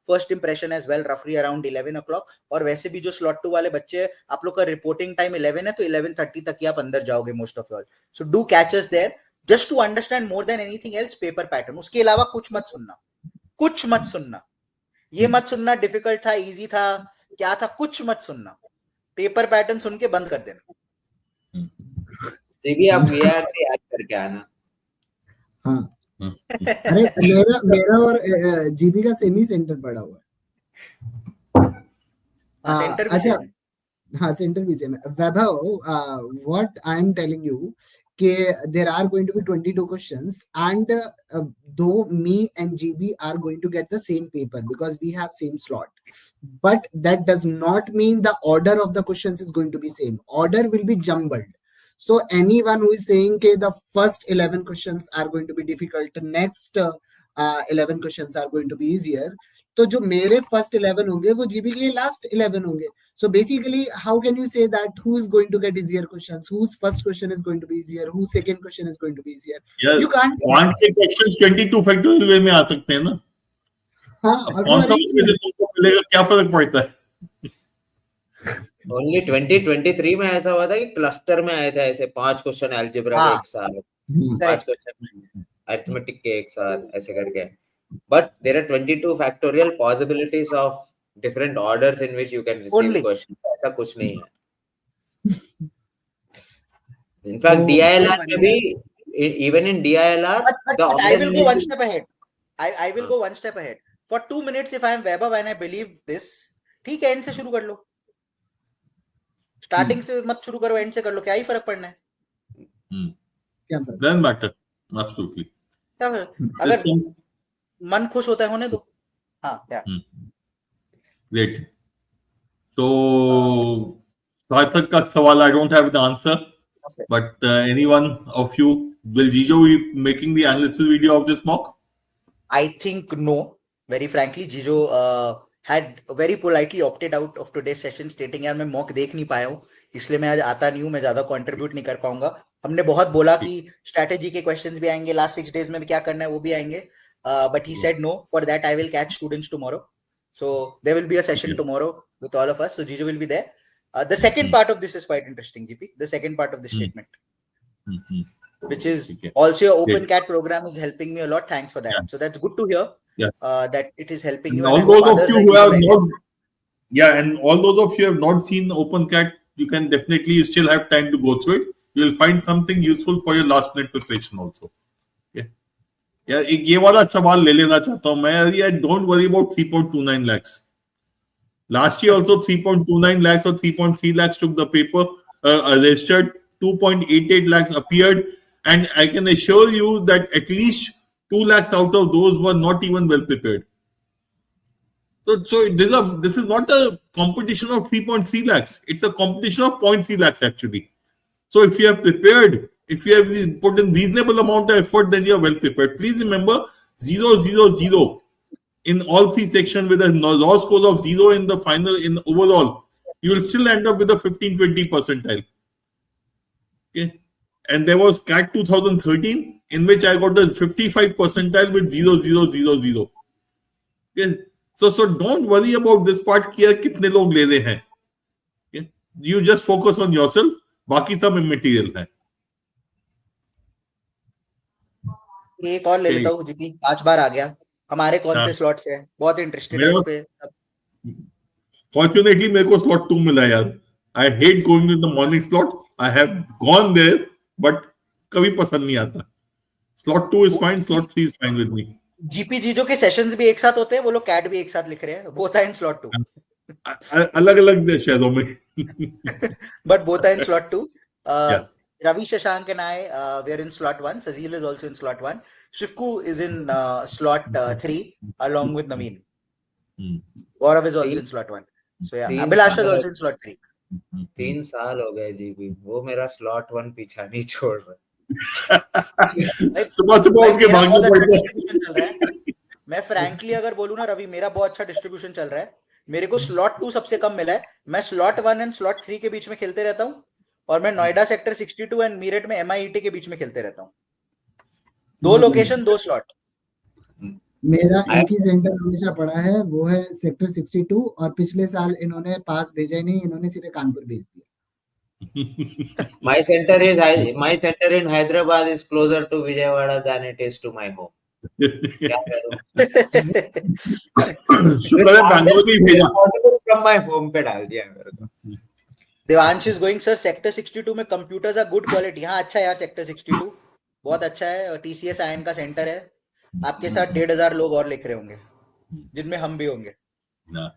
first impression as well, roughly around 11 o'clock. और वैसे भी जो slot 2 वाले बच्चे, आप लोग का reporting time 11 है, तो 11:30 तक ही आप अंदर जाओगे most of you all. So do catch us there, just to understand more than anything else paper pattern. उसके अलावा कुछ मत सुनना. ये मत सुनना डिफिकल्ट था, इजी था, क्या था, कुछ मत सुनना. पेपर पैटर्न सुन के बंद कर देना. जी आप VARC याद करके आना. हाँ. अरे मेरा और जीबी का सेमी सेंटर पड़ा हुआ है. सेंटर भी सेम है. हाँ, सेंटर भी सेम है. वैभव, what I am telling you, there are going to be 22 questions, and though me and GB are going to get the same paper because we have same slot, but that does not mean the order of the questions is going to be same. Order will be jumbled. So anyone who is saying the first 11 questions are going to be difficult, next 11 questions are going to be easier, तो जो मेरे first 11 होंगे वो GB के लिए last 11 होंगे. So basically, how can you say that who is going to get easier questions, whose first question is going to be easier, whose second question is going to be easier? Yeah, you can't. Quant के questions 22 factorial way में आ सकते हैं ना. हाँ, कौन सा उसमें से तुमको मिलेगा, क्या फर्क पड़ता है? Only 2023 में ऐसा हुआ था कि क्लस्टर में आए थे ऐसे 5 क्वेश्चन अलजेब्रा के एक साथ, 5 क्वेश्चन अरिथमेटिक के एक साथ, ऐसे करके. But there are 22 factorial possibilities of different orders in which you can receive questions. ऐसा कुछ नहीं है. In fact, DILR में भी, even in DILR, but I will go one step ahead. I will go one step ahead. For 2 minutes, if I am Vaibhav and I believe this, ठीक है, and से शुरू कर लो. स्टार्टिंग से मत शुरू करो, एंड से कर लो, क्या ही फर्क पड़ना है. Doesn't matter. Absolutely. अगर मन खुश होता है होने दो. हाँ, क्या. Great. So, सार्थक का सवाल, I don't have the answer. But anyone of you, will Gejo be making the analysis video of this mock? I think no. Very frankly, Gejo had very politely opted out of today's session, stating यार मैं mock देख नहीं पाया हूँ, इसलिए मैं आज आता नहीं हूँ, मैं ज्यादा contribute नहीं कर पाऊंगा. हमने बहुत बोला कि strategy के questions भी आएंगे, last 6 days में भी क्या करना है वो भी आएंगे. But he said no. For that, I will catch students tomorrow. So there will be a session tomorrow with all of us. So Gejo will be there. The second part of this is quite interesting, GP. The second part of the statement, which is also your Open Cat program is helping me a lot. Thanks for that. Yeah. So that's good to hear. Yes. That it is helping you. And all those of you who have not, and all those of you who have not seen Open Cat, you can definitely still have time to go through it. You will find something useful for your last minute preparation also. Okay. Yeah, एक ये वाला सवाल ले लेना चाहता हूँ मैं. Yeah, don't worry about 3.29 lakhs. Last year also 3.29 lakhs or 3.3 lakhs took the paper, registered. 2.88 lakhs appeared, and I can assure you that at least 2 lakhs out of those were not even well prepared. So this is not a competition of 3.3 lakhs. It's a competition of 0.3 lakhs actually. So if you have prepared, if you have put in reasonable amount of effort, then you are well prepared. Please remember 0, 0, 0 in all 3 sections with a raw score of 0 in the final, in overall, you will still end up with a 15-20 percentile. Okay. And there was CAT 2013 in which I got a 55 percentile with 0, 0, 0, 0. Okay. So don't worry about this part कि यार कितने लोग ले रहे हैं. Okay. You just focus on yourself. बाकी सब immaterial है. एक और ले लेता हूँ जीपी. 5 बार आ गया. हमारे कौन से स्लॉट्स है? बहुत इंटरेस्टेड है इस पे. Fortunately मेरे को slot 2 मिला यार. I hate going in the morning slot. I have gone there, but कभी पसंद नहीं आता. Slot 2 is fine. Slot 3 is fine with me. GP Jijo के सेशंस भी एक साथ होते हैं. वो लोग कैट भी एक साथ लिख रहे हैं. Both are in slot 2. अलग-अलग शहरों में. But both are in slot 2. Ravi, Shashank and I, we are in slot 1. Sazeal is also in slot 1. Shivku is in slot 3 along with Naveen. Gaurav is also in slot 1. So yeah, Abhilasha is also in slot 3. 3 साल हो गए GP, वो मेरा slot 1 पीछा नहीं छोड़ रहा. सुबह उठ के भागना पड़ता है. मैं फ्रैंकली अगर बोलूं ना रवि, मेरा बहुत अच्छा डिस्ट्रीब्यूशन चल रहा है. मेरे को स्लॉट 2 सबसे कम मिला है. मैं स्लॉट 1 एंड स्लॉट 3 के बीच में खेलते रहता हूं, और मैं नोएडा सेक्टर 62 एंड मीरठ में MIET के बीच में खेलते रहता हूं. 2 लोकेशन 2 स्लॉट. मेरा एक ही सेंटर हमेशा पड़ा है, वो है सेक्टर 62, और पिछले साल इन्होंने पास भेजा ही नहीं, इन्होंने सीधे कानपुर भेज दिया. My center in Hyderabad is closer to Vijayawada than it is to my home. क्या करूं? शुक्र है बैंगलोर भी भेजा. From my home पे डाल दिया मेरे को. Devansh is going sir sector 62 में कंप्यूटर्स आर गुड क्वालिटी. हाँ अच्छा यार, सेक्टर 62 बहुत अच्छा है. TCS आयन का सेंटर है. आपके साथ 1,500 लोग और लिख रहे होंगे, जिनमें हम भी होंगे.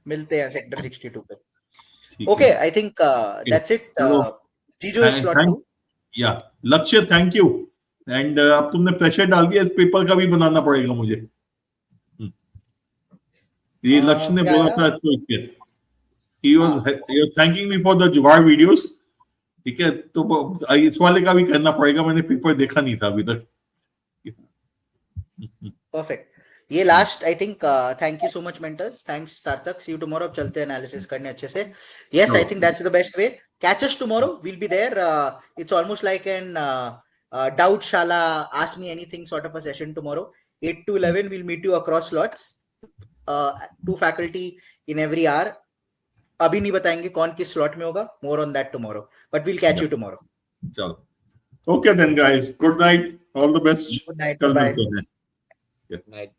मिलते हैं सेक्टर 62 पे. Okay, I think that's it. Gejo is slot 2. Yeah, लक्ष्य, thank you. And अब तुमने प्रेशर डाल दिया, इस पेपर का भी बनाना पड़ेगा मुझे. ये लक्ष्य ने बोला था सोच. He was thanking me for the जुगाड़ videos. ठीक है, तो इस वाले का भी करना पड़ेगा. मैंने पेपर देखा नहीं था अभी तक. Perfect. ये last I think. Thank you so much mentors. Thanks Sarthak. See you tomorrow. अब चलते हैं एनालिसिस करने अच्छे से. Yes, I think that's the best way. Catch us tomorrow. We'll be there. It's almost like a doubt शाला, ask me anything sort of a session tomorrow. 8 to 11 we'll meet you across slots. 2 faculty in every hour. अभी नहीं बताएंगे कौन किस slot में होगा. More on that tomorrow. But we'll catch you tomorrow. चलो. Okay then guys. Good night. All the best. Good night. कल Bye. मिलते हैं. Night.